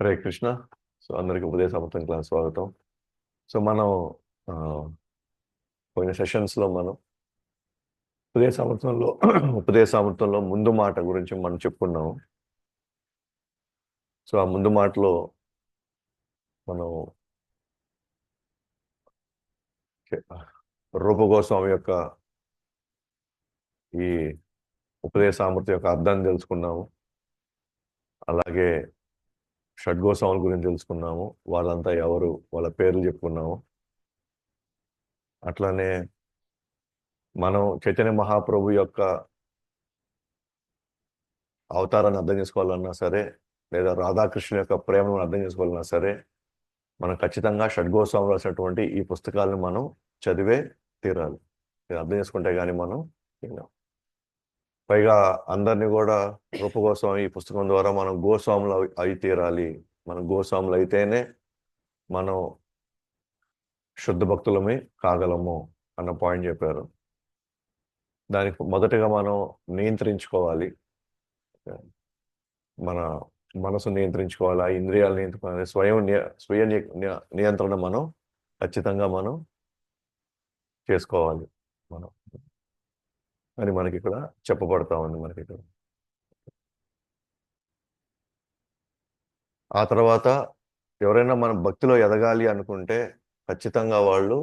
Hare Krishna. So అందరికి ఉపదేశామృతం class స్వాగతం. So మనం ఆ, పోయిన సెషన్స్లో మనం ఉపదేశామృతంలో ఉపదేశామృతంలో ముందు మాట గురించి మనం చెప్పుకున్నాము. సో ఆ ముందు మాటలో మనం రూపగోస్వామి యొక్క ఈ ఉపదేశామృతం యొక్క అర్థాన్ని తెలుసుకున్నాము. అలాగే షడ్గోస్వాముల గురించి తెలుసుకున్నాము. వాళ్ళంతా ఎవరు, వాళ్ళ పేర్లు చెప్పుకున్నాము. అట్లానే మనం చైతన్య మహాప్రభు యొక్క అవతారాన్ని అర్థం చేసుకోవాలన్నా సరే, లేదా రాధాకృష్ణ యొక్క ప్రేమను అర్థం చేసుకోవాలన్నా సరే, మనం ఖచ్చితంగా షడ్గోస్వామి రాసినటువంటి ఈ పుస్తకాలను మనం చదివే తీరాలి. ఇది అర్థం చేసుకుంటే కానీ మనం విన్నాం. పైగా అందరినీ కూడా రూపగోస్వామి ఈ పుస్తకం ద్వారా మనం గోస్వాములు అయి తీరాలి. మనం గోస్వాములు అయితేనే మనం శుద్ధ భక్తులమే కాగలము అన్న పాయింట్ చెప్పారు. దానికి మొదటగా మనం నియంత్రించుకోవాలి, మన మనసు నియంత్రించుకోవాలి, ఆ ఇంద్రియాలు నియంత్రించుకోవాలి. స్వయ నియంత్రణ మనం ఖచ్చితంగా మనం చేసుకోవాలి మనం అని మనకి ఇక్కడ చెప్పబడతా ఉంది. మనకి ఇక్కడ ఆ తర్వాత ఎవరైనా మన భక్తిలో ఎదగాలి అనుకుంటే ఖచ్చితంగా వాళ్ళు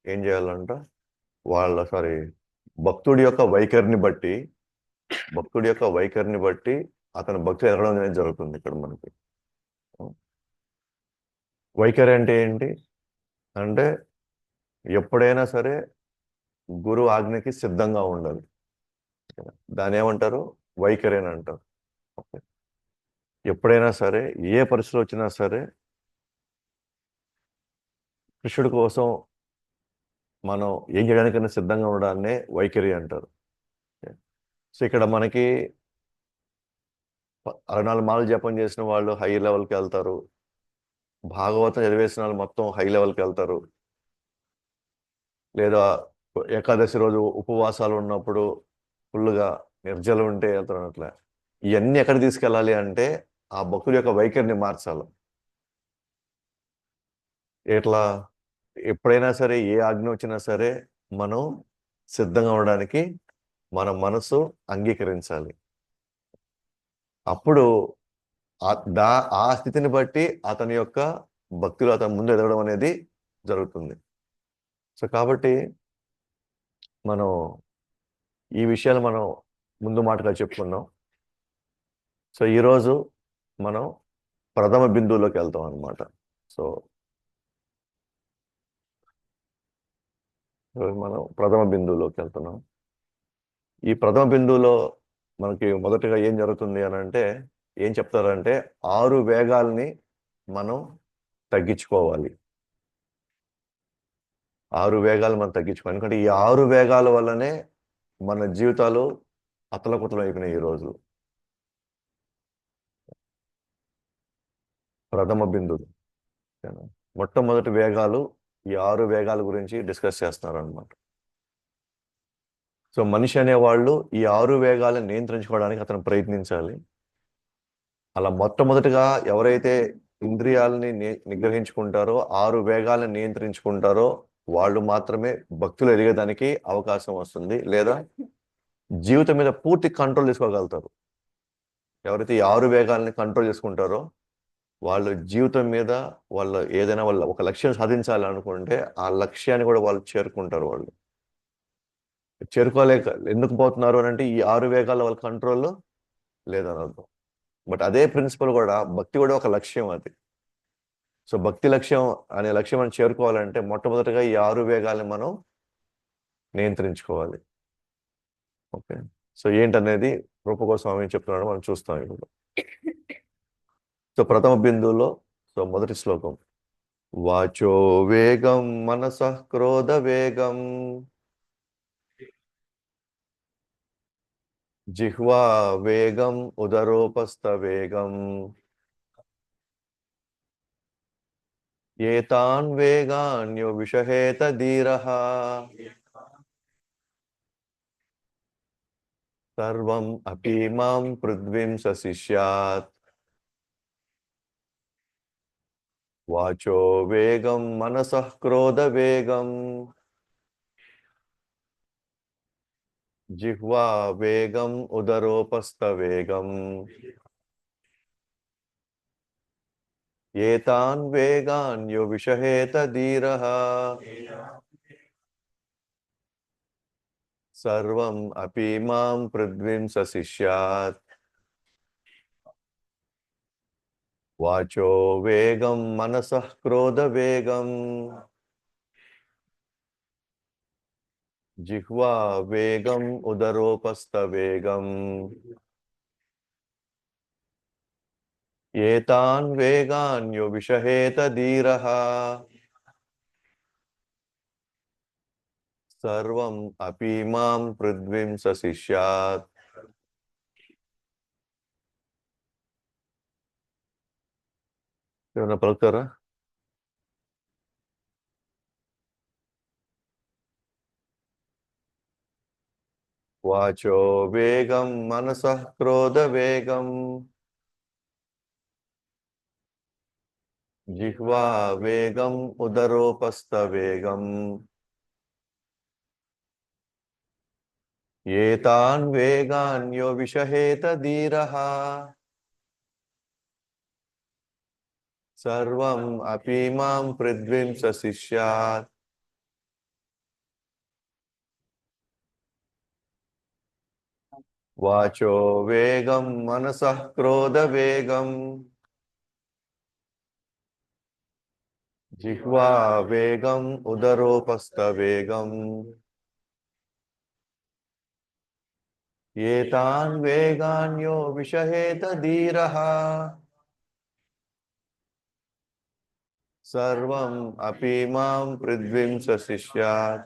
ఏం చేయాలంట, భక్తుడి యొక్క వైఖరిని బట్టి అతని భక్తి ఎదగడం అనేది జరుగుతుంది. ఇక్కడ మనకి వైఖరి అంటే ఏంటి అంటే, ఎప్పుడైనా సరే గురువు ఆజ్ఞకి సిద్ధంగా ఉండాలి. దాని ఏమంటారు, వైఖరి అని అంటారు. ఎప్పుడైనా సరే ఏ పరిస్థితి వచ్చినా సరే కృష్ణుడి కోసం మనం ఏం చేయడానికైనా సిద్ధంగా ఉండడాన్నే వైఖరి అంటారు. సో ఇక్కడ మనకి 64 మాలు జపం చేసిన వాళ్ళు హై లెవెల్కి వెళ్తారు, భాగవతం చదివేసిన వాళ్ళు మొత్తం హై లెవెల్కి వెళ్తారు, లేదా ఏకాదశి రోజు ఉపవాసాలు ఉన్నప్పుడు ఫుల్గా నిర్జలు ఉంటే వెళ్తారు. అట్లా ఇవన్నీ ఎక్కడ తీసుకెళ్ళాలి అంటే ఆ భక్తుడి యొక్క వైఖరిని మార్చాలి. ఎట్లా, ఎప్పుడైనా సరే ఏ ఆజ్ఞ వచ్చినా సరే మనం సిద్ధంగా ఉండడానికి మన మనసు అంగీకరించాలి. అప్పుడు ఆ స్థితిని బట్టి అతని యొక్క భక్తిలో అతని ముందు ఎదగడం అనేది జరుగుతుంది. సో కాబట్టి మనం ఈ విషయాలు మనం ముందు మాటగా చెప్పుకున్నాం. సో ఈరోజు మనం ప్రథమ బిందువులోకి వెళ్తాం అన్నమాట. సో మనం ప్రథమ బిందువులోకి వెళ్తున్నాం. ఈ ప్రథమ బిందువులో మనకి మొదటగా ఏం జరుగుతుంది అని అంటే, ఏం చెప్తారంటే 6 వేగాల్ని మనం తగ్గించుకోవాలి. 6 వేగాలు మనం తగ్గించుకోవాలి. ఎందుకంటే ఈ 6 వేగాల వల్లనే మన జీవితాలు అతలకుతలం అయిపోయినాయి. ఈరోజు ప్రథమ బిందువు మొట్టమొదటి వేగాలు, ఈ 6 వేగాల గురించి డిస్కస్ చేస్తున్నారు అనమాట. సో మనిషి అనేవాళ్ళు ఈ 6 వేగాలను నియంత్రించుకోవడానికి అతను ప్రయత్నించాలి. అలా మొట్టమొదటిగా ఎవరైతే ఇంద్రియాలని నిగ్రహించుకుంటారో, 6 వేగాలను నియంత్రించుకుంటారో వాళ్ళు మాత్రమే భక్తులు ఎదిగేదానికి అవకాశం వస్తుంది, లేదా జీవితం మీద పూర్తి కంట్రోల్ చేసుకోగలుగుతారు. ఎవరైతే ఈ 6 వేగాలని కంట్రోల్ చేసుకుంటారో వాళ్ళు జీవితం మీద ఏదైనా వాళ్ళు ఒక లక్ష్యం సాధించాలి అనుకుంటే ఆ లక్ష్యాన్ని కూడా వాళ్ళు చేరుకుంటారు. వాళ్ళు చేరుకోలేక ఎందుకు పోతున్నారు అని అంటే ఈ 6 వేగాల వాళ్ళ కంట్రోల్లో లేదని అర్థం. బట్ అదే ప్రిన్సిపల్ కూడా భక్తి కూడా ఒక లక్ష్యం అది. సో భక్తి లక్ష్యం అనే లక్ష్యం మనం చేరుకోవాలంటే మొట్టమొదటిగా ఈ 6 వేగాల్ని మనం నియంత్రించుకోవాలి. ఓకే, సో ఏంటనేది రూపగోస్వామి చెప్తున్నాడు, మనం చూస్తాం ఇప్పుడు. సో ప్రథమ బిందువులో మొదటి శ్లోకం, వాచో వేగం మనసః క్రోధ వేగం జిహ్వా వేగం ఉదరోపస్థ వేగం ఏతాన్ వేగాన్యో విషహేత ధీరః సర్వం అపి మాం పృథ్వీం సశిష్యాత్. వాచో వేగం మనసః క్రోధ వేగం జిహ్వా వేగం ఉదరోపస్థ వేగం ఏతాన్ వేగాన్ యో విషహేత ధీరః సర్వం అపి మాం పృథ్వీంసశిష్యాత్ వాచో వేగం మనసః క్రోధ వేగం జిహ్వా వేగం ఉదరోపస్థ వేగం ఏతాన్ వేగాన్ యో విషహేత ధీరః సర్వం అపి మాం పృథ్వీంసశిష్యాత్. ఏమన్నా పలుకుతారా? వాచో వేగం మనసః క్రోధ వేగం జిహ్వా వేగం ఉదరోపస్థ వేగం ఏతాన్ వేగాన్ యో విషహేత ధీరః సర్వం అపి మాం పృథ్వీంసశిష్యాత్. వాచో వేగం మనసః క్రోధ వేగం జిహ్వా వేగం ఉదరోపస్థ వేగం ఏతాన్ వేగాన్ యో విషహేత ధీరః సర్వం అపి మాం పృథ్వీంసశిష్యాత్.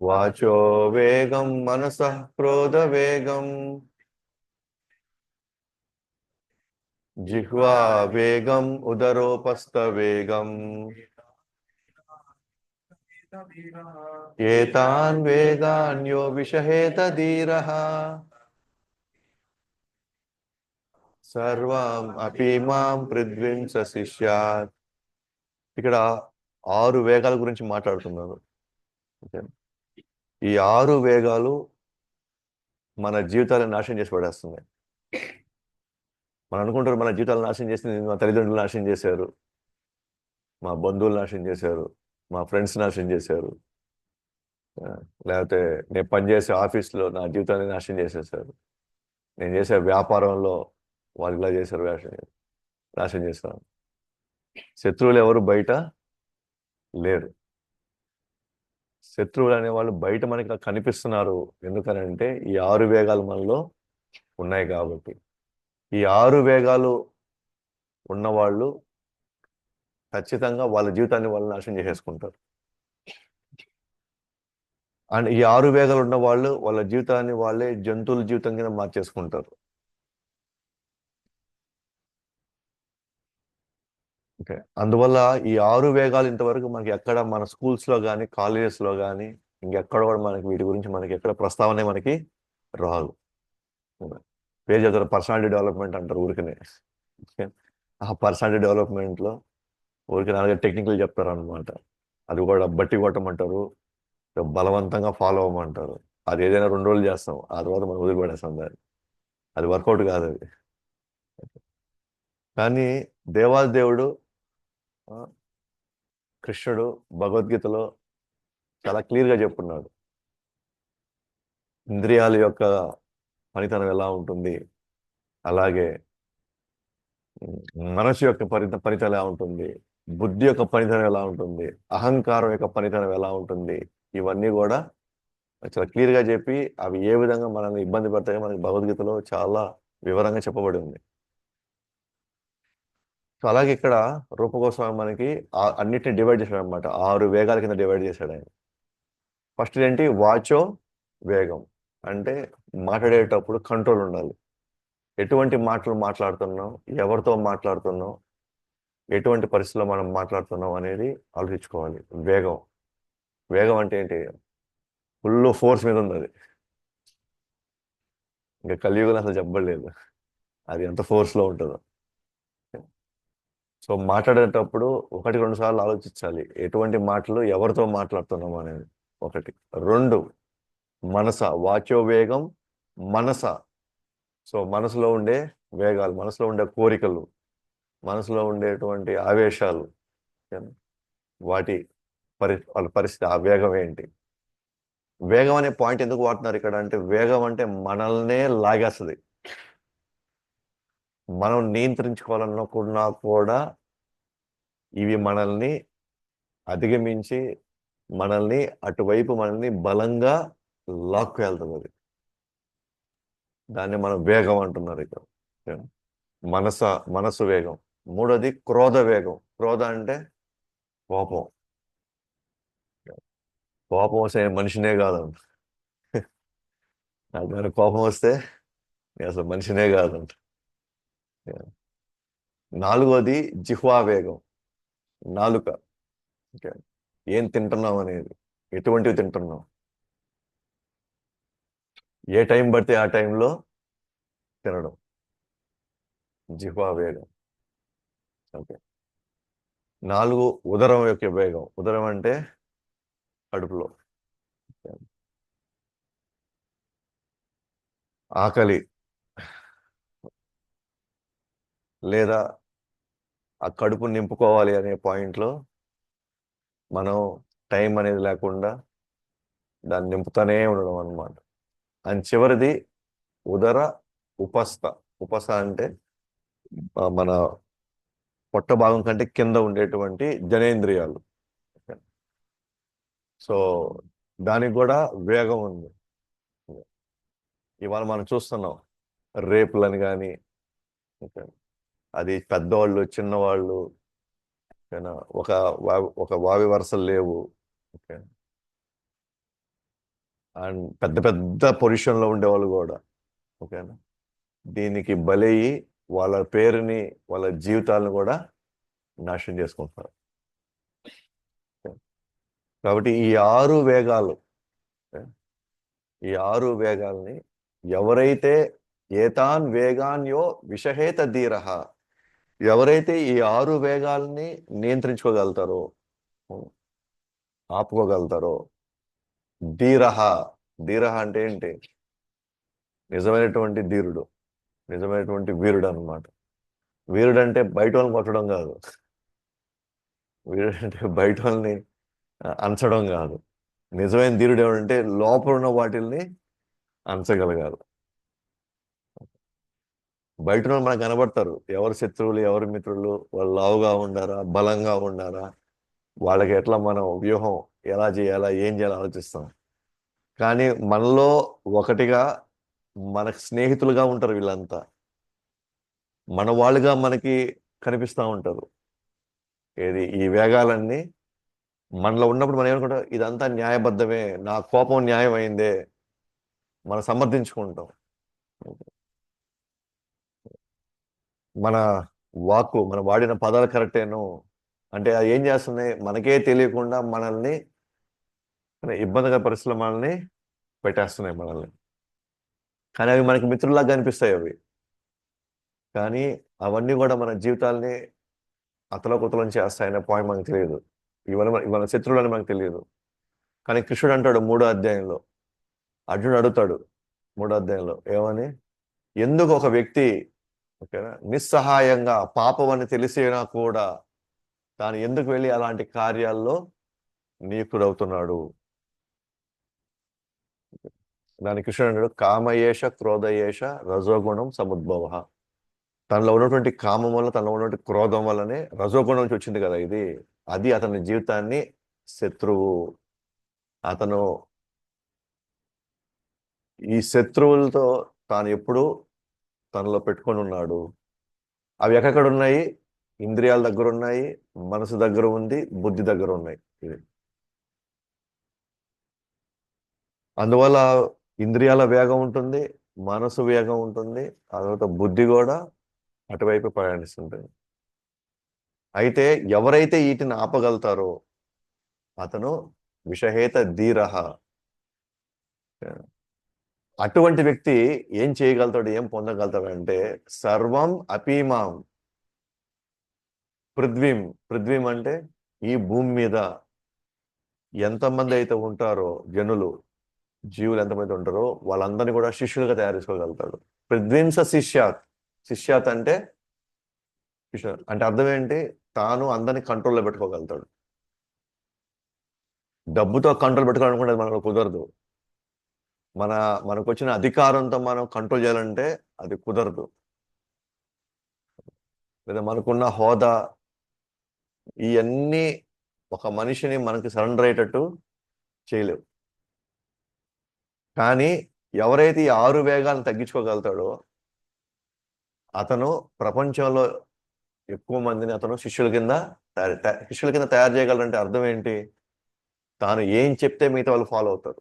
వాచో వేగం మనసః క్రోధ వేగం జిహ్వా వేగం ఉదరోపస్థ వేగం ఏతాన్ వేగాన్ యో విషహేత ధీరః సర్వం అపి మాం పృథ్వీంసశిష్యాత్. ఇక్కడ 6 వేగాల గురించి మాట్లాడుతున్నారు. ఈ 6 వేగాలు మన జీవితాలను నాశనం చేసి పడేస్తున్నాయి. మనం అనుకుంటారు మన జీవితాలను నాశనం చేసింది మా తల్లిదండ్రులు నాశనం చేశారు, మా బంధువులు నాశనం చేశారు, మా ఫ్రెండ్స్ నాశనం చేశారు, లేకపోతే నేను పనిచేసే ఆఫీస్లో నా జీవితాన్ని నాశనం చేసేసారు, నేను చేసే వ్యాపారంలో వాళ్ళు ఇలా చేశారు, నాశనం చేశారు. శత్రువులు ఎవరు బయట లేరు. శత్రువులు అనేవాళ్ళు బయట మనకి కనిపిస్తున్నారు. ఎందుకనంటే ఈ 6 వేగాలు మనలో ఉన్నాయి కాబట్టి. ఈ 6 వేగాలు ఉన్నవాళ్ళు ఖచ్చితంగా వాళ్ళ జీవితాన్ని వాళ్ళు నాశనం చేసేసుకుంటారు. అండ్ ఈ 6 వేగాలు ఉన్న వాళ్ళు వాళ్ళ జీవితాన్ని వాళ్ళే జంతువుల జీవితం కింద మార్చేసుకుంటారు. ఓకే, అందువల్ల ఈ 6 వేగాలు ఇంతవరకు మనకి ఎక్కడ మన స్కూల్స్లో కానీ కాలేజెస్లో కానీ ఇంకెక్కడ కూడా మనకి వీటి గురించి మనకి ఎక్కడ ప్రస్తావనే మనకి రాదు. పేరు చదువు పర్సనాలిటీ డెవలప్మెంట్ అంటారు ఊరికనే. ఆ పర్సనాలిటీ డెవలప్మెంట్లో ఊరికి 4 టెక్నికల్ చెప్తారు అనమాట. అది కూడా బట్టి కొట్టమంటారు, బలవంతంగా ఫాలో అవ్వమంటారు. అది ఏదైనా 2 రోజులు చేస్తాం, ఆ తర్వాత మనం వదిలిపడేస్తాం దాన్ని. అది వర్కౌట్ కాదు అది. కానీ దేవాదేవుడు కృష్ణుడు భగవద్గీతలో చాలా క్లియర్గా చెప్పున్నాడు. ఇంద్రియాల యొక్క పనితనం ఎలా ఉంటుంది, అలాగే మనసు యొక్క పనితనం ఎలా ఉంటుంది, బుద్ధి యొక్క పనితనం ఎలా ఉంటుంది, అహంకారం యొక్క పనితనం ఎలా ఉంటుంది, ఇవన్నీ కూడా చాలా క్లియర్గా చెప్పి అవి ఏ విధంగా మనల్ని ఇబ్బంది పడతాయో మనకి భగవద్గీతలో చాలా వివరంగా చెప్పబడి ఉంది. సో అలాగే ఇక్కడ రూపగోస్వామి మనకి అన్నిటిని డివైడ్ చేశాడు అనమాట. 6 వేగాల కింద డివైడ్ చేశాడు ఆయన. ఫస్ట్ ఏంటి, వాచో వేగం అంటే మాట్లాడేటప్పుడు కంట్రోల్ ఉండాలి. ఎటువంటి మాటలు మాట్లాడుతున్నాం, ఎవరితో మాట్లాడుతున్నాం, ఎటువంటి పరిస్థితుల్లో మనం మాట్లాడుతున్నాం అనేది ఆలోచించుకోవాలి. వేగం వేగం అంటే ఏంటి, ఫుల్ ఫోర్స్ మీద ఉంది అది. ఇంకా కలియుగంలో అసలు చెప్పలేదు అది ఎంత ఫోర్స్లో ఉంటుందో. సో మాట్లాడేటప్పుడు ఒకటి రెండు సార్లు ఆలోచించాలి, ఎటువంటి మాటలు ఎవరితో మాట్లాడుతున్నాం అనేది. ఒకటి. రెండు, మనస, వాచో వేగం, మనస. సో మనసులో ఉండే వేగాలు, మనసులో ఉండే కోరికలు, మనసులో ఉండేటువంటి ఆవేశాలు, వాటి వాళ్ళ పరిస్థితి, ఆ వేగం ఏంటి. వేగం అనే పాయింట్ ఎందుకు వాడుతున్నారు ఇక్కడ అంటే, వేగం అంటే మనల్నే లాగేస్తుంది. మనం నియంత్రించుకోవాలనుకున్నా కూడా ఇవి మనల్ని అధిగమించి మనల్ని అటువైపు మనల్ని బలంగా లాక్కు వెళ్తుంది అది. దాన్ని మనం వేగం అంటున్నారు ఇక్కడ. మనసు వేగం. మూడోది క్రోధ వేగం. క్రోధ అంటే కోపం. కోపం వస్తే మనిషినే కాదంట. నాకు కానీ కోపం వస్తే నేను అసలు మనిషినే కాదంట. నాలుగోది జిహ్వా వేగం. నాలుక. ఓకే, ఏం తింటున్నాం అనేది, ఎటువంటివి తింటున్నాం, ఏ టైం పడితే ఆ టైంలో తినడం, జిహ్వా వేగం. ఓకే. నాలుగు, ఉదరం యొక్క వేగం. ఉదరం అంటే కడుపులో ఆకలి, లేదా ఆ కడుపు నింపుకోవాలి అనే పాయింట్లో మనం టైం అనేది లేకుండా దాన్ని నింపుతానే ఉండడం అన్నమాట. అండ్ చివరిది ఉదర ఉపస్థ. ఉపస్థ అంటే మన పొట్ట భాగం కంటే కింద ఉండేటువంటి జనేంద్రియాలు. సో దానికి కూడా వేగం ఉంది. ఇవాళ మనం చూస్తున్నాం రేపులని కానీ, అది పెద్దవాళ్ళు చిన్నవాళ్ళు, ఒక ఒక వావి వరుసలు లేవు. ఓకే. అండ్ పెద్ద పెద్ద పొజిషన్లో ఉండేవాళ్ళు కూడా. ఓకేనా. దీనికి బలయ్యి వాళ్ళ పేరుని, వాళ్ళ జీవితాలను కూడా నాశనం చేసుకుంటున్నారు. కాబట్టి ఈ ఆరు వేగాలు, ఈ ఆరు వేగాల్ని ఎవరైతే ఏతాన్ వేగాన్యో విషహేత ధీరః, ఎవరైతే ఈ ఆరు వేగాల్ని నియంత్రించుకోగలుగుతారో, ఆపుకోగలుగుతారో, ధీరః. ధీరః అంటే ఏంటి? నిజమైనటువంటి ధీరుడు, నిజమైనటువంటి వీరుడు అన్నమాట. వీరుడు అంటే బయట వాళ్ళని కొట్టడం కాదు, వీరుడు అంటే బయట వాళ్ళని అంచడం కాదు. నిజమైన ధీరుడు ఏమంటే లోపల ఉన్న వాటిల్ని అంచగలగాలి. బయట ఉన్న మనకు కనబడతారు, ఎవరు శత్రువులు ఎవరు మిత్రులు, వాళ్ళు లావుగా ఉండారా బలంగా ఉండారా, వాళ్ళకి ఎట్లా మనం వ్యూహం ఎలా చేయాలా ఏం చేయాలో ఆలోచిస్తాం. కానీ మనలో ఒకటిగా మనకు స్నేహితులుగా ఉంటారు వీళ్ళంతా, మన వాళ్ళుగా మనకి కనిపిస్తూ ఉంటారు. ఏది ఈ వేగాలన్నీ మనలో ఉన్నప్పుడు మనం ఏమనుకుంటాం, ఇదంతా న్యాయబద్ధమే, నా కోపం న్యాయమైందే, మనం సమర్థించుకుంటాం. మన వాక్కు, మనం వాడిన పదాలు కరెక్టేను అంటే అది ఏం చేస్తున్నాయి, మనకే తెలియకుండా మనల్ని ఇబ్బందికర పరిస్థితులు మనల్ని పెట్టేస్తున్నాయి మనల్ని. కానీ అవి మనకి మిత్రుల్లాగా కనిపిస్తాయి అవి, కానీ అవన్నీ కూడా మన జీవితాల్ని అతలకుతలం చేస్తాయనే పాయింట్ మనకు తెలియదు. ఇవాళ శత్రువులు అని మనకు తెలియదు. కానీ కృష్ణుడు అంటాడు 3వ అధ్యాయంలో, అర్జునుడు అడుగుతాడు 3వ అధ్యాయంలో ఏమని, ఎందుకు ఒక వ్యక్తి, ఓకేనా, నిస్సహాయంగా పాపం అని తెలిసినా కూడా తాను ఎందుకు వెళ్ళి అలాంటి కార్యాల్లో నియుక్తుడవుతున్నాడు. దాని కృష్ణుడు అన్నాడు, కామయేష క్రోధయేష రజోగుణం సముద్భవ. తనలో ఉన్నటువంటి కామం వల్ల, తనలో ఉన్నటువంటి క్రోధం వల్లనే రజోగుణం నుంచి వచ్చింది కదా ఇది. అది అతని జీవితాన్ని శత్రువు. అతను ఈ శత్రువులతో తాను ఎప్పుడు తనలో పెట్టుకొని ఉన్నాడు. అవి ఎక్కడెక్కడ ఉన్నాయి? ఇంద్రియాల దగ్గర ఉన్నాయి, మనసు దగ్గర ఉంది, బుద్ధి దగ్గర ఉన్నాయి. ఇది అందువల్ల ఇంద్రియాల వేగం ఉంటుంది, మనసు వేగం ఉంటుంది, ఆ తర్వాత బుద్ధి కూడా అటువైపు ప్రయాణిస్తుంటుంది. అయితే ఎవరైతే వీటిని ఆపగలుగుతారో అతను విషహేత ధీరః. అటువంటి వ్యక్తి ఏం చేయగలుగుతాడు, ఏం పొందగలుగుతాడు అంటే సర్వం అపీమాం పృథ్వీం. పృథ్వీం అంటే ఈ భూమి మీద ఎంతమంది అయితే ఉంటారో జనులు, జీవులు ఎంతమంది ఉంటారో వాళ్ళందరినీ కూడా శిష్యులుగా తయారు చేసుకోగలుగుతాడు. పృథ్వీంస శిష్యాత్. శిష్యాత్ అంటే అంటే అర్థం ఏంటి? తాను అందరినీ కంట్రోల్లో పెట్టుకోగలుగుతాడు. డబ్బుతో కంట్రోల్ పెట్టుకోవాలనుకుంటే మనకు కుదరదు. మనకు వచ్చిన అధికారంతో మనం కంట్రోల్ చేయాలంటే అది కుదరదు. లేదా మనకున్న హోదా, ఇవన్నీ ఒక మనిషిని మనకి సరెండర్ అయ్యేటట్టు చేయలేవు. కానీ ఎవరైతే ఈ 6 వేగాలను తగ్గించుకోగలుగుతాడో అతను ప్రపంచంలో ఎక్కువ మందిని అతను శిష్యుల కింద తయారు చేయగలరంటే అర్థం ఏంటి? తాను ఏం చెప్తే మిగతా వాళ్ళు ఫాలో అవుతారు.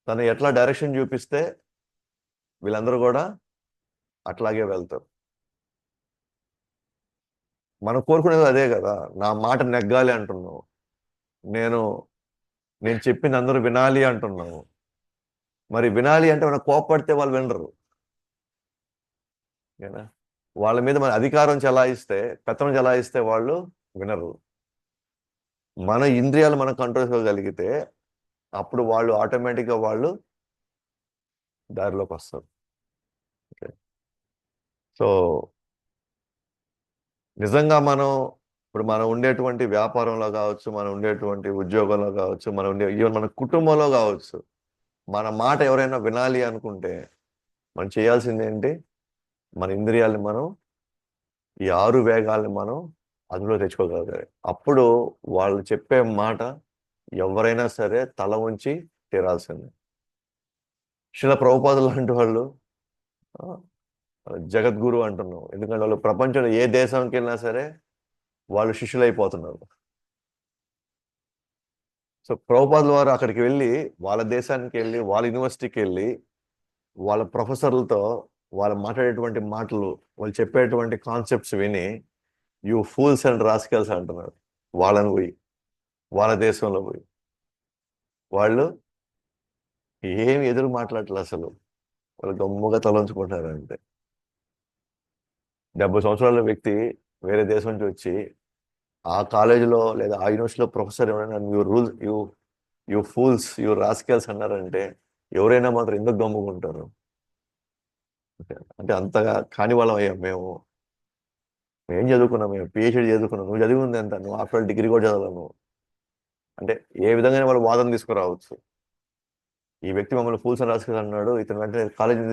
తను ఎట్లా డైరెక్షన్ చూపిస్తే వీళ్ళందరూ కూడా అట్లాగే వెళ్తారు. మనం కోరుకునేది అదే కదా. నా మాట నెగ్గాలి అంటున్నావు, నేను చెప్పింది అందరూ వినాలి అంటున్నావు. మరి వినాలి అంటే మనం కోప్పడితే వాళ్ళు వినరు. ఓకేనా? వాళ్ళ మీద మన అధికారం చెలాయిస్తే, పెత్తనం చెలాయిస్తే వాళ్ళు వినరు. మన ఇంద్రియాలు మనం కంట్రోల్ చేసుకోగలిగితే అప్పుడు వాళ్ళు ఆటోమేటిక్గా వాళ్ళు దారిలోకి వస్తారు. ఓకే. సో నిజంగా ఇప్పుడు మనం ఉండేటువంటి వ్యాపారంలో కావచ్చు, మనం ఉండేటువంటి ఉద్యోగంలో కావచ్చు, ఈవెన్ మన కుటుంబంలో కావచ్చు, మన మాట ఎవరైనా వినాలి అనుకుంటే మనం చేయాల్సింది ఏంటి? మన ఇంద్రియాలని మనం, ఈ 6 వేగాల్ని మనం అదుపులో తెచ్చుకోగలగాలి. అప్పుడు వాళ్ళు చెప్పే మాట ఎవరైనా సరే తల ఉంచి తీరాల్సిందే. శిల ప్రభుపాదులు లాంటి వాళ్ళు జగద్గురు అంటున్నాం. ఎందుకంటే వాళ్ళు ప్రపంచంలో ఏ దేశానికి వెళ్ళినా సరే వాళ్ళు శిష్యులైపోతున్నారు. సో ప్రభుపాదుల వారు అక్కడికి వెళ్ళి, వాళ్ళ దేశానికి వెళ్ళి, వాళ్ళ యూనివర్సిటీకి వెళ్ళి, వాళ్ళ ప్రొఫెసర్లతో వాళ్ళు మాట్లాడేటువంటి మాటలు, వాళ్ళు చెప్పేటువంటి కాన్సెప్ట్స్ విని యూ ఫూల్స్ అండ్ రాస్కెల్స్ అంటున్నారు. వాళ్ళని పోయి, వాళ్ళ దేశంలో పోయి వాళ్ళు ఏమి ఎదురు మాట్లాడట్లేదు అసలు. వాళ్ళు గమ్ముగా తలంచుకుంటారు అంతే. 70 సంవత్సరాల వ్యక్తి వేరే దేశం నుంచి వచ్చి ఆ కాలేజీలో లేదా ఆ యూనివర్సిటీలో ప్రొఫెసర్ ఎవరైనా యూ ఫూల్స్, యూ రాస్కెల్స్ అన్నారంటే ఎవరైనా మాత్రం ఎందుకు గమ్ముకుంటారు? అంటే అంతగా కాని వాళ్ళం అయ్యాం మేము. ఏం చదువుకున్నాం? మేము పిహెచ్డి చదువుకున్నాం. నువ్వు చదివింది ఎంత? నువ్వు ఆఫ్టర్ డిగ్రీ కూడా చదవను. అంటే ఏ విధంగానే వాళ్ళు వాదన తీసుకురావచ్చు. ఈ వ్యక్తి మమ్మల్ని ఫూల్స్ అని రాసుకుని అన్నాడు, ఇతను వెంటనే కాలేజీ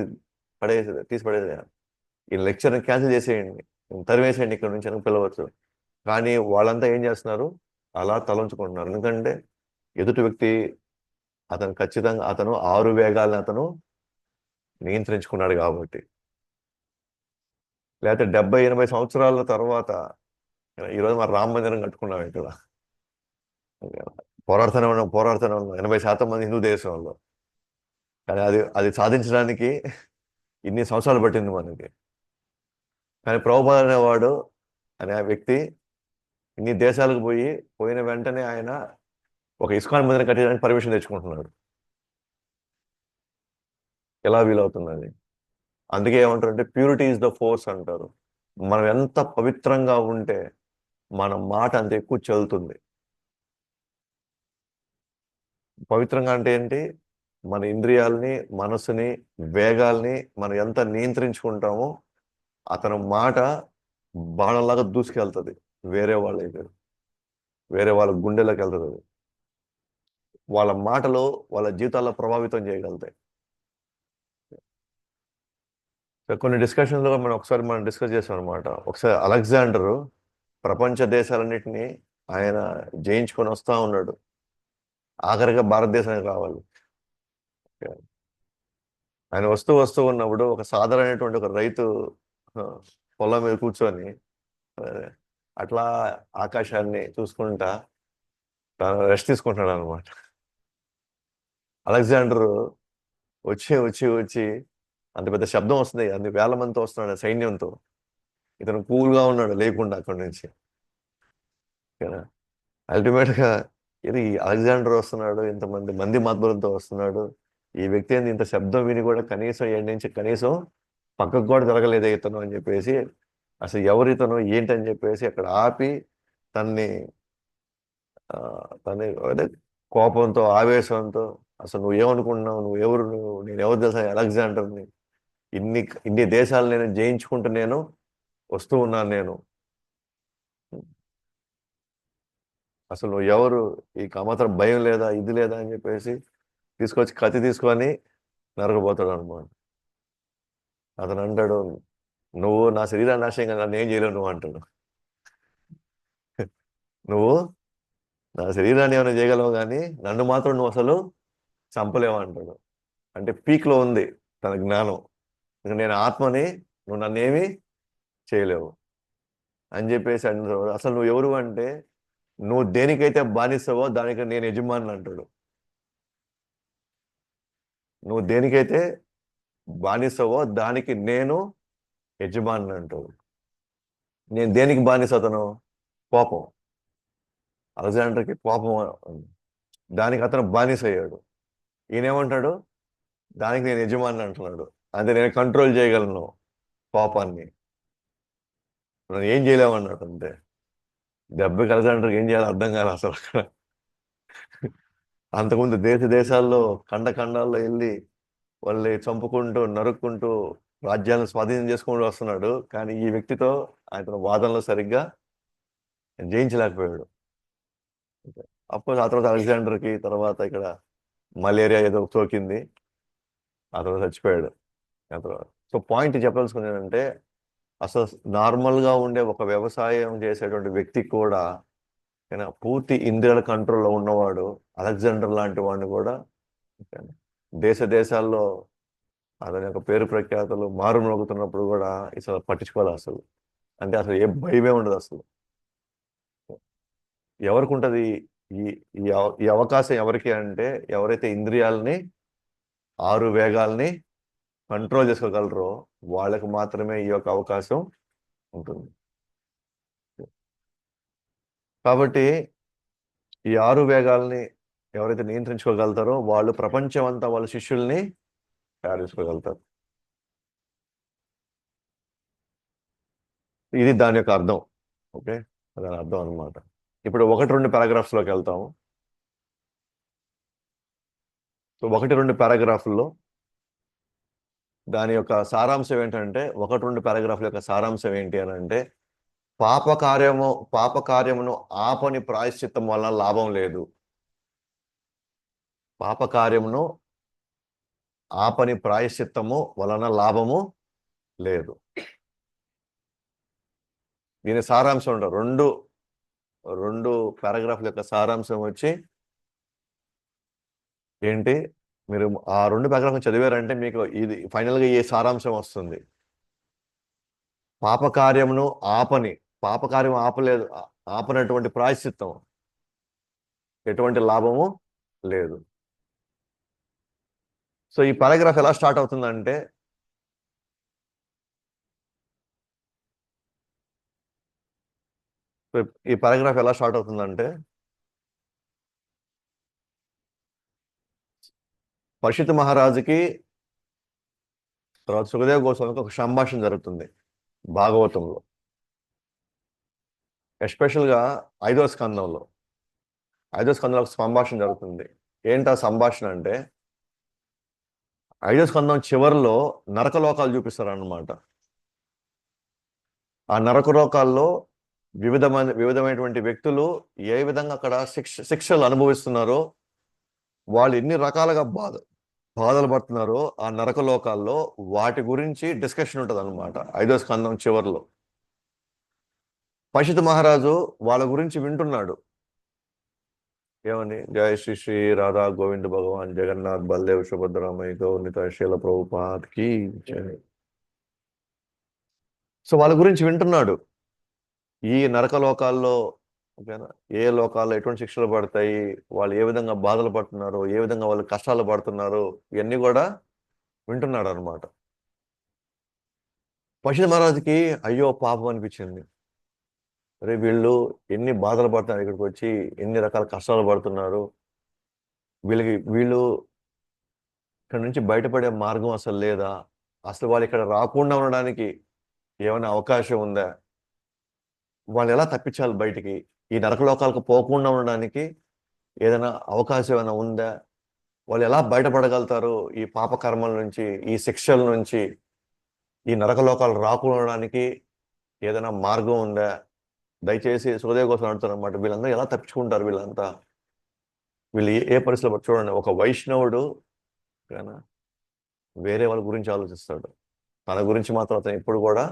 తీసి పడేది. ఈ లెక్చర్ని క్యాన్సిల్ చేసేయండి, తరివేసేయండి ఇక్కడ నుంచి అని పిలవచ్చు. కానీ వాళ్ళంతా ఏం చేస్తున్నారు? అలా తలంచుకుంటున్నారు. ఎందుకంటే ఎదుటి వ్యక్తి ఖచ్చితంగా 6 వేగాల్ని అతను నియంత్రించుకున్నాడు కాబట్టి. లేకపోతే 70-80 సంవత్సరాల తర్వాత ఈరోజు మన రామ మందిరం కట్టుకున్నాం ఇక్కడ. పోరాడుతూనే ఉన్నాం 80% మంది హిందూ దేశంలో. కానీ అది సాధించడానికి ఇన్ని సంవత్సరాలు పట్టింది మనకి. కానీ ప్రభుపాద అనేవాడు అనే వ్యక్తి ఇన్ని దేశాలకు పోయిన వెంటనే ఆయన ఒక ఇస్కాన్ మందిరం కట్టడానికి పర్మిషన్ తెచ్చుకుంటున్నాడు. ఎలా వీలవుతుంది అది? అందుకే ఏమంటారంటే ప్యూరిటీ ఈజ్ ద ఫోర్స్ అంటారు. మనం ఎంత పవిత్రంగా ఉంటే మన మాట అంత ఎక్కువ చెల్లుతుంది. పవిత్రంగా అంటే ఏంటి? మన ఇంద్రియాలని, మనసుని, వేగాల్ని మనం ఎంత నియంత్రించుకుంటామో అతని మాట బాణంలాగా దూసుకెళ్తుంది వేరే వాళ్ళ గుండెలోకి వెళ్తుంది. అది వాళ్ళ మాటలు వాళ్ళ జీవితాల్లో ప్రభావితం చేయగలుగుతాయి. కొన్ని డిస్కషన్లో మనం డిస్కస్ చేసాం అనమాట. ఒకసారి అలెగ్జాండరు ప్రపంచ దేశాలన్నింటినీ ఆయన జయించుకొని వస్తా ఉన్నాడు. ఆఖరిగా భారతదేశానికి రావాలి. ఆయన వస్తూ ఉన్నప్పుడు ఒక సాధారణమైనటువంటి ఒక రైతు పొలం మీద కూర్చొని అట్లా ఆకాశాన్ని చూసుకుంటా తను రెస్ట్ తీసుకుంటున్నాడు అనమాట. అలెగ్జాండర్ వచ్చి అంత పెద్ద శబ్దం వస్తుంది, అన్ని వేల మందితో వస్తున్నాడు సైన్యంతో. ఇతను కూల్గా ఉన్నాడు లేకుండా అక్కడి నుంచి. అల్టిమేట్గా ఇది అలెగ్జాండర్ వస్తున్నాడు, ఇంతమంది మతాబులతో వస్తున్నాడు, ఈ వ్యక్తి ఏంది ఇంత శబ్దం విని కూడా కనీసం ఏడు నుంచి కనీసం పక్కకు కూడా జరగలేదు ఇతను అని చెప్పేసి, అసలు ఎవరు ఇతను ఏంటని చెప్పేసి అక్కడ ఆపి తన్ని ఆ, తన్ని అదే కోపంతో ఆవేశంతో, అసలు నువ్వు ఏమనుకుంటున్నావు, నువ్వు ఎవరు, నేను ఎవరు తెలుసా, అలెగ్జాండర్ని, ఇన్ని ఇన్ని దేశాలు నేను జయించుకుంటూ నేను వస్తూ ఉన్నాను నేను, అసలు నువ్వు ఎవరు, ఈ మాత్రం భయం లేదా, ఇది లేదా అని చెప్పేసి తీసుకొచ్చి కత్తి తీసుకొని నరకబోతాడు అనమాట. అతను అంటాడు, నువ్వు నా శరీరాన్ని నాశనం నన్ను ఏం చేయలేవు నువ్వు అంటాడు. నువ్వు నా శరీరాన్ని ఏమైనా చేయగలవు కానీ నన్ను మాత్రం నువ్వు అసలు చంపలేవు అంటాడు. అంటే పీక్లో ఉంది తన జ్ఞానం. ఇక నేను ఆత్మని, నువ్వు నన్ను ఏమీ చేయలేవు అని చెప్పేసి అంటాడు. అసలు నువ్వు ఎవరు అంటే, నువ్వు దేనికైతే బానిస్తావో దానికి నేను యజమాని అంటాడు. నువ్వు దేనికైతే బానిస్తావో దానికి నేను యజమాని అంటాడు. నేను దేనికి బానిస అతను? కోపం. అలెగ్జాండర్కి కోపం, దానికి అతను బానిస అయ్యాడు. ఈయనేమంటాడు, దానికి నేను యజమాని అంటున్నాడు. అంటే నేను కంట్రోల్ చేయగలను కోపాన్ని, నన్ను ఏం చేయలేమన్నాడు. అంతే. దెబ్బకి అలెగ్జాండర్కి ఏం చేయాలో అర్థం కాదు అసలు అక్కడ. అంతకుముందు దేశాల్లో ఖండాల్లో వెళ్ళి వాళ్ళని చంపుకుంటూ నరుక్కుంటూ రాజ్యాలను స్వాధీనం చేసుకుంటూ వస్తున్నాడు. కానీ ఈ వ్యక్తితో ఆయన వాదనలో సరిగ్గా జయించలేకపోయాడు. అప్పుడు ఆ తర్వాత అలెగ్జాండర్కి తర్వాత ఇక్కడ మలేరియా ఏదో సోకింది, ఆ తర్వాత చచ్చిపోయాడు. ఆ తర్వాత సో పాయింట్ చెప్పాల్సుకుని ఏంటంటే, అసలు నార్మల్గా ఉండే ఒక వ్యవసాయం చేసేటువంటి వ్యక్తి కూడా పూర్తి ఇంద్రియాల కంట్రోల్లో ఉన్నవాడు అలెగ్జాండర్ లాంటి వాడిని కూడా దేశాల్లో అతని యొక్క పేరు ప్రఖ్యాతలు మారుమోగుతున్నప్పుడు కూడా అసలు పట్టించుకోవాలి అసలు. అంటే అసలు ఏ భయమే ఉండదు అసలు. ఎవరికి ఉంటుంది ఈ ఈ అవకాశం? ఎవరికి అంటే, ఎవరైతే ఇంద్రియాలని 6 వేగాల్ని కంట్రోల్ చేసుకోగలరో వాళ్ళకి మాత్రమే ఈ యొక్క అవకాశం ఉంటుంది. కాబట్టి ఈ 6 వేగాల్ని ఎవరైతే నియంత్రించుకోగలుగుతారో వాళ్ళు ప్రపంచం అంతా వాళ్ళ శిష్యుల్ని తయారు చేసుకోగలుగుతారు. ఇది దాని యొక్క అర్థం. ఓకే, దాని అర్థం అనమాట. ఇప్పుడు 1-2 పారాగ్రాఫ్స్లోకి వెళ్తాము. సో 1-2 పారాగ్రాఫ్ల్లో దాని యొక్క సారాంశం ఏంటంటే, 1-2 పారాగ్రాఫ్ల యొక్క సారాంశం ఏంటి అని అంటే, పాపకార్యమును ఆపని ప్రాయశ్చిత్తం వలన లాభం లేదు. పాపకార్యమును ఆపని ప్రాయశ్చిత్తము వలన లాభము లేదు. దీని సారాంశం ఉంటారు రెండు పారాగ్రాఫ్ల యొక్క సారాంశం వచ్చి ఏంటి, మీరు ఆ 2 పారాగ్రాఫ్లు చదివారంటే మీకు ఇది ఫైనల్గా ఏ సారాంశం వస్తుంది. పాపకార్యమును పాపకార్యం ఆపనటువంటి ప్రాయశ్చిత్తం ఎటువంటి లాభము లేదు. సో ఈ పారాగ్రాఫ్ ఎలా స్టార్ట్ అవుతుందంటే, ఈ పారాగ్రాఫ్ ఎలా స్టార్ట్ అవుతుందంటే, పరీక్షిత్ మహారాజుకి తర్వాత సుఖదేవ్ గోస్వామికి ఒక సంభాషణ జరుగుతుంది భాగవతంలో, ఎస్పెషల్గా 5వ స్కందంలో ఒక సంభాషణ జరుగుతుంది. ఏంటి ఆ సంభాషణ అంటే, 5వ స్కందం చివరిలో నరకలోకాలు చూపిస్తారు అన్నమాట. ఆ నరకలోకాల్లో వివిధమైనటువంటి వ్యక్తులు ఏ విధంగా అక్కడ శిక్షలు అనుభవిస్తున్నారో, వాళ్ళు ఎన్ని రకాలుగా బాధలు పడుతున్నారో ఆ నరకలోకాల్లో, వాటి గురించి డిస్కషన్ ఉంటుంది అనమాట 5వ స్కందం చివరిలో. పరీక్షిత్ మహారాజు వాళ్ళ గురించి వింటున్నాడు. ఏమని? జయ శ్రీ శ్రీ రాధా గోవింద్ భగవాన్ జగన్నాథ్ బల్దేవ్ సుభద్రామయ్య గౌర్నిత శీల ప్రభుపాద్ కి జై. సో వాళ్ళ గురించి వింటున్నాడు. ఈ నరకలోకాల్లో, ఓకేనా, ఏ లోకాల్లో ఎటువంటి శిక్షలు పడతాయి, వాళ్ళు ఏ విధంగా బాధలు పడుతున్నారు, ఏ విధంగా వాళ్ళు కష్టాలు పడుతున్నారు, ఇవన్నీ కూడా వింటున్నాడు అనమాట. పరీక్షిత్ మహారాజుకి అయ్యో పాపం అనిపించింది. అరే వీళ్ళు ఎన్ని బాధలు పడుతున్నారు, ఇక్కడికి వచ్చి ఎన్ని రకాల కష్టాలు పడుతున్నారు, వీళ్ళు ఇక్కడ నుంచి బయటపడే మార్గం అసలు లేదా? అసలు వాళ్ళు ఇక్కడ రాకుండా ఉండడానికి ఏమైనా అవకాశం ఉందా? వాళ్ళు ఎలా తప్పించాలి బయటికి? ఈ నరకలోకాలకు పోకుండా ఉండడానికి ఏదైనా అవకాశం ఏమైనా ఉందా? వాళ్ళు ఎలా బయటపడగలుగుతారు ఈ పాప కర్మల నుంచి, ఈ శిక్షల నుంచి, ఈ నరకలోకాలు రాకుండా ఉండడానికి ఏదైనా మార్గం ఉందా? దయచేసి సుఖదేవ్ కోసం అడుగుతారు అనమాట. వీళ్ళందరూ ఎలా తప్పించుకుంటారు? వీళ్ళంతా వీళ్ళు ఏ పరిస్థితిలో చూడండి, ఒక వైష్ణవుడు కానీ వేరే వాళ్ళ గురించి ఆలోచిస్తాడు, తన గురించి మాత్రం అతను ఎప్పుడు కూడా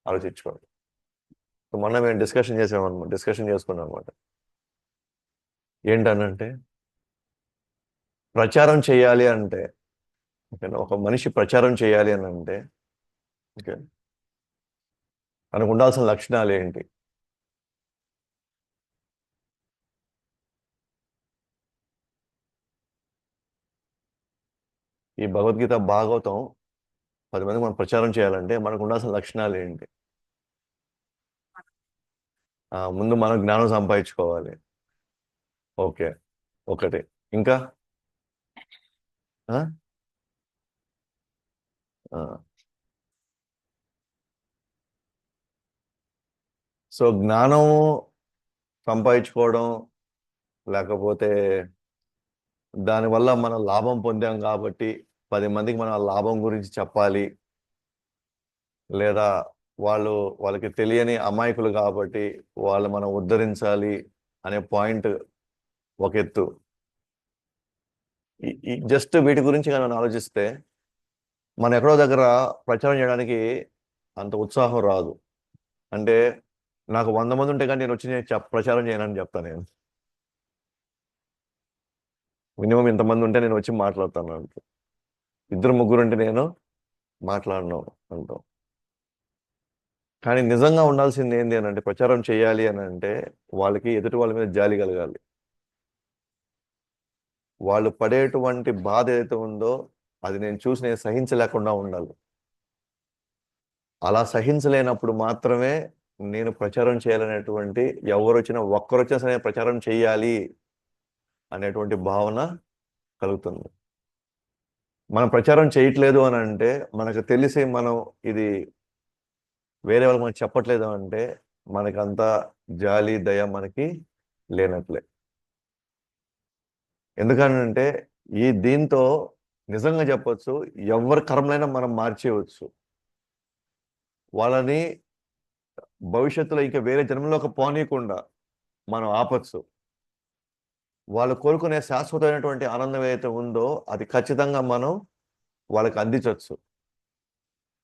ఆలోచించుకోడు. మొన్న మేము డిస్కషన్ చేసుకున్నాం అనమాట. ఏంటనంటే ప్రచారం చేయాలి అంటే, ఓకేనా, ఒక మనిషి ప్రచారం చేయాలి అని అంటే ఓకే తనకు ఉండాల్సిన లక్షణాలు ఏంటి? ఈ భగవద్గీత భాగవతం 10 మందికి మనం ప్రచారం చేయాలంటే మనకు ఉండాల్సిన లక్షణాలు ఏంటి? ముందు మనం జ్ఞానం సంపాదించుకోవాలి. ఓకే, ఒకటి. ఇంకా ఆ? ఆ. సో జ్ఞానం సంపాదించుకోవడం, లేకపోతే దానివల్ల మనం లాభం పొందాం కాబట్టి 10 మందికి మనం ఆ లాభం గురించి చెప్పాలి, లేదా వాళ్ళకి తెలియని అమాయకులు కాబట్టి వాళ్ళు మనం ఉద్ధరించాలి అనే పాయింట్ ఒక ఎత్తు. ఈ జస్ట్ వీటి గురించి మనం ఆలోచిస్తే మనం ఎక్కడో దగ్గర ప్రచారం చేయడానికి అంత ఉత్సాహం రాదు. అంటే నాకు 100 మంది ఉంటే కానీ నేను వచ్చి ప్రచారం చేయనని చెప్తాను. నేను మినిమం ఇంతమంది ఉంటే నేను వచ్చి మాట్లాడతాను అంటూ, 2-3 ఉంటే నేను మాట్లాడను అంటాం. కానీ నిజంగా ఉండాల్సింది ఏంటి అని అంటే, ప్రచారం చేయాలి అని అంటే వాళ్ళకి ఎదుటి వాళ్ళ మీద జాలి కలగాలి. వాళ్ళు పడేటువంటి బాధ ఏదైతే ఉందో అది నేను చూసి నేను సహించలేకుండా ఉండాలి. అలా సహించలేనప్పుడు మాత్రమే నేను ప్రచారం చేయాలనేటువంటి, ఎవరు వచ్చినా ఒక్కరు వచ్చినా సరే ప్రచారం చేయాలి అనేటువంటి భావన కలుగుతుంది. మనం ప్రచారం చేయట్లేదు అని అంటే, మనకు తెలిసి మనం ఇది వేరే వాళ్ళకి మనకు చెప్పట్లేదు అంటే మనకంత జాలి దయ మనకి లేనట్లే. ఎందుకనంటే దీంతో నిజంగా చెప్పొచ్చు, ఎవరి కర్మలైనా మనం మార్చేయవచ్చు. వాళ్ళని భవిష్యత్తులో ఇంకా వేరే జన్మలోకి పోనీయకుండా మనం ఆపచ్చు. వాళ్ళు కోరుకునే శాశ్వతమైనటువంటి ఆనందం ఏదైతే ఉందో అది ఖచ్చితంగా మనం వాళ్ళకి అందించవచ్చు.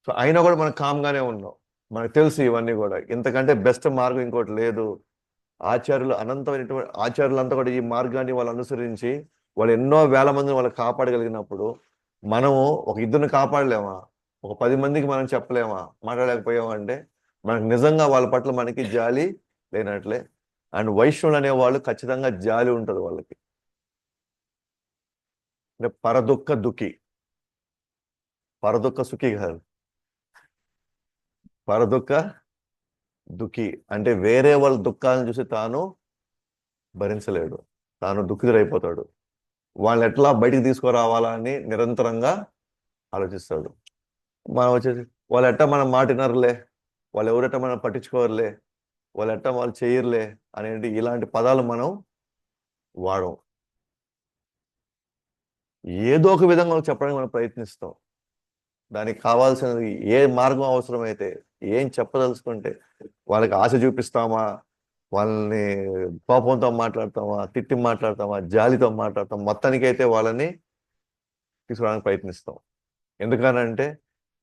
సో అయినా కూడా మనం కామ్గానే ఉన్నాం. మనకు తెలుసు ఇవన్నీ కూడా, ఇంతకంటే బెస్ట్ మార్గం ఇంకోటి లేదు. ఆచార్యులంతా కూడా ఈ మార్గాన్ని వాళ్ళు అనుసరించి వాళ్ళు ఎన్నో వేల మందిని వాళ్ళు కాపాడగలిగినప్పుడు మనము ఒక ఇద్దరిని కాపాడలేమా? ఒక 10 మందికి మనం చెప్పలేమా? మాట్లాడలేకపోయామా అంటే మనకు నిజంగా వాళ్ళ పట్ల మనకి జాలి లేనట్లే. అండ్ వైష్ణవులు అనే వాళ్ళు ఖచ్చితంగా జాలి ఉంటుంది వాళ్ళకి. అంటే పరదుఃఖ సుఖి కాదు, పరదుఃఖ దుఃఖి. అంటే వేరే వాళ్ళ దుఃఖాలను చూసి తాను భరించలేడు, తాను దుఃఖితుడైపోతాడు. వాళ్ళని ఎట్లా బయటికి తీసుకురావాలా అని నిరంతరంగా ఆలోచిస్తాడు. మనం వచ్చేసి వాళ్ళు ఎట్టా మనం మాట వినరులే, వాళ్ళు ఎవరెట్టా మనం పట్టించుకోరులే, వాళ్ళు చేయరులే అనేది ఇలాంటి పదాలు మనం వాడం. ఏదో ఒక విధంగా చెప్పడానికి మనం ప్రయత్నిస్తాం. దానికి కావాల్సినది ఏ మార్గం అవసరమైతే, ఏం చెప్పదలుచుకుంటే వాళ్ళకి ఆశ చూపిస్తామా, వాళ్ళని కోపంతో మాట్లాడతామా, తిట్టి మాట్లాడతామా, జాలితో మాట్లాడతాం, మొత్తానికి అయితే వాళ్ళని తీసుకోవడానికి ప్రయత్నిస్తాం. ఎందుకనంటే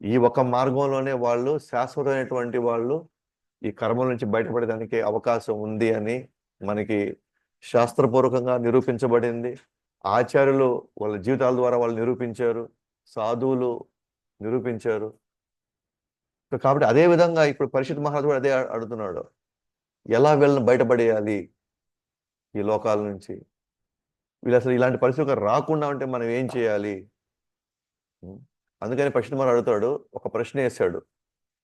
ఈ ఒక్క మార్గంలోనే వాళ్ళు శాశ్వతమైనటువంటి వాళ్ళు ఈ కర్మల నుంచి బయటపడడానికి అవకాశం ఉంది అని మనకి శాస్త్రపూర్వకంగా నిరూపించబడింది. ఆచార్యులు వాళ్ళ జీవితాల ద్వారా వాళ్ళు నిరూపించారు, సాధువులు నిరూపించారు. కాబట్టి అదే విధంగా ఇప్పుడు పరిషత్ మహారాజు కూడా అదే అడుగుతున్నాడు, ఎలా వీళ్ళని బయటపడేయాలి ఈ లోకాల నుంచి, వీళ్ళు అసలు ఇలాంటి పరిస్థితి రాకుండా ఉంటే మనం ఏం చేయాలి? అందుకని పరిషత్ మహారాజు అడుగుతాడు, ఒక ప్రశ్న వేశాడు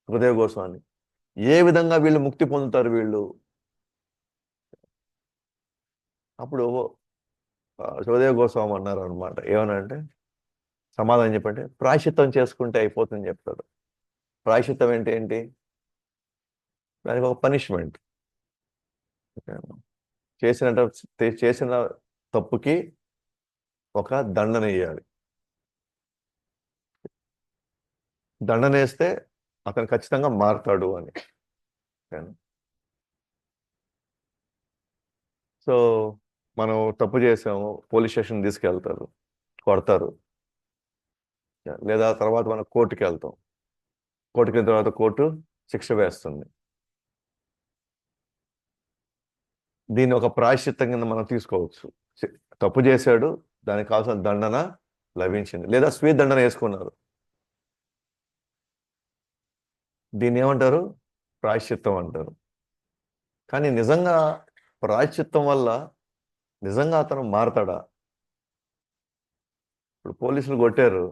సుఖదేవ్ గోస్వామి, ఏ విధంగా వీళ్ళు ముక్తి పొందుతారు వీళ్ళు? అప్పుడు సుఖదేవ్ గోస్వామి అన్నారు అనమాట, ఏమనంటే సమాధానం చెప్పండి. ప్రాయశ్చిత్తం చేసుకుంటే అయిపోతుందని చెప్తాడు. ప్రాయశ్చిత్తం ఏంటి ఏంటి? దానికి ఒక పనిష్మెంట్. చేసిన తప్పుకి ఒక దండన వేయాలి. దండన వేస్తే అతను ఖచ్చితంగా మారుతాడు అని. సో మనం తప్పు చేసాము, పోలీస్ స్టేషన్ తీసుకెళ్తారు, కొడతారు. లేదా తర్వాత మనం కోర్టుకి వెళ్తాం. కోర్టుకి వెళ్ళిన తర్వాత కోర్టు శిక్ష వేస్తుంది. దీన్ని ఒక ప్రాయశ్చిత్తం కింద మనం తీసుకోవచ్చు. తప్పు చేశాడు, దానికి కావాల్సిన దండన లభించింది. లేదా స్వీయ దండన వేసుకున్నారు. దీన్ని ఏమంటారు? ప్రాయశ్చిత్తం అంటారు. కానీ నిజంగా ప్రాయశ్చిత్తం వల్ల నిజంగా అతను మారతాడా? ఇప్పుడు పోలీసులు కొట్టారు,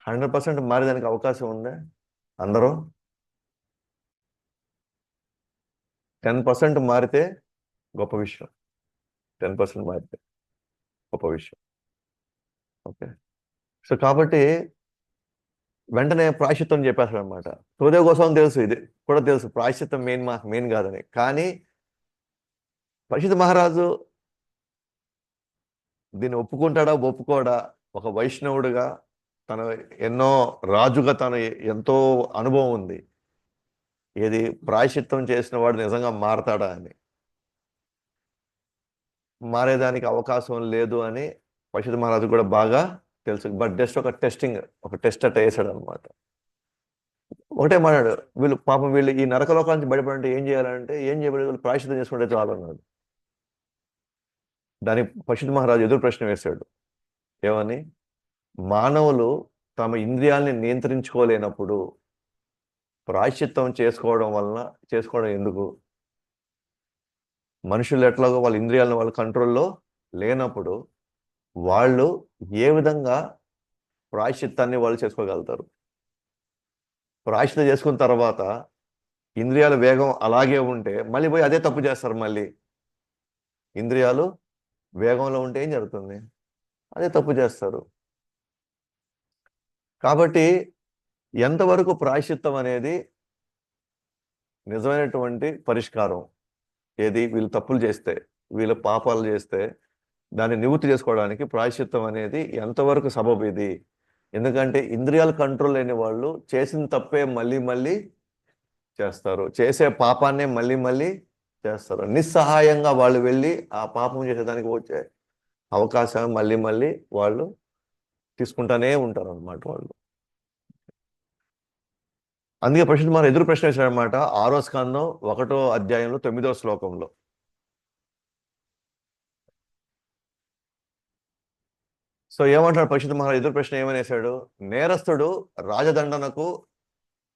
100% మారేదానికి అవకాశం ఉందా? అందరూ 10% మారితే గొప్ప విషయం. 10% మారితే గొప్ప విషయం. ఓకే. సో కాబట్టి వెంటనే ప్రాయశ్చిత్తం చెప్పేస్తాడు అనమాట. హృదయ కోసం తెలుసు, ఇది కూడా తెలుసు, ప్రాయశ్చిత్తం మెయిన్ కాదని. కానీ పరీక్షిత్ మహారాజు దీన్ని ఒప్పుకుంటాడా ఒప్పుకోడా? ఒక వైష్ణవుడిగా తన ఎన్నో రాజుగా తన ఎంతో అనుభవం ఉంది. ఏది ప్రాయశ్చిత్తం చేసిన వాడు నిజంగా మారతాడా అని. మారేదానికి అవకాశం లేదు అని పరీక్షిత్ మహారాజు కూడా బాగా తెలుసు. బట్ జస్ట్ ఒక టెస్ట్ అట్ట వేసాడు అనమాట. ఒకటే మాట్లాడు, వీళ్ళు ఈ నరకలోకానికి బయటపడంటే ఏం చేయాలంటే ఏం చేయబడి వీళ్ళు ప్రాయశ్చిత్తం చేసుకుంటే చాలు అన్నాడు. దానికి పరీక్షిత్ మహారాజు ఎదురు ప్రశ్న వేశాడు. ఏమని? మానవులు తమ ఇంద్రియాల్ని నియంత్రించుకోలేనప్పుడు ప్రాయశ్చిత్తం చేసుకోవడం ఎందుకు? మనుషులు ఎట్లాగో వాళ్ళ ఇంద్రియాలను వాళ్ళ కంట్రోల్లో లేనప్పుడు వాళ్ళు ఏ విధంగా ప్రాయశ్చిత్తాన్ని వాళ్ళు చేసుకోగలుగుతారు? ప్రాయశ్చిత్తం చేసుకున్న తర్వాత ఇంద్రియాల వేగం అలాగే ఉంటే మళ్ళీ పోయి అదే తప్పు చేస్తారు. మళ్ళీ ఇంద్రియాలు వేగంలో ఉంటే ఏం జరుగుతుంది? అదే తప్పు చేస్తారు. కాబట్టి ఎంతవరకు ప్రాయశ్చిత్తం అనేది నిజమైనటువంటి పరిష్కారం? ఏది? వీళ్ళు తప్పులు చేస్తే, వీళ్ళు పాపాలు చేస్తే దాన్ని నివృత్తి చేసుకోవడానికి ప్రాయశ్చిత్తం అనేది ఎంతవరకు సబబు ఇది? ఎందుకంటే ఇంద్రియాల కంట్రోల్ లేని వాళ్ళు చేసిన తప్పే మళ్ళీ మళ్ళీ చేస్తారు, చేసే పాపాన్నే మళ్ళీ మళ్ళీ చేస్తారు. నిస్సహాయంగా వాళ్ళు వెళ్ళి ఆ పాపం చేసేదానికి వచ్చే అవకాశం మళ్ళీ మళ్ళీ వాళ్ళు తీసుకుంటానే ఉంటారు అన్నమాట వాళ్ళు. అందుకే పరీక్షిత్ మహారాజు ఎదురు ప్రశ్న వేశాడనమాట. 6వ స్కందం 1వ అధ్యాయంలో 9వ శ్లోకంలో. సో ఏమంటాడు పరీక్షిత్ మహారాజు ఎదురు ప్రశ్న ఏమనేసాడు? నేరస్తుడు రాజదండనకు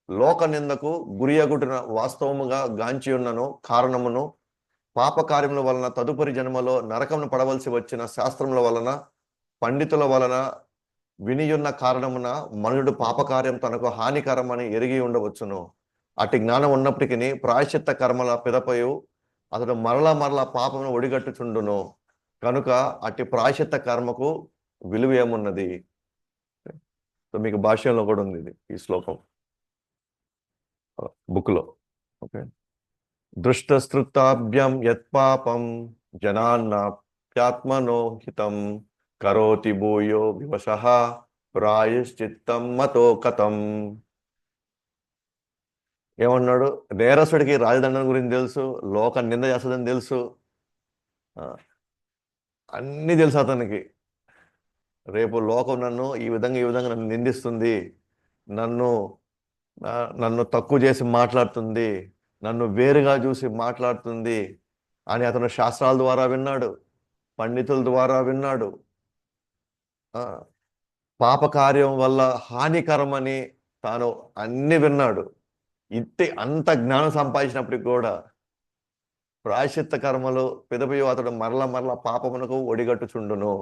లోక నిందకు గురియగుడిన వాస్తవముగా గాంచి ఉన్నను కారణమును పాపకార్యముల వలన తదుపరి జన్మలో నరకమును పడవలసి వచ్చిన శాస్త్రముల వలన పండితుల వలన వినియున్న కారణమున మనుడు పాపకార్యం తనకు హానికరమని ఎరిగి ఉండవచ్చును. అటు జ్ఞానం ఉన్నప్పటికీ ప్రాయశ్చిత్త కర్మల పిదపయు అతడు మరలా పాపమును ఒడిగట్టుచుండును. కనుక అట్టి ప్రాయశ్చిత్త కర్మకు విలువ ఏమున్నది? సో మీకు భాష్యంలో కూడా ఉంది ఇది, ఈ శ్లోకం బుక్లో. ఓకే. దృష్టస్తృతాభ్యం యత్పాపం జనాన్నాప్యాత్మనో హితం కరోతి భూయో వివశః ప్రాయశ్చిత్తం మతో కథం. ఏమన్నాడు? నేరస్తుడికి రాజదండం గురించి తెలుసు, లోక నింద చేస్తుందని తెలుసు, అన్నీ తెలుసు అతనికి. రేపు లోకం నన్ను ఈ విధంగా నన్ను నిందిస్తుంది, నన్ను తక్కువ చేసి మాట్లాడుతుంది, నన్ను వేరుగా చూసి మాట్లాడుతుంది అని అతను శాస్త్రాల ద్వారా విన్నాడు, పండితుల ద్వారా విన్నాడు. పాపకార్యం వల్ల హానికరమని తాను అన్ని విన్నాడు. అంత జ్ఞానం సంపాదించినప్పటికి కూడా ప్రాయశ్చిత్త కర్మలు పిదపయు అతడు మరల పాపమునకు ఒడిగట్టుచుండును.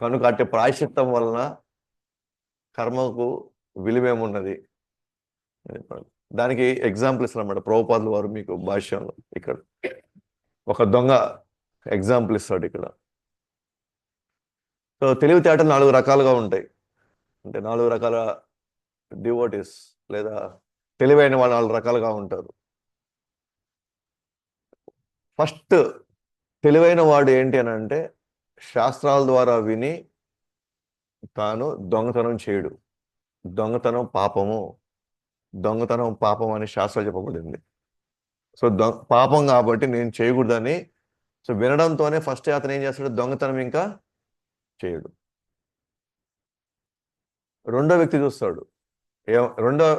కనుక అట్టి ప్రాయశ్చిత్తం వలన కర్మకు విలువేమున్నది? దానికి ఎగ్జాంపుల్ ఇస్తారన్నమాట ప్రభుపాదుల వారు మీకు భాష్యంలో. ఇక్కడ ఒక దొంగ ఎగ్జాంపుల్ ఇస్తాడు ఇక్కడ. సో సో తెలివితేటలు 4 రకాలుగా ఉంటాయి. అంటే 4 రకాల డివోటీస్ లేదా తెలివైన వాళ్ళు 4 రకాలుగా ఉంటారు. ఫస్ట్ తెలివైన వాడు ఏంటి అని అంటే శాస్త్రాల ద్వారా విని తాను దొంగతనం చేయడు. దొంగతనం పాపము, దొంగతనం పాపం అని శాస్త్రాలు చెప్పబడింది. సో పాపం కాబట్టి నేను చేయకూడదని సో వినడంతోనే ఫస్ట్ అతను ఏం చేస్తాడు, దొంగతనం ఇంకా చేయడు. రెండో వ్యక్తి చూస్తాడు,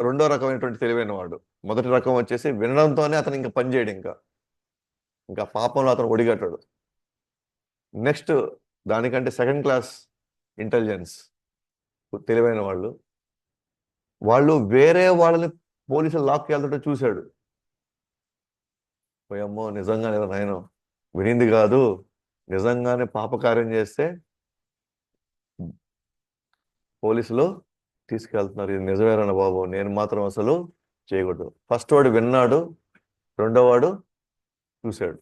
రెండో రకమైనటువంటి తెలివైన వాడు. మొదటి రకం వచ్చేసి వినడంతోనే అతను ఇంకా పని చేయడు, ఇంకా పాపంలో అతను ఒడిగట్టాడు. నెక్స్ట్ దానికంటే సెకండ్ క్లాస్ ఇంటెలిజెన్స్ తెలివైన వాళ్ళు వేరే వాళ్ళని పోలీసులు లాక్కి వెళ్తుంటే చూశాడు. పోయమ్మో నిజంగానే నాయన వినింది కాదు, నిజంగానే పాపకార్యం చేస్తే పోలీసులు తీసుకెళ్తున్నారు, ఇది నిజమేరన్న బాబు, నేను మాత్రం అసలు చేయకూడదు. ఫస్ట్ వాడు విన్నాడు, రెండో వాడు చూశాడు,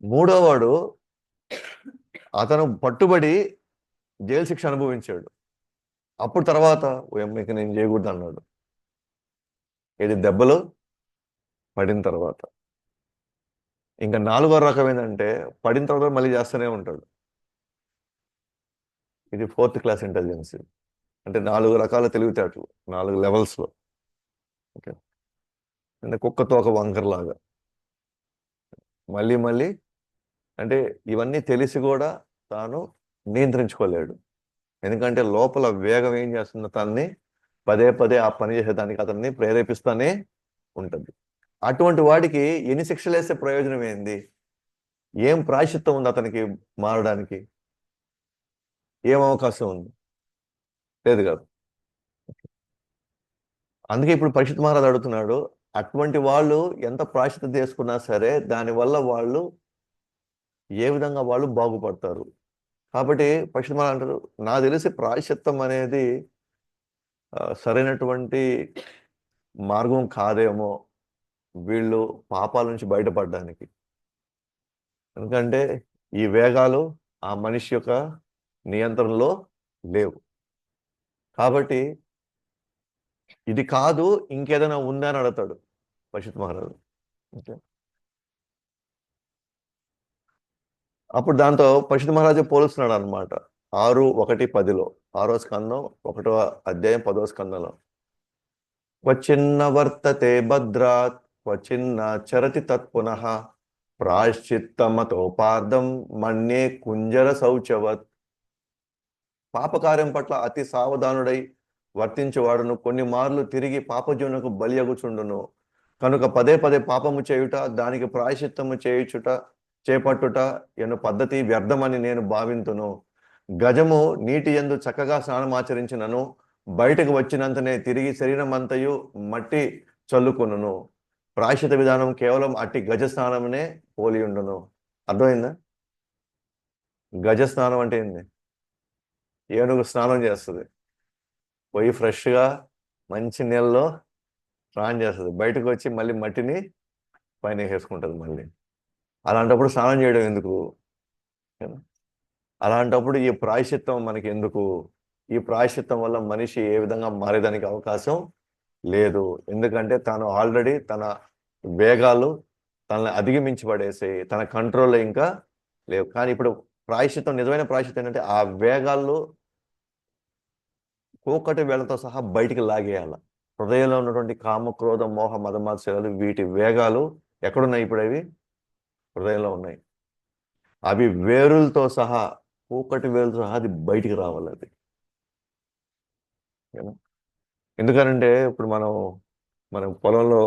మూడో వాడు అతను పట్టుబడి జైలు శిక్ష అనుభవించాడు. అప్పుడు తర్వాత ఇక నేను చేయకూడదు అన్నాడు. ఇది దెబ్బలు పడిన తర్వాత. ఇంకా నాలుగో రకం ఏంటంటే పడిన తర్వాత మళ్ళీ చేస్తూనే ఉంటాడు. ఇది ఫోర్త్ క్లాస్ ఇంటెలిజెన్స్. అంటే 4 రకాల తెలివితేటలు, 4 లెవెల్స్లో. ఓకే, అంటే కుక్కతో ఒక వంకరలాగా మళ్ళీ అంటే ఇవన్నీ తెలిసి కూడా తాను నియంత్రించుకోలేడు. ఎందుకంటే లోపల వేగం ఏం చేస్తుందో తనని పదే ఆ పని చేసేదానికి అతన్ని ప్రేరేపిస్తూనే ఉంటుంది. అటువంటి వాడికి ఎన్ని శిక్షలు వేస్తే ప్రయోజనం ఏంది? ఏం ప్రాయశ్చిత్తం ఉంది అతనికి మారడానికి? ఏం అవకాశం ఉంది? లేదు కాదు. అందుకే ఇప్పుడు పరీక్షిత్ మహారాజ్ అడుగుతున్నాడు, అటువంటి వాళ్ళు ఎంత ప్రాయశ్చిత్తం చేసుకున్నా సరే దానివల్ల వాళ్ళు ఏ విధంగా వాళ్ళు బాగుపడతారు. కాబట్టి పరీక్షిత్ మహారాజ్ అంటారు, నాకు తెలిసి ప్రాయశ్చిత్తం అనేది సరైనటువంటి మార్గం కాదేమో వీళ్ళు పాపాల నుంచి బయటపడడానికి. ఎందుకంటే ఈ వేగాలు ఆ మనిషి యొక్క నియంత్రణలో లేవు. కాబట్టి ఇది కాదు ఇంకేదైనా ఉందా అని అడుగుతాడు పరీక్షిత్ మహారాజు. అప్పుడు దాంతో పరీక్షిత్ మహారాజు పోలుస్తున్నాడు అనమాట. 6:1-10 6వ స్కందం 1వ అధ్యాయం 10వ స్కందంలో, క్వచిన్న వర్తతే భద్రాత్ క్వచిన్న చరతి తత్పునః ప్రాయశ్చిత్తమతోపార్థం మన్యే కుంజర శౌచవత్. పాపకార్యం పట్ల అతి సావధానుడై వర్తించేవాడును కొన్ని మార్లు తిరిగి పాపజీవునకు బలి అగుచుండును. కనుక పదే పాపము చేయుట, దానికి ప్రాయశ్చిత్తము చేపట్టుట ఎను పద్ధతి వ్యర్థమని నేను భావింతును. గజము నీటి యందు చక్కగా స్నానమాచరించినను బయటకు వచ్చినంతనే తిరిగి శరీరం అంతయు మట్టి చల్లుకొనును. ప్రాయశ్చిత విధానం కేవలం అట్టి గజ స్నానమునే పోలి ఉండును. అర్థమైందా? గజ స్నానం అంటే ఏంది? ఏనుగు స్నానం చేస్తుంది, పోయి ఫ్రెష్గా మంచి నీళ్ళలో స్నానం చేస్తుంది, బయటకు వచ్చి మళ్ళీ మట్టిని పైన వేసుకుంటుంది మళ్ళీ. అలాంటప్పుడు స్నానం చేయడం ఎందుకు? అలాంటప్పుడు ఈ ప్రాయశ్చిత్తం మనకి ఎందుకు? ఈ ప్రాయశ్చిత్తం వల్ల మనిషి ఏ విధంగా మారేదానికి అవకాశం లేదు. ఎందుకంటే తను ఆల్రెడీ తన వేగాలు తనని అధిగమించి పడేసి తన కంట్రోల్లో ఇంకా లేవు. కానీ ఇప్పుడు ప్రాయశ్చిత్తం, నిజమైన ప్రాయశ్చిత్తం ఏంటంటే ఆ వేగాల్లో కూకటి వేళతో సహా బయటికి లాగేయాల. హృదయంలో ఉన్నటువంటి కామ, క్రోధ, మోహ, మదమాత్సర్యాలు, వీటి వేగాలు ఎక్కడున్నాయి? ఇప్పుడు అవి హృదయంలో ఉన్నాయి. అవి వేరులతో సహా, కూకటి వేలుతో సహా అది బయటికి రావాలి. అది ఎందుకనంటే ఇప్పుడు మనం పొలంలో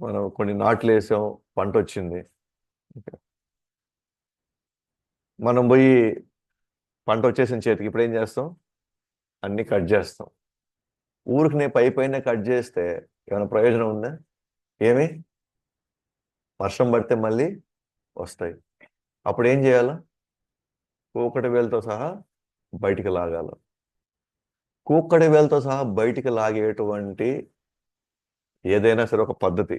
మనం కొన్ని నాట్లు వేసాం, పంట వచ్చింది, మనం పోయి పంట వచ్చేసిన చేతికి ఇప్పుడు ఏం చేస్తాం? అన్ని కట్ చేస్తాం. ఊరికి నేను పైన కట్ చేస్తే ఏమైనా ప్రయోజనం ఉందా? ఏమి? వర్షం పడితే మళ్ళీ వస్తాయి. అప్పుడు ఏం చేయాలి? కూకటి వేలుతో సహా బయటికి లాగాల. కూకటి వేలుతో సహా బయటికి లాగేటువంటి ఏదైనా సరే ఒక పద్ధతి,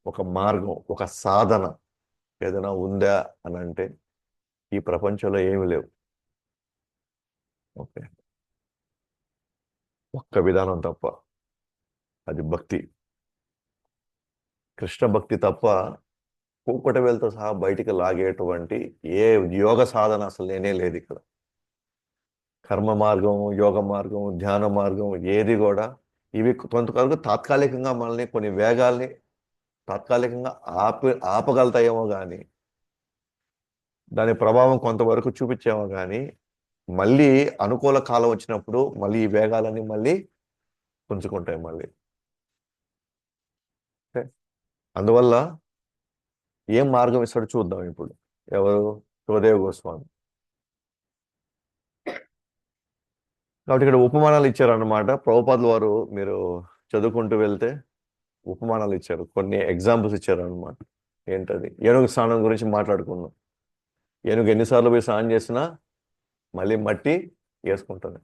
ఒక మార్గం, ఒక సాధన ఏదైనా ఉందా అని అంటే ఈ ప్రపంచంలో ఏమీ లేవు. ఓకే. ఒక్క విధానం తప్ప, అది భక్తి. కృష్ణ భక్తి తప్ప కూకటి వేలుతో సహా బయటికి లాగేటువంటి ఏ యోగ సాధన అసలు లేనే లేదు ఇక్కడ. కర్మ మార్గం, యోగ మార్గం, ధ్యాన మార్గం ఏది కూడా ఇవి కొంతవరకు తాత్కాలికంగా మనల్ని కొన్ని వేగాల్ని తాత్కాలికంగా ఆపగలుగుతాయేమో కానీ దాని ప్రభావం కొంతవరకు చూపించేమో కానీ మళ్ళీ అనుకూల కాలం వచ్చినప్పుడు మళ్ళీ ఈ వేగాలన్నీ మళ్ళీ పుంజుకుంటాయి మళ్ళీ. ఓకే. అందువల్ల ఏం మార్గం ఇస్తాడో చూద్దాం ఇప్పుడు. ఎవరు? శివదేవ గోస్వామి. కాబట్టి ఇక్కడ ఉపమానాలు ఇచ్చారన్నమాట. ప్రభుపాదుల వారు మీరు చదువుకుంటూ వెళ్తే ఉపమానాలు ఇచ్చారు, కొన్ని ఎగ్జాంపుల్స్ ఇచ్చారు అనమాట. ఏంటది? ఏనుగు స్నానం గురించి మాట్లాడుకున్నాం. ఏనుగు ఎన్నిసార్లు పోయి స్నానం చేసినా మళ్ళీ మట్టి వేసుకుంటుంది.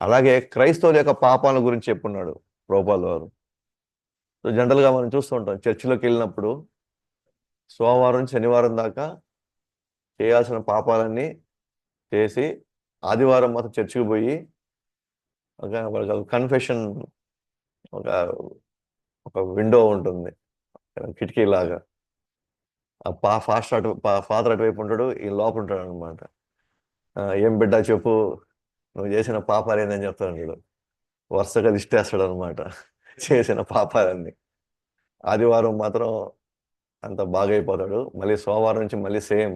అలాగే క్రైస్తవుల యొక్క పాపాల గురించి చెప్పున్నాడు ప్రభుపాదుల వారు. సో జనరల్గా మనం చూస్తూ ఉంటాం, చర్చిలోకి వెళ్ళినప్పుడు సోమవారం శనివారం దాకా చేయాల్సిన పాపాలన్నీ చేసి ఆదివారం మాత్రం చర్చికి పోయి ఒక కన్ఫెషన్, ఒక ఒక విండో ఉంటుంది కిటికీ లాగా. ఆ ఫాదర్ అటువైపు ఉంటాడు, ఈ లోపల ఉంటాడు అనమాట. ఏం బిడ్డ చెప్పు, నువ్వు చేసిన పాపాలు ఏందని చెప్తాడు వీడు. వరుసగా దిష్టేస్తాడు అనమాట చేసిన పాపాలన్నీ. ఆదివారం మాత్రం అంత బాగా అయిపోతాడు, మళ్ళీ సోమవారం నుంచి మళ్ళీ సేమ్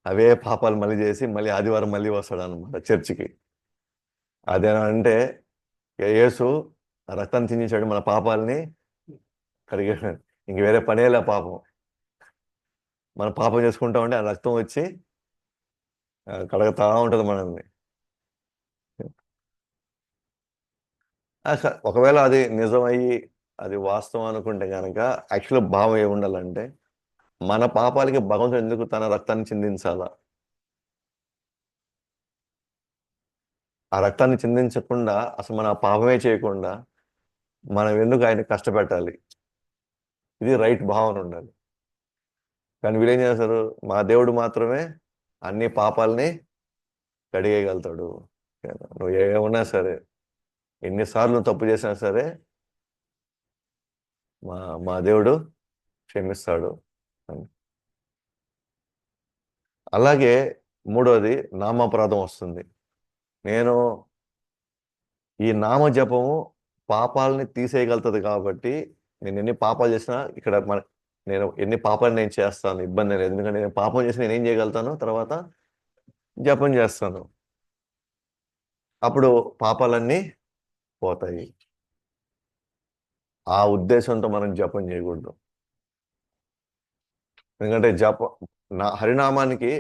అవే పాపాలు మళ్ళీ చేసి మళ్ళీ ఆదివారం మళ్ళీ వస్తాడు అనమాట చర్చికి. అదేనా అంటే యేసు రక్తాన్ని చిందించాడు, మన పాపాలని కడిగాడు. ఇంక వేరే పనేలా పాపం. మనం పాపం చేసుకుంటా ఉంటే ఆ రక్తం వచ్చి కడగతా ఉంటుంది మనల్ని. ఒకవేళ అది నిజమయ్యి అది వాస్తవం అనుకుంటే కనుక యాక్చువల్ భావం ఏమి ఉండాలంటే, మన పాపాలకి భగవంతుడు ఎందుకు తన రక్తాన్ని చిందించాలా? ఆ రక్తాన్ని చిందించకుండా అసలు మన పాపమే చేయకుండా మనం ఎందుకు ఆయన కష్టపెట్టాలి? ఇది రైట్ భావన ఉండాలి. కానీ వీళ్ళేం చేస్తారు, మా దేవుడు మాత్రమే అన్ని పాపాలని కడిగేయగలుగుతాడు. నువ్వు ఏమన్నా సరే, ఎన్నిసార్లు నువ్వు తప్పు చేసినా సరే మా మా దేవుడు క్షమిస్తాడు అని. అలాగే మూడవది నామాపరాధం వస్తుంది. నేను ఈ నామ జపము పాపాలని తీసేయగలుగుతుంది కాబట్టి నేను ఎన్ని పాపాలు చేసినా ఇక్కడ నేను ఎన్ని పాపాలు నేను చేస్తాను, ఇబ్బంది లేదు. ఎందుకంటే నేను పాపం చేసి నేనేం చేయగలుగుతాను, తర్వాత జపం చేస్తాను, అప్పుడు పాపాలన్నీ పోతాయి. ఆ ఉద్దేశంతో మనం జపం చేయకూడదు. ఎందుకంటే హరినామానికి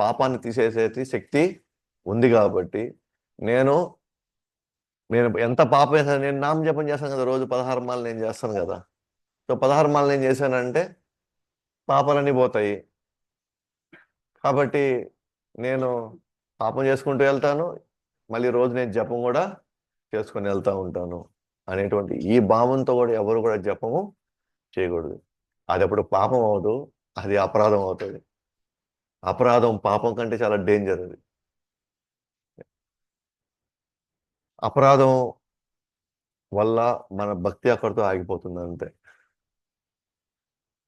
పాపాన్ని తీసేసే శక్తి ఉంది కాబట్టి నేను ఎంత పాపం చేశాను, నేను నామ జపం చేస్తాను కదా, రోజు 16 మాలు నేను చేస్తాను కదా. సో 16 మాలు నేను చేశానంటే పాపాలన్నీ పోతాయి. కాబట్టి నేను పాపం చేసుకుంటూ వెళ్తాను, మళ్ళీ రోజు నేను జపం కూడా చేసుకొని వెళ్తూ ఉంటాను అనేటువంటి ఈ భావంతో కూడా ఎవరు కూడా జపము చేయకూడదు. అది అప్పుడు పాపం అవదు, అది అపరాధం అవుతుంది. అపరాధం పాపం కంటే చాలా డేంజర్. అది అపరాధం వల్ల మన భక్తి అక్కడితో ఆగిపోతుంది అంతే.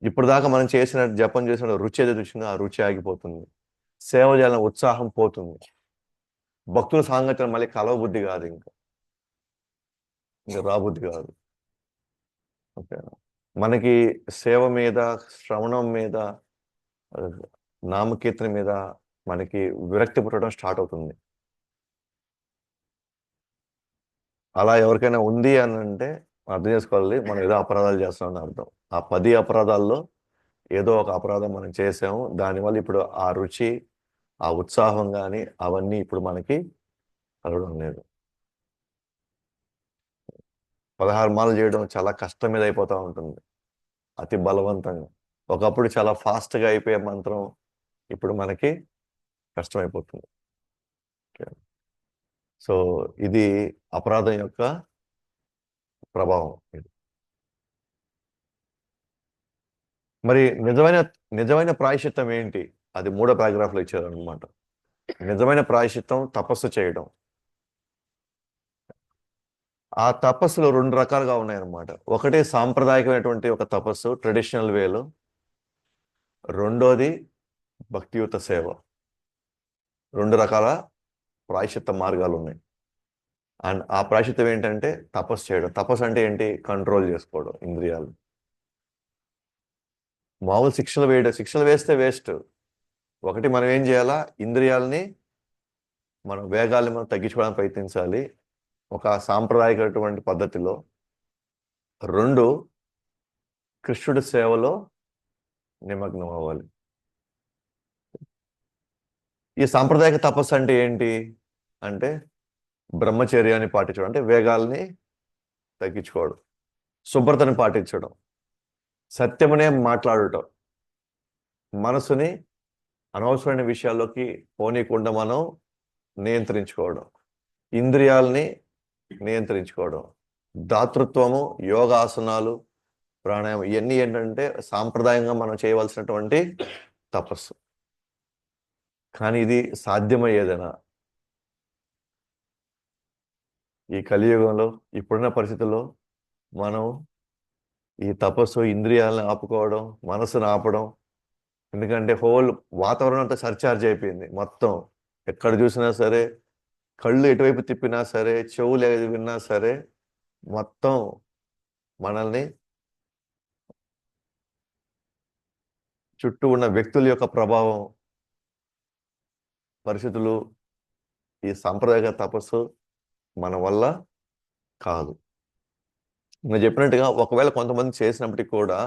ఇప్పుడు దాకా మనం చేసిన జపం చేసిన రుచి ఏదైతే వచ్చిందో ఆ రుచి ఆగిపోతుంది, సేవ చేయాలని ఉత్సాహం పోతుంది, భక్తుల సాంగత్యం మళ్ళీ కలవబుద్ధి కాదు, ఇంకా రాబుద్ధి కాదు. ఓకే. మనకి సేవ మీద, శ్రవణం మీద, నామకీర్తన మీద మనకి విరక్తి పుట్టడం స్టార్ట్ అవుతుంది. అలా ఎవరికైనా ఉంది అని అంటే అర్థం చేసుకోవాలి, మనం ఏదో అపరాధాలు చేస్తామని అర్థం. ఆ 10 అపరాధాల్లో ఏదో ఒక అపరాధం మనం చేసాము, దానివల్ల ఇప్పుడు ఆ రుచి, ఆ ఉత్సాహం కానీ అవన్నీ ఇప్పుడు మనకి కలగడం లేదు. 16 మాలు చేయడం చాలా కష్టం మీద అయిపోతూ ఉంటుంది, అతి బలవంతంగా. ఒకప్పుడు చాలా ఫాస్ట్గా అయిపోయే మంత్రం ఇప్పుడు మనకి కష్టమైపోతుంది. సో ఇది అపరాధం యొక్క ప్రభావం. ఇది మరి నిజమైన నిజమైన ప్రాయశ్చిత్తం ఏంటి? అది 3వ పారాగ్రాఫ్లో ఇచ్చారనమాట. నిజమైన ప్రాయశ్చిత్తం తపస్సు చేయడం. ఆ తపస్సులు 2 రకాలుగా ఉన్నాయన్నమాట. ఒకటి సాంప్రదాయకమైనటువంటి ఒక తపస్సు, ట్రెడిషనల్ వేలో. రెండోది భక్తియుత సేవ. 2 రకాల ప్రాయశ్చిత్త మార్గాలు ఉన్నాయి. అండ్ ఆ ప్రాయశ్చిత్తం ఏంటంటే తపస్సు చేయడం. తపస్సు అంటే ఏంటి? కంట్రోల్ చేసుకోవడం ఇంద్రియాలు. మామూలు శిక్షలు వేస్తే వేస్ట్. ఒకటి మనం ఏం చేయాలా? ఇంద్రియాలని మనం వేగాల్ని మనం తగ్గించుకోవడానికి ప్రయత్నించాలి ఒక సాంప్రదాయకటువంటి పద్ధతిలో. 2 కృష్ణుడి సేవలో నిమగ్నం అవ్వాలి. ఈ సాంప్రదాయక తపస్సు అంటే ఏంటి అంటే బ్రహ్మచర్యాన్ని పాటించడం, అంటే వేగాల్ని తగ్గించుకోవడం, శుభ్రతని పాటించడం, సత్యమనే మాట్లాడటం, మనసుని అనవసరమైన విషయాల్లోకి పోనీకుండా మనం నియంత్రించుకోవడం, ఇంద్రియాలని నియంత్రించుకోవడం, దాతృత్వము, యోగాసనాలు, ప్రాణాయామం, ఇవన్నీ ఏంటంటే సాంప్రదాయంగా మనం చేయవలసినటువంటి తపస్సు. కానీ ఇది సాధ్యమయ్యేదేనా? ఈ కలియుగంలో ఇప్పుడున్న పరిస్థితుల్లో మనం ఈ తపస్సు, ఇంద్రియాలను ఆపుకోవడం, మనసును ఆపడం, ఎందుకంటే హోల్ వాతావరణం అంతా సర్చార్జ్ అయిపోయింది మొత్తం. ఎక్కడ చూసినా సరే, కళ్ళు ఎటువైపు తిప్పినా సరే, చెవులు ఏది విన్నా సరే, మొత్తం మనల్ని చుట్టూ ఉన్న వ్యక్తుల యొక్క ప్రభావం, పరిస్థితులు, ఈ సాంప్రదాయక తపస్సు మన వల్ల కాదు. నేను చెప్పినట్టుగా ఒకవేళ కొంతమంది చేసినప్పటికీ కూడా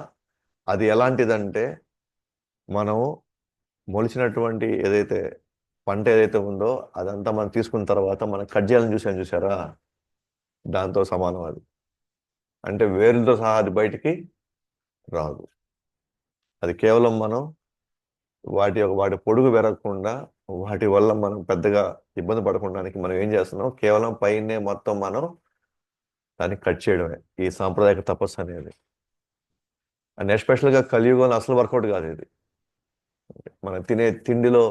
అది ఎలాంటిదంటే, మనం మొలిచినటువంటి ఏదైతే పంట ఏదైతే ఉందో అదంతా మనం తీసుకున్న తర్వాత మనం కట్ చేయాలని చూసారా, దాంతో సమానం అది. అంటే వేరులతో సహా అది బయటికి రాదు. అది కేవలం మనం వాటి పొడుగు పెరగకుండా, వాటి వల్ల మనం పెద్దగా ఇబ్బంది పడకుండానికి మనం ఏం చేస్తున్నాం, కేవలం పైనే మొత్తం మనం దాన్ని కట్ చేయడమే ఈ సాంప్రదాయక తపస్సు అనేది. అండ్ ఎస్పెషల్గా కలియుగంలో అసలు వర్కౌట్ కాదు ఇది. మనం తినే తిండిలో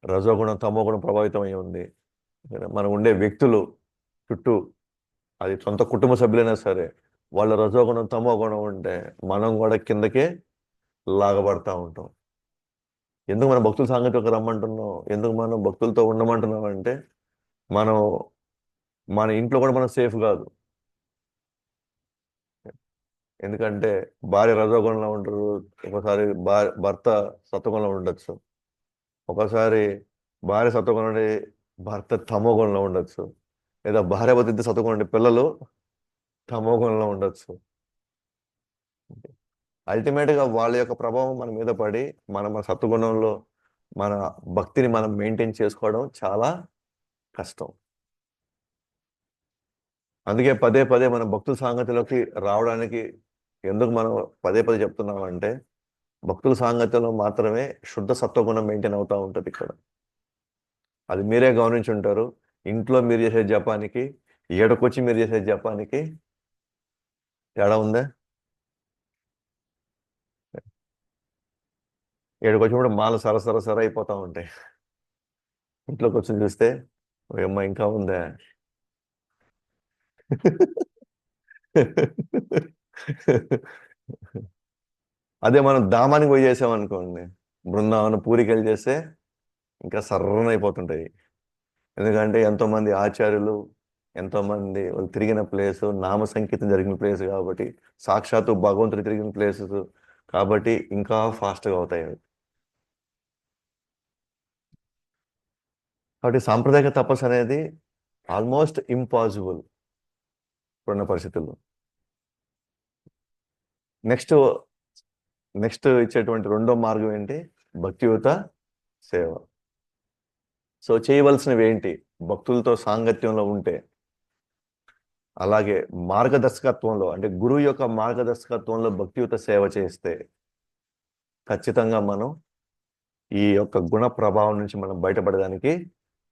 రజోగుణం, తమోగుణం ప్రభావితం అయి ఉంది. మనం ఉండే వ్యక్తులు చుట్టూ, అది సొంత కుటుంబ సభ్యులైనా సరే, వాళ్ళ రజోగుణం, తమోగుణం ఉంటే మనం కూడా కిందకే లాగబడతా ఉంటాం. ఎందుకు మనం భక్తుల సాంగత్యంలోకి రమ్మంటున్నాం, ఎందుకు మనం భక్తులతో ఉండమంటున్నాం అంటే, మనం మన ఇంట్లో కూడా మనం సేఫ్ కాదు. ఎందుకంటే భార్య రజోగుణంలో ఉంటారు, ఒకసారి భర్త సత్వగుణంలో ఉండొచ్చు, ఒకసారి భార్య సత్వగుణం ఉండి భర్త తమోగుణంలో ఉండొచ్చు, లేదా భార్య బతిద్ద సత్వగుణం ఉండి పిల్లలు తమోగుణంలో ఉండొచ్చు. అల్టిమేట్గా వాళ్ళ యొక్క ప్రభావం మన మీద పడి మన సత్వగుణంలో మన భక్తిని మనం మెయింటైన్ చేసుకోవడం చాలా కష్టం. అందుకే పదే పదే మన భక్తుల సాంగత్యంలోకి రావడానికి ఎందుకు మనం పదే పదే చెప్తున్నామంటే, భక్తుల సాంగత్యంలో మాత్రమే శుద్ధ సత్వగుణం మెయింటైన్ అవుతూ ఉంటుంది ఇక్కడ. అది మీరే గమనించి ఉంటారు. ఇంట్లో మీరు చేసే జపానికి, ఏడకొచ్చి మీరు చేసే జపానికి తేడా ఉందా? ఏడకొచ్చినప్పుడు మాలు సర అయిపోతూ ఉంటాయి. ఇంట్లోకి వచ్చి చూస్తే అమ్మ ఇంకా ఉందా. అదే మనం ధామానికి పోయి చేసామనుకోండి, బృందావనం పూరికి వెళ్ళి చేస్తే ఇంకా సర్రన అయిపోతుంటాయి. ఎందుకంటే ఎంతోమంది ఆచార్యులు, ఎంతోమంది వాళ్ళు తిరిగిన ప్లేసు, నామ సంకీర్తన జరిగిన ప్లేస్ కాబట్టి, సాక్షాత్తు భగవంతుడు తిరిగిన ప్లేసెస్ కాబట్టి ఇంకా ఫాస్ట్గా అవుతాయి అవి. కాబట్టి సాంప్రదాయక తపస్సు అనేది ఆల్మోస్ట్ ఇంపాసిబుల్ ఇప్పుడున్న పరిస్థితుల్లో. నెక్స్ట్ ఇచ్చేటువంటి రెండో మార్గం ఏంటి? భక్తియుత సేవ. సో చేయవలసినవి ఏంటి? భక్తులతో సాంగత్యంలో ఉంటే, అలాగే మార్గదర్శకత్వంలో, అంటే గురువు యొక్క మార్గదర్శకత్వంలో భక్తియుత సేవ చేస్తే ఖచ్చితంగా మనం ఈ యొక్క గుణ ప్రభావం నుంచి మనం బయటపడడానికి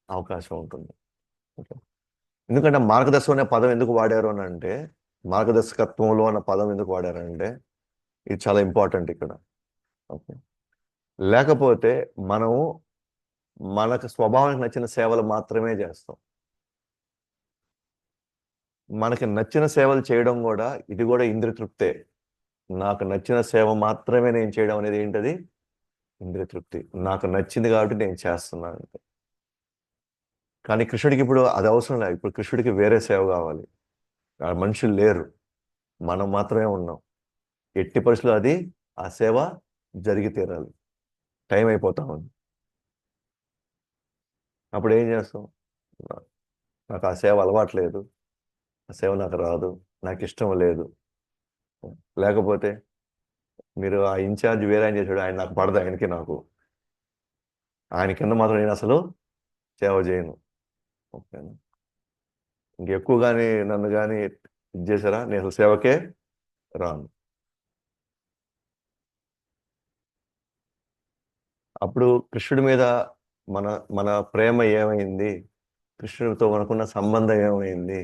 అవకాశం ఉంటుంది. ఎందుకంటే మార్గదర్శనం అనే పదం ఎందుకు వాడారు అని అంటే, మార్గదర్శకత్వంలో అన్న పదం ఎందుకు వాడారంటే, ఇది చాలా ఇంపార్టెంట్ ఇక్కడ. ఓకే. లేకపోతే మనము మనకు స్వభావానికి నచ్చిన సేవలు మాత్రమే చేస్తాం. మనకి నచ్చిన సేవలు చేయడం కూడా ఇది కూడా ఇంద్రియ తృప్తే. నాకు నచ్చిన సేవ మాత్రమే నేను చేయడం అనేది ఏంటది? ఇంద్రియ తృప్తి. నాకు నచ్చింది కాబట్టి నేను చేస్తున్నాను అంతే. కానీ కృష్ణుడికి ఇప్పుడు అది అవసరం లేదు. ఇప్పుడు కృష్ణుడికి వేరే సేవ కావాలి. ఆ మనుషులు లేరు, మనం మాత్రమే ఉన్నాం. ఎట్టి పరిస్థితుల్లో అది ఆ సేవ జరిగి తీరాలి. టైం అయిపోతా ఉంది. అప్పుడు ఏం చేస్తాం? నాకు ఆ సేవ అలవాట్లేదు, ఆ సేవ నాకు రాదు, నాకు ఇష్టం లేదు. లేకపోతే మీరు ఆ ఇన్ఛార్జ్ వేరే ఆయన చేశాడు, ఆయన నాకు పడదు, ఆయనకి నాకు, ఆయన కింద మాత్రం నేను అసలు సేవ చేయను. ఓకేనా? ఇంకెక్కువ కానీ నన్ను కానీ ఇది చేశారా, నేను అసలు సేవకే రాను. అప్పుడు కృష్ణుడి మీద మన మన ప్రేమ ఏమైంది? కృష్ణుడితో మనకున్న సంబంధం ఏమైంది?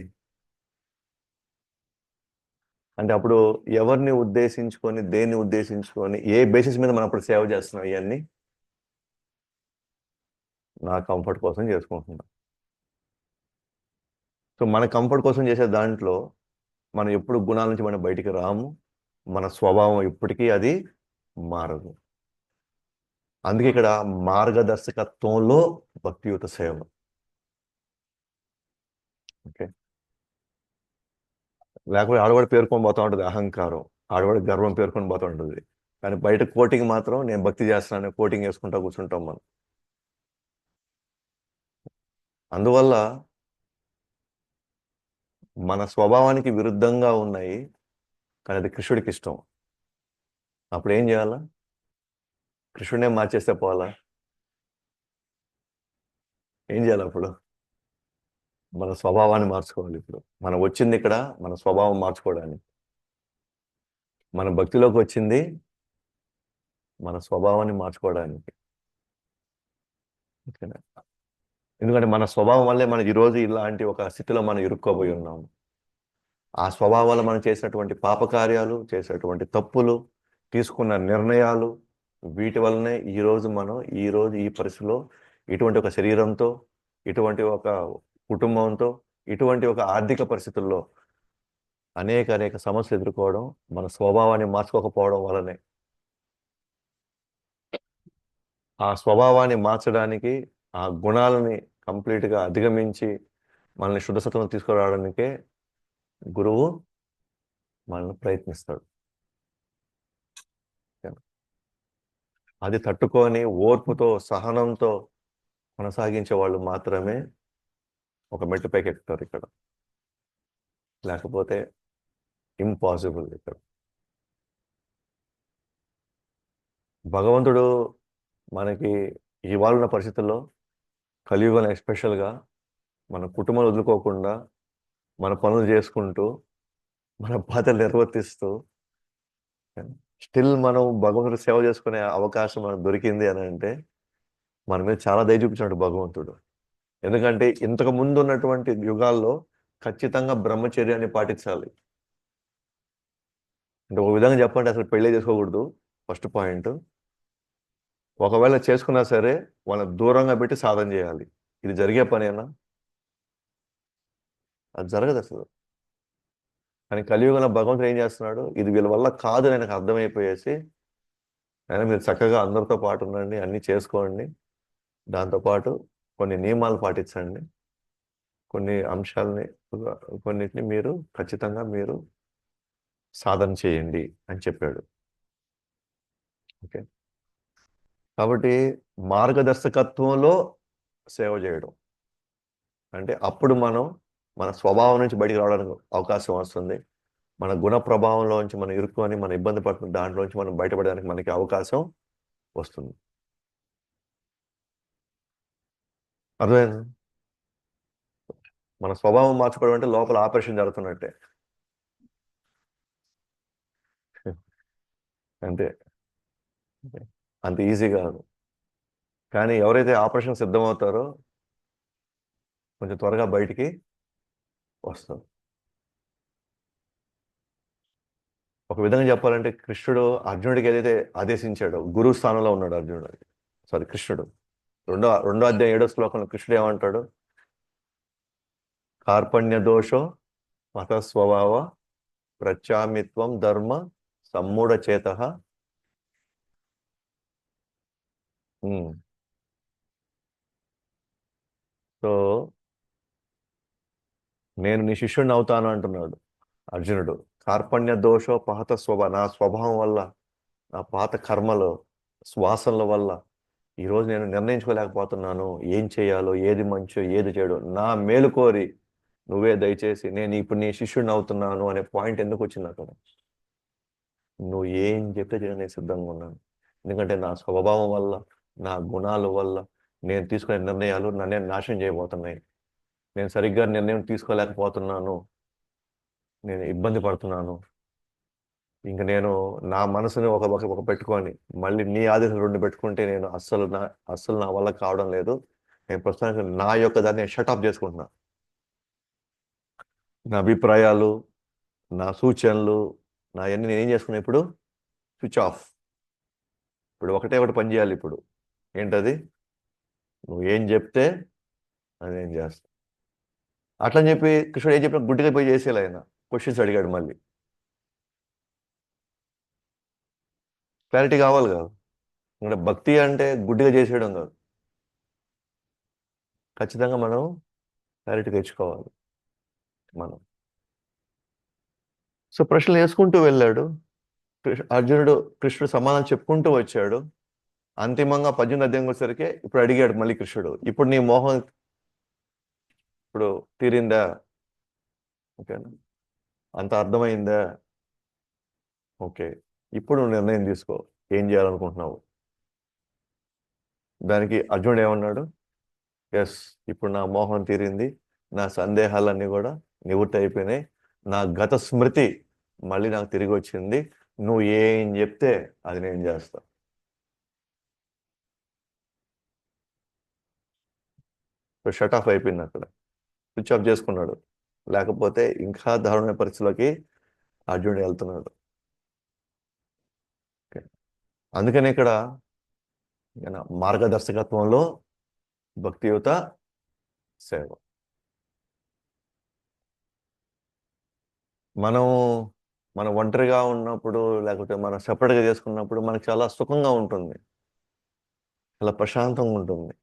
అంటే అప్పుడు ఎవరిని ఉద్దేశించుకొని, దేన్ని ఉద్దేశించుకొని, ఏ బేసిస్ మీద మనం అప్పుడు సేవ చేస్తున్నాం? ఇవన్నీ నా కంఫర్ట్ కోసం చేసుకుంటున్నాం. సో మన కంఫర్ట్ కోసం చేసే దాంట్లో మనం ఎప్పుడు గుణాల నుంచి మనం బయటికి రాము. మన స్వభావం ఎప్పటికీ అది మారదు. అందుకే ఇక్కడ మార్గదర్శకత్వంలో భక్తియుత సేవ. ఓకే. లేకపోతే ఆడవాడు పేర్కొని పోతా ఉంటుంది అహంకారం, ఆడవాడి గర్వం పేర్కొని పోతా ఉంటుంది. కానీ బయట కోటింగ్ మాత్రం నేను భక్తి చేస్తున్నాను కోటింగ్ వేసుకుంటా కూర్చుంటాం మనం. అందువల్ల మన స్వభావానికి విరుద్ధంగా ఉన్నాయి, కానీ అది కృష్ణుడికి ఇష్టం. అప్పుడు ఏం చేయాలా? కృష్ణుడే మార్చేస్తే పోవాలా? ఏం చేయాలి అప్పుడు? మన స్వభావాన్ని మార్చుకోవాలి. ఇప్పుడు మనం వచ్చింది ఇక్కడ మన స్వభావం మార్చుకోవడానికి. మన భక్తిలోకి వచ్చింది మన స్వభావాన్ని మార్చుకోవడానికి. ఓకేనా? ఎందుకంటే మన స్వభావం వల్లే మనం ఈరోజు ఇలాంటి ఒక స్థితిలో మనం ఇరుక్కోబోయి ఉన్నాము. ఆ స్వభావం వల్ల మనం చేసినటువంటి పాపకార్యాలు, చేసినటువంటి తప్పులు, తీసుకున్న నిర్ణయాలు, వీటి వల్లనే ఈరోజు ఈ పరిస్థితిలో ఇటువంటి ఒక శరీరంతో, ఇటువంటి ఒక కుటుంబంతో, ఇటువంటి ఒక ఆర్థిక పరిస్థితుల్లో అనేక సమస్యలు ఎదుర్కోవడం మన స్వభావాన్ని మార్చుకోకపోవడం వల్లనే. ఆ స్వభావాన్ని మార్చడానికి, ఆ గుణాలని కంప్లీట్గా అధిగమించి మనల్ని శుద్ధసత్వం తీసుకురావడానికే గురువు మనల్ని ప్రయత్నిస్తాడు. అది తట్టుకొని ఓర్పుతో, సహనంతో కొనసాగించే వాళ్ళు మాత్రమే ఒక మెట్టుపైకి ఎక్కుతారు ఇక్కడ. లేకపోతే ఇంపాసిబుల్ ఇక్కడ. భగవంతుడు మనకి ఇవాళ ఉన్న పరిస్థితుల్లో, కలియుగంలో ఎస్పెషల్గా మన కుటుంబాలు వదులుకోకుండా మన పనులు చేసుకుంటూ మన బాధలు నిర్వర్తిస్తూ స్టిల్ మనం భగవంతుడు సేవ చేసుకునే అవకాశం మనకు దొరికింది అని అంటే మన మీద చాలా దయ చూపించాడు భగవంతుడు. ఎందుకంటే ఇంతకు ముందు ఉన్నటువంటి యుగాల్లో ఖచ్చితంగా బ్రహ్మచర్యాన్ని పాటించాలి. అంటే ఒక విధంగా చెప్పండి, అసలు పెళ్లి చేసుకోకూడదు ఫస్ట్ పాయింట్. ఒకవేళ చేసుకున్నా సరే వాళ్ళని దూరంగా పెట్టి సాధన చేయాలి. ఇది జరిగే పనేనా? అది జరగదు అసలు. కానీ కలియుగంలో భగవంతుడు ఏం చేస్తున్నాడు? ఇది వీళ్ళ వల్ల కాదు అని నాకు అర్థమైపోయేసి, అయినా మీరు చక్కగా అందరితో పాటు ఉండండి, అన్నీ చేసుకోండి, దాంతోపాటు కొన్ని నియమాలు పాటించండి, కొన్ని అంశాలని, కొన్నిటిని మీరు ఖచ్చితంగా మీరు సాధన చేయండి అని చెప్పాడు. ఓకే. కాబట్టి మార్గదర్శకత్వంలో సేవ చేయడం అంటే అప్పుడు మనం మన స్వభావం నుంచి బయటికి రావడానికి అవకాశం వస్తుంది. మన గుణ ప్రభావంలోంచి మనం ఇరుక్కొని మనం ఇబ్బంది పడుతున్న దాంట్లోంచి మనం బయటపడడానికి మనకి అవకాశం వస్తుంది. అర్థమైంది? మన స్వభావం మార్చుకోవడం అంటే లోపల ఆపరేషన్ జరుగుతున్నట్టే. అంతే. అంత ఈజీ కాదు. కానీ ఎవరైతే ఆపరేషన్ సిద్ధమవుతారో కొంచెం త్వరగా బయటికి వస్తారు. ఒక విధంగా చెప్పాలంటే కృష్ణుడు అర్జునుడికి ఏదైతే ఆదేశించాడో గురువు స్థానంలో ఉన్నాడు అర్జునుడు. సారీ, కృష్ణుడు రెండో అధ్యాయం 7వ శ్లోకంలో కృష్ణుడు ఏమంటాడు? కార్పణ్య దోషో మత స్వభావ ప్రత్యామిత్వం ధర్మ సమ్మూఢ చేత. సో నేను నీ శిష్యుడిని అవుతాను అంటున్నాడు అర్జునుడు. కార్పణ్య దోషో పహత నా స్వభావం వల్ల, నా పాత కర్మలు శ్వాసల వల్ల ఈరోజు నేను నిర్ణయించుకోలేకపోతున్నాను ఏం చేయాలో, ఏది మంచో ఏది చెడు. నా మేలు కోరి నువ్వే దయచేసి నేను ఇప్పుడు నీ శిష్యుడిని అవుతున్నాను అనే పాయింట్ ఎందుకు వచ్చింది అక్కడ? నువ్వు ఏం చెప్తే చేయడానికి నేను సిద్ధంగా ఉన్నాను. ఎందుకంటే నా స్వభావం వల్ల, నా గుణాల వల్ల నేను తీసుకునే నిర్ణయాలు నన్నే నాశనం చేయబోతున్నాయి. నేను సరిగ్గా నిర్ణయం తీసుకోలేకపోతున్నాను, నేను ఇబ్బంది పడుతున్నాను. ఇంక నేను నా మనసుని ఒక పెట్టుకొని మళ్ళీ నీ ఆదేశం రెండు పెట్టుకుంటే నేను అస్సలు నా వల్ల కావడం లేదు. నేను ప్రస్తుతానికి నా యొక్క దాన్ని షటప్ చేసుకుంటున్నా. నా అభిప్రాయాలు, నా సూచనలు, నా అన్ని నేను ఏం చేసుకున్నా ఇప్పుడు? Switch off. ఇప్పుడు ఒకటి పని చేయాలి. ఇప్పుడు ఏంటది? నువ్వు ఏం చెప్తే అది నేను చేస్తా. అట్లని చెప్పి కృష్ణుడు ఏం చెప్పినా గుడ్డిగా పోయి చేసేయాలి. ఆయన క్వశ్చన్స్ అడిగాడు మళ్ళీ. క్లారిటీ కావాలి కదా. అంటే భక్తి అంటే గుడ్డిగా చేసేయడం కాదు. ఖచ్చితంగా మనం క్లారిటీ తెచ్చుకోవాలి మనం. సో ప్రశ్నలు వేసుకుంటూ వెళ్ళాడు అర్జునుడు. కృష్ణుడు సమాధానం చెప్పుకుంటూ వచ్చాడు. అంతిమంగా 18వ అధ్యాయం వచ్చేసరికి ఇప్పుడు అడిగాడు మళ్ళీ కృష్ణుడు, ఇప్పుడు నీ మోహం ఇప్పుడు తీరిందా? ఓకేనా? అంత అర్థమైందా? ఓకే, ఇప్పుడు నువ్వు నిర్ణయం తీసుకో, ఏం చేయాలనుకుంటున్నావు? దానికి అర్జునుడు ఏమన్నాడు? ఎస్, ఇప్పుడు నా మోహం తీరింది, నా సందేహాలన్నీ కూడా నివృత్తి అయిపోయినాయి, నా గత స్మృతి మళ్ళీ నాకు తిరిగి వచ్చింది, నువ్వు ఏం చెప్తే అది నేను చేస్తా. షట్ ఆఫ్ అయిపోయింది అక్కడ, స్విచ్ ఆఫ్ చేసుకున్నాడు. లేకపోతే ఇంకా దారుణమైన పరిస్థితిలోకి అర్జునుడు వెళ్తున్నాడు. అందుకని ఇక్కడ మార్గదర్శకత్వంలో భక్తియుత సేవ. మనం ఒంటరిగా ఉన్నప్పుడు, లేకపోతే మనం సెపరేట్గా చేసుకున్నప్పుడు మనకి చాలా సుఖంగా ఉంటుంది, చాలా ప్రశాంతంగా ఉంటుంది.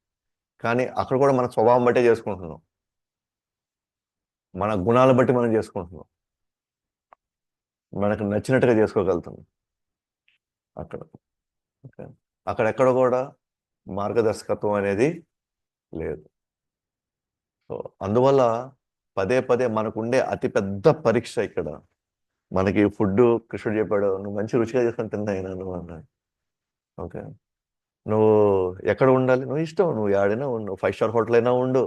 కానీ అక్కడ కూడా మన స్వభావం బట్టే చేసుకుంటున్నాం, మన గుణాలను బట్టి మనం చేసుకుంటున్నాం, మనకు నచ్చినట్టుగా చేసుకోగలుగుతున్నాం. అక్కడెక్కడ కూడా మార్గదర్శకత్వం అనేది లేదు. సో అందువల్ల పదే పదే మనకుండే అతిపెద్ద పరీక్ష ఇక్కడ. మనకి ఫుడ్ కృష్ణుడు చెప్పాడు, నువ్వు మంచి రుచిగా చేసుకొని తిన్నాయినా నువ్వు అన్నాడు. ఓకే, నువ్వు ఎక్కడ ఉండాలి? నువ్వు ఇష్టం, నువ్వు ఏడైనా ఉండు, 5 స్టార్ హోటల్ అయినా ఉండు,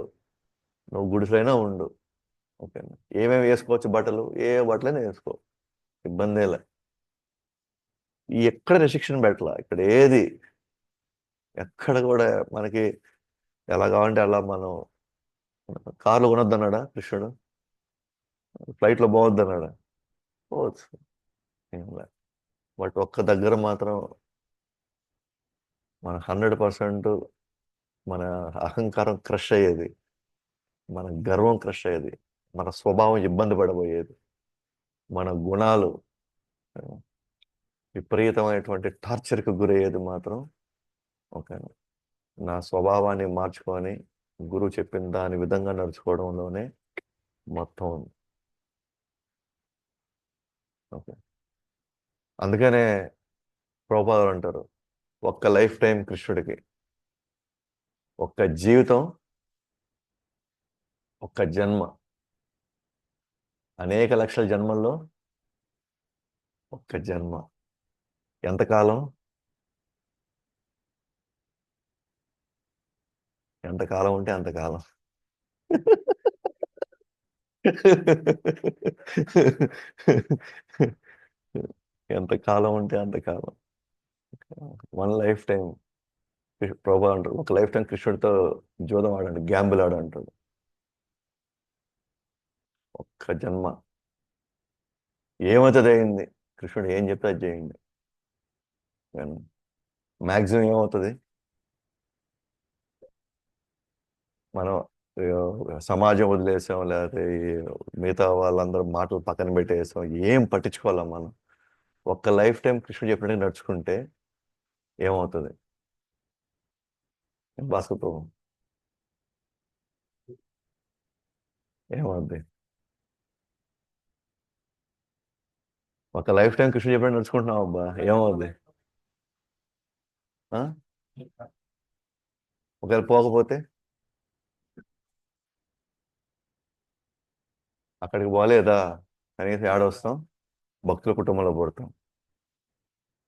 నువ్వు గుడిసైనా ఉండు. ఓకేనా? ఏమేమి వేసుకోవచ్చు బట్టలు, ఏ బట్టలైనా వేసుకో, ఇబ్బందేలే. ఎక్కడ రెస్ట్రిక్షన్ పెట్టాల ఇక్కడ, ఏది ఎక్కడ కూడా మనకి ఎలా కావాలంటే అలా. మనం కార్లు కొనొద్దన్నాడా కృష్ణుడు? ఫ్లైట్లో పోవద్దన్నాడా? పోవచ్చు, బట్ ఒక్క దగ్గర మాత్రం మన 100% మన అహంకారం క్రష్ అయ్యేది, మన గర్వం క్రష్ అయ్యేది, మన స్వభావం ఇబ్బంది పడబోయేది, మన గుణాలు విపరీతమైనటువంటి టార్చర్కి గురయ్యేది మాత్రం ఓకే, నా స్వభావాన్ని మార్చుకొని గురువు చెప్పిన దాని విధంగా నడుచుకోవడంలోనే మొత్తం ఉంది. ఓకే, అందుకనే ప్రభుపాదులు అంటారు, ఒక్క లైఫ్ టైం కృష్ణుడికి, ఒక్క జీవితం, ఒక్క జన్మ, అనేక లక్షల జన్మల్లో ఒక్క జన్మ. ఎంతకాలం? ఎంతకాలం ఉంటే అంతకాలం. ఎంతకాలం ఉంటే అంతకాలం. 1 లైఫ్ టైం. ప్రభా అంటారు, ఒక లైఫ్ టైం కృష్ణుడితో జోదం ఆడండి, గ్యాంబుల్ ఆడంటాడు. ఒక్క జన్మ ఏమవుతుంది అయింది, కృష్ణుడు ఏం చెప్తే అది చేయండి. మ్యాక్సిమం ఏమవుతుంది, మనం సమాజం వదిలేసాం, లేకపోతే మిగతా వాళ్ళందరూ మాటలు పక్కన పెట్టేసాం, ఏం పట్టించుకోవాలా మనం. ఒక్క లైఫ్ టైం కృష్ణుడు చెప్పినట్టు నడుచుకుంటే ఏమవుతుంది భాస్కర్ ప్రభు, ఏమవుద్ది? ఒక లైఫ్ టైం కృష్ణుడు చెప్పినట్టు నడుచుకుంటున్నాం అబ్బా, ఏమవుద్ది? ఆ? ఒకవేళ పోకపోతే అక్కడికి పోలేదా, కనీసం ఏడొస్తాం, భక్తుల కుటుంబంలో పుడతాం.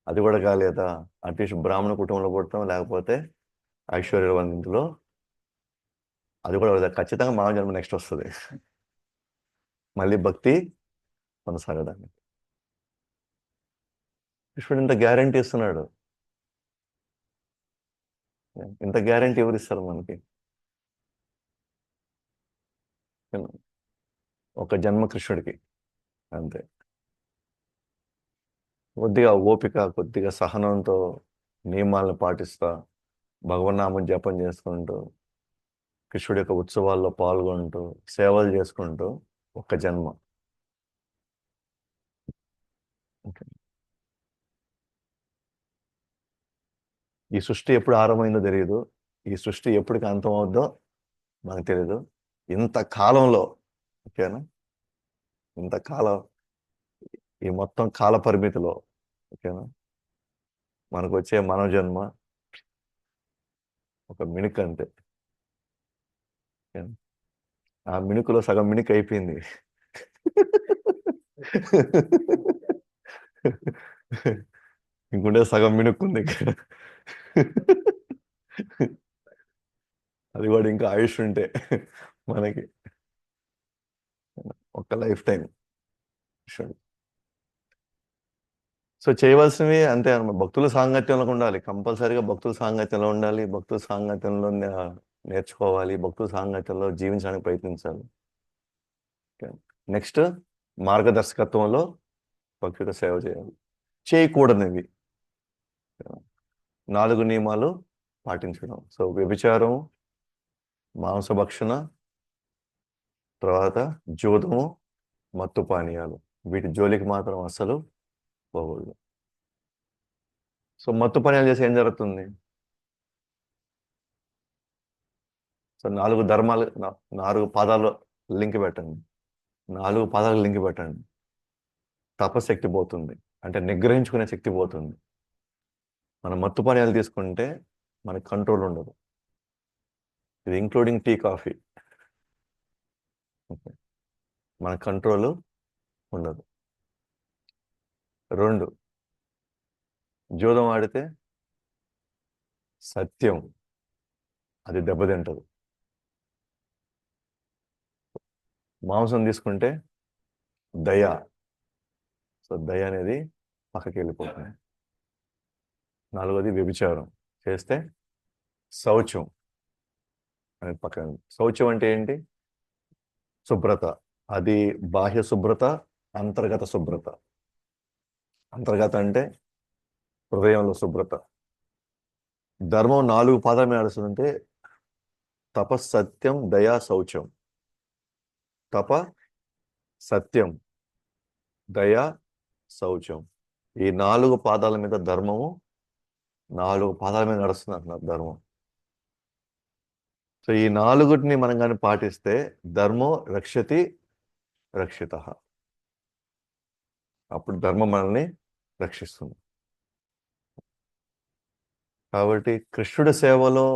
అది కూడా కాలేదా, అట్లీస్ట్ బ్రాహ్మణ కుటుంబంలో పుడతాం, లేకపోతే ఐశ్వర్యవంతులో. అది కూడా లేదు. ఖచ్చితంగా మానవ జన్మ నెక్స్ట్ వస్తుంది, మళ్ళీ భక్తి కొనసాగడానికి. కృష్ణుడు ఇంత గ్యారంటీ ఇస్తున్నాడు. ఇంత గ్యారంటీ ఎవరు ఇస్తారు మనకి? ఒక జన్మ కృష్ణుడికి అంతే. కొద్దిగా ఓపిక, కొద్దిగా సహనంతో నియమాలను పాటిస్తా, భగవన్నామం జపం చేసుకుంటూ, కృష్ణుడి యొక్క ఉత్సవాల్లో పాల్గొంటూ, సేవలు చేసుకుంటూ ఒక జన్మ. ఈ సృష్టి ఎప్పుడు ఆరంభమైందో తెలియదు, ఈ సృష్టి ఎప్పటికి అంతం అవుద్దో మనకు తెలియదు. ఇంత కాలంలో, ఓకేనా, ఇంత కాలం, ఈ మొత్తం కాల పరిమితిలో, ఓకేనా, మనకు వచ్చే మానవ జన్మ ఒక మిణుకు అంతే. ఓకేనా? ఆ మిణుకులో సగం మిణుకు అయిపోయింది. ఇంకుంటే సగం మిణుక్కుంది ఇక్కడ. అది కూడా ఇంకా ఆయుష్ ఉంటే మనకి ఒక లైఫ్ టైం. సో చేయవలసినవి అంతే అన్నమాట. భక్తుల సాంగత్యంలో ఉండాలి, కంపల్సరీగా భక్తుల సాంగత్యంలో ఉండాలి, భక్తుల సాంగత్యంలో నేర్చుకోవాలి, భక్తుల సాంగత్యంలో జీవించడానికి ప్రయత్నించాలి. నెక్స్ట్, మార్గదర్శకత్వంలో భక్తుల సేవ చేయాలి. చేయకూడనివి 4 నియమాలు పాటించడం. సో వ్యభిచారం, మాంసభక్షణ, తర్వాత జూదము, మత్తు పానీయాలు, వీటి జోలికి మాత్రం అసలు పోకూడదు. సో మత్తు పానీయాలు చేసి ఏం జరుగుతుంది? సో 4 ధర్మాలు, 4 పాదాలు లింక్ పెట్టండి, 4 పాదాలు లింక్ పెట్టండి. తపశక్తి పోతుంది, అంటే నిగ్రహించుకునే శక్తి పోతుంది. మనం మత్తు పానీయాలు తీసుకుంటే మనకి కంట్రోల్ ఉండదు, ఇది ఇంక్లూడింగ్ టీ, కాఫీ. మన కంట్రోల్ ఉండదు. 2, జూదం ఆడితే సత్యం అది దెబ్బతింటది. మాంసం తీసుకుంటే దయ, సో దయ అనేది పక్కకి వెళ్ళిపోతుంది. 4వది వ్యభిచారం చేస్తే శౌచం అనేది పక్కన. శౌచం అంటే ఏంటి? శుభ్రత, అది బాహ్య శుభ్రత, అంతర్గత శుభ్రత. అంతర్గత అంటే హృదయంలో శుభ్రత. ధర్మం 4 పాదాల మీద నడుస్తుందంటే తప, సత్యం, దయా, శౌచం. తప, సత్యం, దయ, శౌచం. ఈ 4 పాదాల మీద ధర్మము 4 పాదాల మీద నడుస్తుంది అంటున్నారు ధర్మం. సో ఈ 4 మనం కానీ పాటిస్తే ధర్మో రక్షతి రక్షిత, అప్పుడు ధర్మం మనల్ని రక్షిస్తుంది. కాబట్టి కృష్ణుడి సేవలో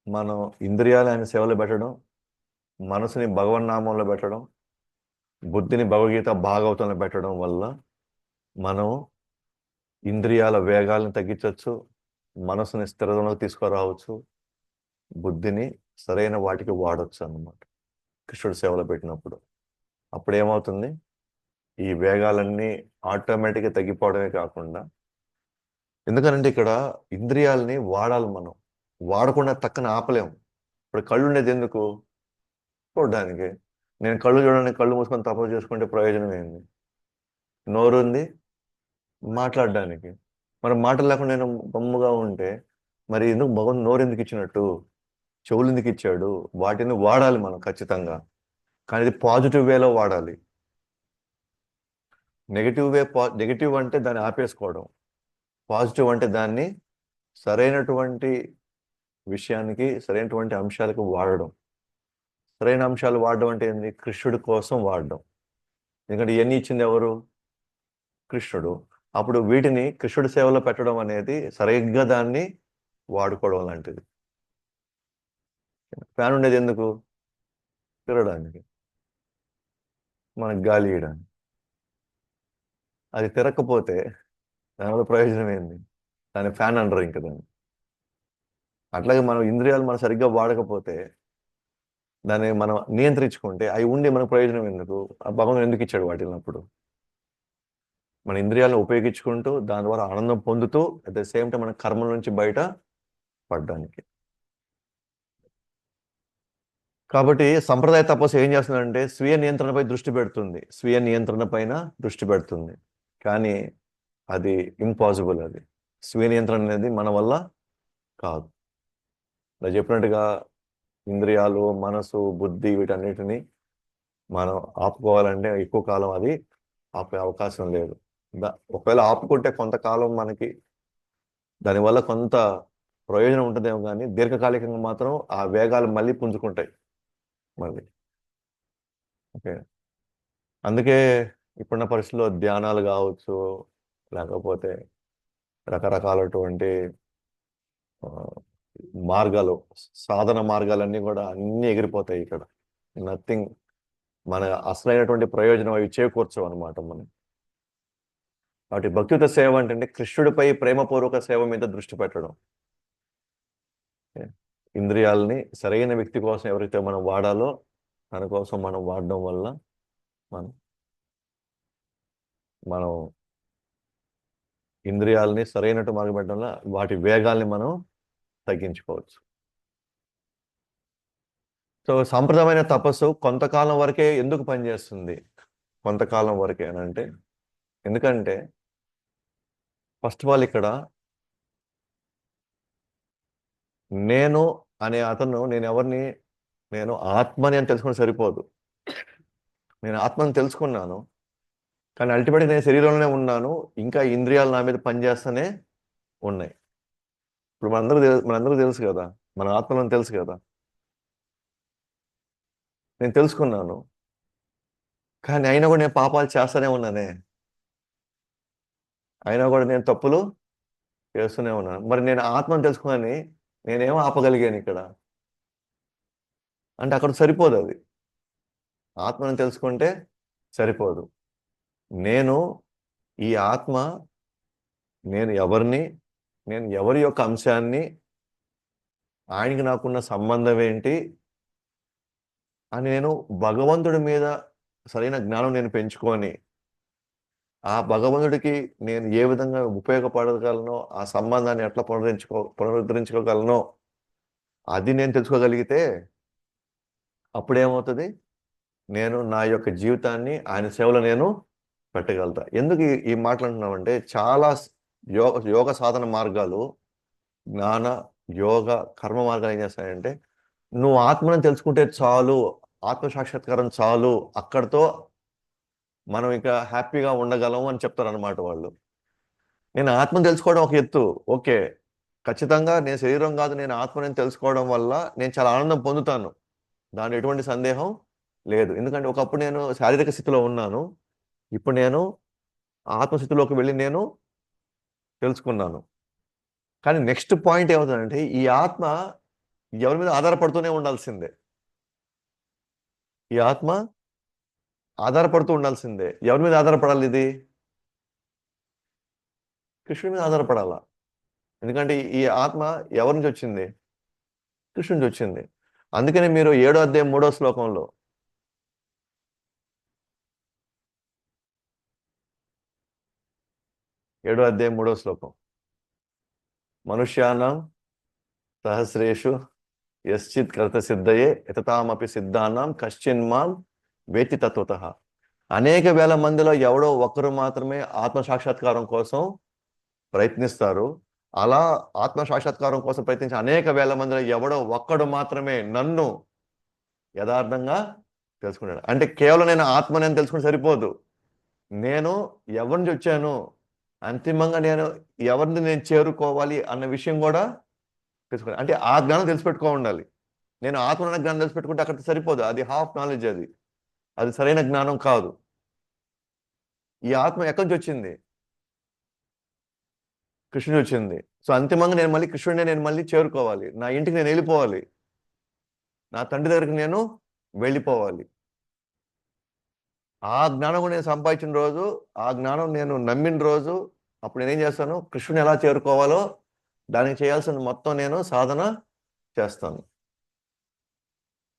మనం ఇంద్రియాలు ఆయన సేవలో పెట్టడం, మనసుని భగవన్నామంలో పెట్టడం, బుద్ధిని భగవద్గీత భాగవతంలో పెట్టడం వల్ల మనం ఇంద్రియాల వేగాలను తగ్గించవచ్చు, మనసుని స్థిరతలోకి తీసుకురావచ్చు, బుద్ధిని సరైన వాటికి వాడవచ్చు అన్నమాట కృష్ణుడి సేవలో పెట్టినప్పుడు. అప్పుడు ఏమవుతుంది, ఈ వేగాలన్నీ ఆటోమేటిక్గా తగ్గిపోవడమే కాకుండా, ఎందుకంటే ఇక్కడ ఇంద్రియాలని వాడాలి, మనం వాడకుండా తక్కన ఆపలేము. ఇప్పుడు కళ్ళు ఉండేది ఎందుకు? చూడడానికి. నేను కళ్ళు చూడడానికి కళ్ళు మూసుకొని తపస్సు చేసుకుంటే ప్రయోజనం ఏంది? నోరుంది మాట్లాడడానికి. మనం మాటలు లేకుండా నేను బొమ్మగా ఉంటే మరి ఎందుకు భగవంతుడు నోరు ఎందుకు ఇచ్చినట్టు, చెవులు ఎందుకు ఇచ్చాడు? వాటిని వాడాలి మనం ఖచ్చితంగా, కానీ ఇది పాజిటివ్ వేలో వాడాలి. నెగిటివ్ అంటే దాన్ని ఆపేసుకోవడం, పాజిటివ్ అంటే దాన్ని సరైనటువంటి విషయానికి, సరైనటువంటి అంశాలకు వాడడం. సరైన అంశాలు వాడడం అంటే ఏంది? కృష్ణుడి కోసం వాడడం. ఎందుకంటే ఇవన్నీ ఇచ్చింది ఎవరు? కృష్ణుడు. అప్పుడు వీటిని కృష్ణుడి సేవలో పెట్టడం అనేది సరిగ్గా దాన్ని వాడుకోవడం లాంటిది. ఫ్యాన్ ఉండేది ఎందుకు? తిరగడానికి, మనకు గాలి ఇయడానికి. అది తిరగకపోతే దానివల్ల ప్రయోజనం ఏంది? దాని ఫ్యాన్ అనరు ఇంక దాన్ని. అట్లాగే మనం ఇంద్రియాలు మనం సరిగ్గా వాడకపోతే, దాన్ని మనం నియంత్రించుకుంటే అవి ఉండి మనకు ప్రయోజనం ఎందుకు? ఆ భగవంతుడు ఎందుకు ఇచ్చాడు వాటిని? అప్పుడు మన ఇంద్రియాలను ఉపయోగించుకుంటూ దాని ద్వారా ఆనందం పొందుతూ అట్ ద సేమ్ టైం మన కర్మల నుంచి బయట పడడానికి. కాబట్టి సంప్రదాయ తపస్సు ఏం చేస్తుందంటే స్వీయ నియంత్రణపై దృష్టి పెడుతుంది, స్వీయ నియంత్రణ పైన దృష్టి పెడుతుంది. కానీ అది ఇంపాసిబుల్. అది స్వీయ నియంత్రణ అనేది మన వల్ల కాదు. అలా చెప్పినట్టుగా ఇంద్రియాలు, మనసు, బుద్ధి వీటన్నిటిని మనం ఆపుకోవాలంటే ఎక్కువ కాలం అది ఆపే అవకాశం లేదు. ఒకవేళ ఆపుకుంటే కొంతకాలం మనకి దానివల్ల కొంత ప్రయోజనం ఉంటుందేమో, కానీ దీర్ఘకాలికంగా మాత్రం ఆ వేగాలు మళ్ళీ పుంజుకుంటాయి మళ్ళీ. ఓకే, అందుకే ఇప్పుడున్న పరిస్థితుల్లో ధ్యానాలు కావచ్చు, లేకపోతే రకరకాలటువంటి మార్గాలు, సాధన మార్గాలన్నీ కూడా అన్నీ ఎగిరిపోతాయి ఇక్కడ. నథింగ్, మన అసలైనటువంటి ప్రయోజనం అవి చేకూర్చవు అనమాట మనం. కాబట్టి భక్తియుత సేవ అంటే కృష్ణుడిపై ప్రేమపూర్వక సేవ మీద దృష్టి పెట్టడం. ఇంద్రియాలని సరైన వ్యక్తి కోసం ఎవరైతే మనం వాడాలో తన కోసం మనం వాడడం వల్ల మనం ఇంద్రియాలని సరైనట్టు మార్గపెట్టడం వల్ల వాటి వేగాల్ని మనం తగ్గించుకోవచ్చు. సో సాంప్రదాయమైన తపస్సు కొంతకాలం వరకే ఎందుకు పనిచేస్తుంది? కొంతకాలం వరకే అని అంటే, ఎందుకంటే ఫస్ట్ ఆఫ్ ఆల్ ఇక్కడ నేను అనే అతను, నేను ఎవరిని? నేను ఆత్మని అని తెలుసుకుని సరిపోదు. నేను ఆత్మని తెలుసుకున్నాను, కానీ అల్టిమేట్గా నేను శరీరంలోనే ఉన్నాను, ఇంకా ఇంద్రియాలు నా మీద పనిచేస్తూనే ఉన్నాయి. ఇప్పుడు మనందరూ తెలుసు కదా, మన ఆత్మలో తెలుసు కదా, నేను తెలుసుకున్నాను, కానీ అయినా కూడా నేను పాపాలు చేస్తూనే ఉన్నానే, అయినా కూడా నేను తప్పులు చేస్తూనే ఉన్నాను. మరి నేను ఆత్మను తెలుసుకుని నేనేమో ఆపగలిగాను ఇక్కడ అంటే అక్కడ సరిపోదు. అది ఆత్మను తెలుసుకుంటే సరిపోదు. నేను ఈ ఆత్మ, నేను ఎవరిని, నేను ఎవరి యొక్క అంశాన్ని, ఆయనకి నాకున్న సంబంధం ఏంటి అని నేను భగవంతుడి మీద సరైన జ్ఞానం నేను పెంచుకొని, ఆ భగవంతుడికి నేను ఏ విధంగా ఉపయోగపడగలనో, ఆ సంబంధాన్ని ఎట్లా పునరుద్ధరించుకోగలనో అది నేను తెలుసుకోగలిగితే అప్పుడేమవుతుంది? నేను నా యొక్క జీవితాన్ని ఆయన సేవలో నేను పెట్టగలుగుతా. ఎందుకు ఈ మాటలు అంటున్నామంటే, చాలా యోగ సాధన మార్గాలు, జ్ఞాన యోగ కర్మ మార్గాలు ఏం చేస్తాయంటే, నువ్వు ఆత్మను తెలుసుకుంటే చాలు, ఆత్మ సాక్షాత్కారం చాలు, అక్కడితో మనం ఇక హ్యాపీగా ఉండగలం అని చెప్తారు అనమాట వాళ్ళు. నేను ఆత్మను తెలుసుకోవడం ఒక ఎత్తు, ఓకే, ఖచ్చితంగా నేను శరీరం కాదు, నేను ఆత్మని తెలుసుకోవడం వల్ల నేను చాలా ఆనందం పొందుతాను, దాని ఎటువంటి సందేహం లేదు. ఎందుకంటే ఒకప్పుడు నేను శారీరక స్థితిలో ఉన్నాను, ఇప్పుడు నేను ఆత్మస్థితిలోకి వెళ్ళి నేను తెలుసుకున్నాను. కానీ నెక్స్ట్ పాయింట్ ఏమవుతుందంటే, ఈ ఆత్మ ఎవరి మీద ఆధారపడుతూనే ఉండాల్సిందే. ఈ ఆత్మ ఆధారపడుతూ ఉండాల్సిందే. ఎవరి మీద ఆధారపడాలి? ఇది కృష్ణుడి మీద ఆధారపడాలా. ఎందుకంటే ఈ ఆత్మ ఎవరి నుంచి వచ్చింది? కృష్ణుడి నుంచి వచ్చింది. అందుకనే మీరు 7వ అధ్యాయం 3వ శ్లోకంలో, 7వ అధ్యాయం 3వ శ్లోకం, మనుష్యానాం సహస్రేషు యశ్చిత్ కర్త సిద్ధయే యతతామపి సిద్ధానాం కశ్చిన్ మాం వేత్తి తత్వతః అనేక వేల మందిలో ఎవడో ఒక్కరు మాత్రమే ఆత్మ సాక్షాత్కారం కోసం ప్రయత్నిస్తారు. అలా ఆత్మ సాక్షాత్కారం కోసం ప్రయత్నించే అనేక వేల మందిలో ఎవడో ఒక్కడు మాత్రమే నన్ను యథార్థంగా తెలుసుకున్నాడు. అంటే కేవలం నేను ఆత్మని తెలుసుకుంటే సరిపోదు. నేను ఎవరి నుంచి వచ్చాను, అంతిమంగా నేను ఎవరిని నేను చేరుకోవాలి అన్న విషయం కూడా తెలుసుకోవాలి. అంటే ఆ జ్ఞానం తెలిసిపెట్టుకో ఉండాలి. నేను ఆత్మ అనే జ్ఞానం తెలిసిపెట్టుకుంటే అక్కడ సరిపోదు. అది హాఫ్ నాలెడ్జ్. అది సరైన జ్ఞానం కాదు. ఈ ఆత్మ ఎక్కడి నుంచి వచ్చింది? కృష్ణుడు వచ్చింది. సో అంతిమంగా నేను మళ్ళీ చేరుకోవాలి. నా ఇంటికి నేను వెళ్ళిపోవాలి. నా తండ్రి దగ్గరికి నేను వెళ్ళిపోవాలి. ఆ జ్ఞానం కూడా నేను సంపాదించిన రోజు, ఆ జ్ఞానం నేను నమ్మిన రోజు, అప్పుడు నేనేం చేస్తాను? కృష్ణుని ఎలా చేరుకోవాలో దానికి చేయాల్సిన మొత్తం నేను సాధన చేస్తాను.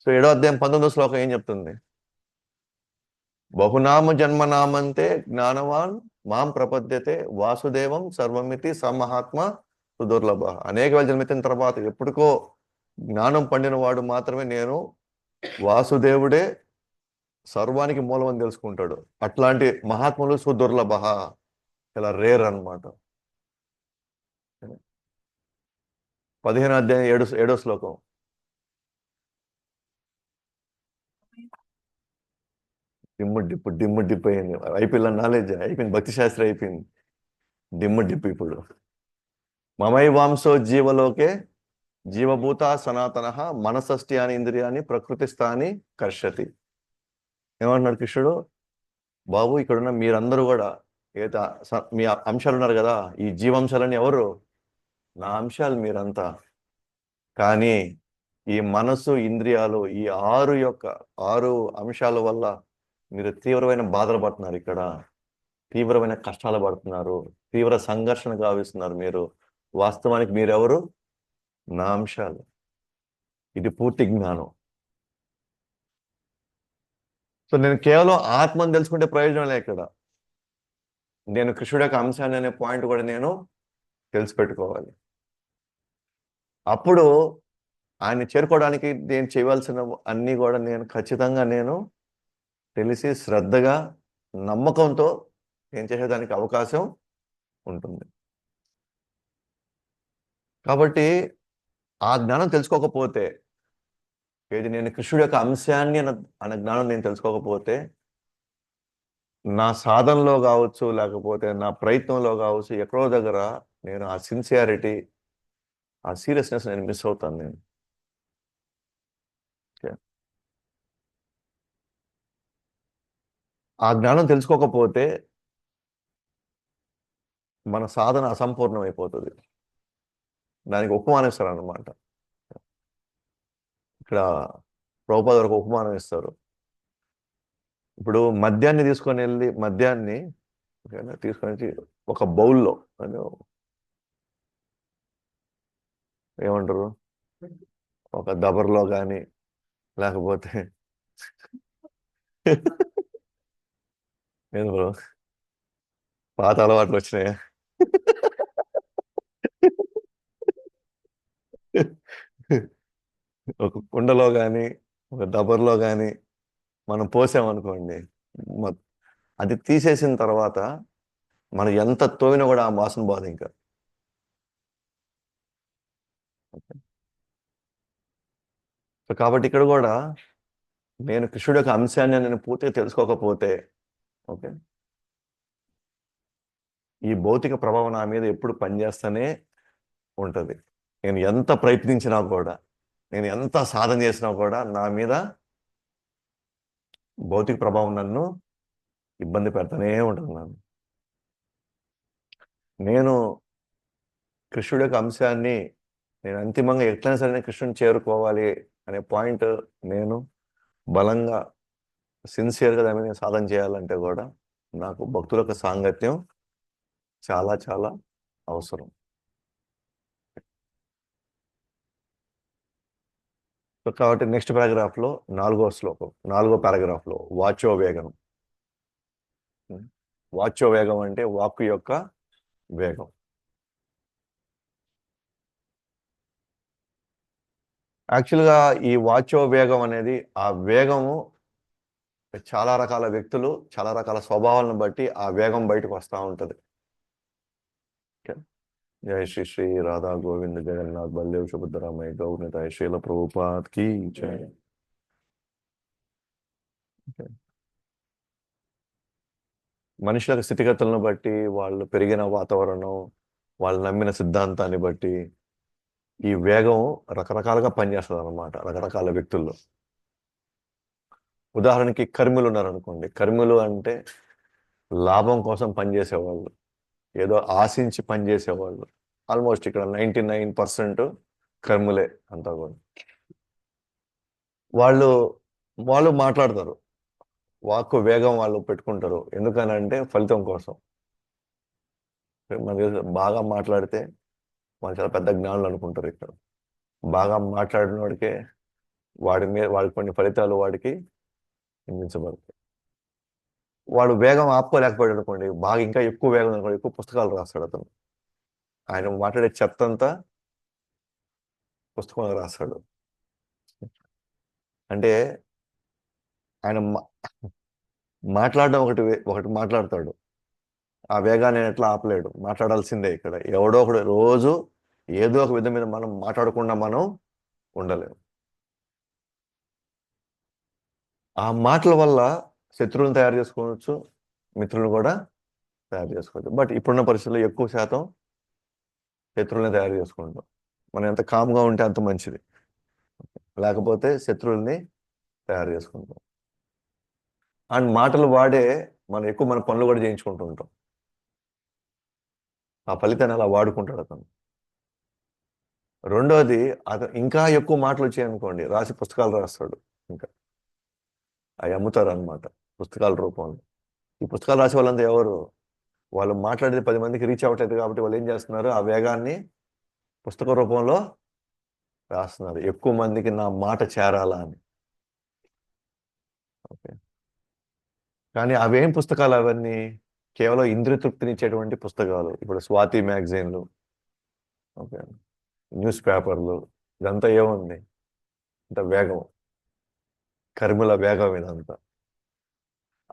సో 7వ అధ్యాయం 19వ శ్లోకం ఏం చెప్తుంది? బహునామ జన్మనామంతే జ్ఞానవాన్ మాం ప్రపద్యతే వాసుదేవం సర్వమితి సమహాత్మ సుదుర్లభ. అనేక వేల జన్మెత్తిన తర్వాత ఎప్పటికో జ్ఞానం పండిన వాడు మాత్రమే నేను వాసుదేవుడే సర్వానికి మూలం అని తెలుసుకుంటాడు. అట్లాంటి మహాత్ములు సుదుర్లభ, చాలా రేర్ అన్నమాట. 15వ అధ్యాయం 7వ శ్లోకం. డిమ్ము డిప్పు అయింది. అయిపోయింది నాలెడ్జ్, అయిపోయింది. భక్తి శాస్త్రం అయిపోయింది. డిప్పు ఇప్పుడు. మమైవాంశో జీవలోకే జీవభూత సనాతన మనసష్టి అని ఇంద్రియాన్ని ప్రకృతి స్థాని కర్షతి. ఏమంటున్నాడు కృష్ణుడు? బాబు ఇక్కడున్న మీరందరూ కూడా ఏదైతే మీ అంశాలు ఉన్నారు కదా, ఈ జీవాంశాలని ఎవరు? నా అంశాలు మీరంతా. కానీ ఈ మనసు ఇంద్రియాలు, ఈ 6 అంశాల వల్ల మీరు తీవ్రమైన బాధలు పడుతున్నారు. ఇక్కడ తీవ్రమైన కష్టాలు పడుతున్నారు, తీవ్ర సంఘర్షణ గావిస్తున్నారు. మీరు వాస్తవానికి మీరెవరు? నా అంశాలు. ఇది పూర్తి జ్ఞానం. సో నేను కేవలం ఆత్మను తెలుసుకుంటే ప్రయోజనం లే. ఇక్కడ నేను కృష్ణుడి యొక్క అంశాన్ని అనే పాయింట్ కూడా నేను తెలిసిపెట్టుకోవాలి. అప్పుడు ఆయన చేరుకోవడానికి నేను చేయవలసిన అన్నీ కూడా నేను ఖచ్చితంగా నేను తెలిసి శ్రద్ధగా నమ్మకంతో నేను చేసేదానికి అవకాశం ఉంటుంది. కాబట్టి ఆ జ్ఞానం తెలుసుకోకపోతే, ఏది నేను కృష్ణుడి యొక్క అంశాన్ని అనే జ్ఞానం నేను తెలుసుకోకపోతే, నా సాధనలో కావచ్చు, లేకపోతే నా ప్రయత్నంలో కావచ్చు, ఎక్కడో దగ్గర నేను ఆ సిన్సియారిటీ, ఆ సీరియస్నెస్ నేను మిస్ అవుతాను. నేను ఆ జ్ఞానం తెలుసుకోకపోతే మన సాధన అసంపూర్ణమైపోతుంది. దానికి ఉపమానం ఇస్తారు అన్నమాట. ఇక్కడ ప్రభుపాద ఒక ఉపమానం ఇస్తారు. ఇప్పుడు మద్యాన్ని తీసుకొని వెళ్ళి తీసుకొని ఒక బౌల్లో ఏమంటారు, ఒక దబర్లో కానీ లేకపోతే ఏం బ్రో పాత అలవాట్లు వచ్చినాయా? ఒక కుండలో కానీ ఒక దబర్లో కానీ మనం పోసామనుకోండి, అది తీసేసిన తర్వాత మనం ఎంత తోవినా కూడా ఆ వాసన బాధ. ఇంకా సో కాబట్టి ఇక్కడ కూడా నేను కృష్ణుడి యొక్క అంశాన్ని నేను పూర్తిగా తెలుసుకోకపోతే, ఓకే, ఈ భౌతిక ప్రభావం నా మీద ఎప్పుడు పనిచేస్తూనే ఉంటుంది. నేను ఎంత ప్రయత్నించినా కూడా, నేను ఎంత సాధన చేసినా కూడా నా మీద భౌతిక ప్రభావం నన్ను ఇబ్బంది పెడతానే ఉంటున్నాను. నేను కృష్ణుడి యొక్క అంశాన్ని నేను అంతిమంగా ఎట్లయినా సరే కృష్ణుని చేరుకోవాలి అనే పాయింట్ నేను బలంగా సిన్సియర్గా దాని మీద సాధన చేయాలంటే కూడా నాకు భక్తుల యొక్క సాంగత్యం చాలా చాలా అవసరం. కాబట్టి నెక్స్ట్ పారాగ్రాఫ్లో 4వ శ్లోకం, 4వ పారాగ్రాఫ్లో వాచో వేగం. వాచో వేగం అంటే వాక్కు యొక్క వేగం. యాక్చువల్గా ఈ వాచో వేగం అనేది, ఆ వేగము చాలా రకాల వ్యక్తులు, చాలా రకాల స్వభావాలను బట్టి ఆ వేగం బయటకు వస్తూ ఉంటుంది. ఓకే. జై శ్రీ శ్రీ రాధా గోవింద్ జగన్నాథ్ బల్దేవ్ సుభద్రామయ్య గౌరనితాయ శ్రీల ప్రభుపాద్ కి జై. ఓకే. మనుషుల స్థితిగతులను బట్టి, వాళ్ళు పెరిగిన వాతావరణం, వాళ్ళు నమ్మిన సిద్ధాంతాన్ని బట్టి ఈ వేగం రకరకాలుగా పనిచేస్తుంది అన్నమాట రకరకాల వ్యక్తుల్లో. ఉదాహరణకి కర్మిలు ఉన్నారనుకోండి. కర్మిలు అంటే లాభం కోసం పనిచేసేవాళ్ళు, ఏదో ఆశించి పనిచేసేవాళ్ళు. ఆల్మోస్ట్ ఇక్కడ 99% కర్ములే అంతా కూడా. వాళ్ళు వాళ్ళు మాట్లాడతారు, వాక్కు వేగం వాళ్ళు పెట్టుకుంటారు. ఎందుకనంటే ఫలితం కోసం. మనకి బాగా మాట్లాడితే వాళ్ళు చాలా పెద్ద జ్ఞానులు అనుకుంటారు. ఇక్కడ బాగా మాట్లాడిన వాడికే వాడికి కొన్ని ఫలితాలు వాడికి అందించబడతాయి. వాడు వేగం ఆపుకోలేకపోయాడు అనుకోండి, బాగా ఇంకా ఎక్కువ వేగం అనుకోండి, ఎక్కువ పుస్తకాలు రాస్తాడు అతను. ఆయన మాట్లాడే చెత్త అంతా పుస్తకంలో రాస్తాడు. అంటే ఆయన మాట్లాడడం ఒకటి మాట్లాడతాడు, ఆ వేగాన్ని ఎట్లా ఆపలేడు, మాట్లాడాల్సిందే. ఇక్కడ ఎవడో ఒకడు రోజు ఏదో ఒక విధం మీద మనం మాట్లాడకుండా మనం ఉండలేము. ఆ మాటల వల్ల శత్రువులను తయారు చేసుకోవచ్చు, మిత్రులను కూడా తయారు చేసుకోవచ్చు. బట్ ఇప్పుడున్న పరిస్థితుల్లో ఎక్కువ శాతం శత్రువులను తయారు చేసుకుంటాం. మనం ఎంత కామ్గా ఉంటే అంత మంచిది, లేకపోతే శత్రువుల్ని తయారు చేసుకుంటాం. అండ్ మాటలు వాడే మనం ఎక్కువ మన పనులు కూడా చేయించుకుంటూ ఉంటాం. ఆ ఫలితాన్ని అలా వాడుకుంటాడు అతను. రెండోది, అతను ఇంకా ఎక్కువ మాటలు వచ్చాయనుకోండి, రాసి పుస్తకాలు రాస్తాడు. ఇంకా అవి అమ్ముతారు అనమాట పుస్తకాల రూపంలో. ఈ పుస్తకాలు రాసే వాళ్ళంతా ఎవరు? వాళ్ళు మాట్లాడేది 10 మందికి రీచ్ అవ్వట్లేదు కాబట్టి వాళ్ళు ఏం చేస్తున్నారు, ఆ వేగాన్ని పుస్తక రూపంలో రాస్తున్నారు, ఎక్కువ మందికి నా మాట చేరాలా అని. ఓకే. కానీ అవేం పుస్తకాలు అవన్నీ? కేవలం ఇంద్రియ తృప్తినిచ్చేటువంటి పుస్తకాలు. ఇప్పుడు స్వాతి మ్యాగజైన్లు, ఓకే, న్యూస్ పేపర్లు, ఇదంతా ఏముంది? ఇంత వేగం, కర్మిల వేగం ఇదంతా.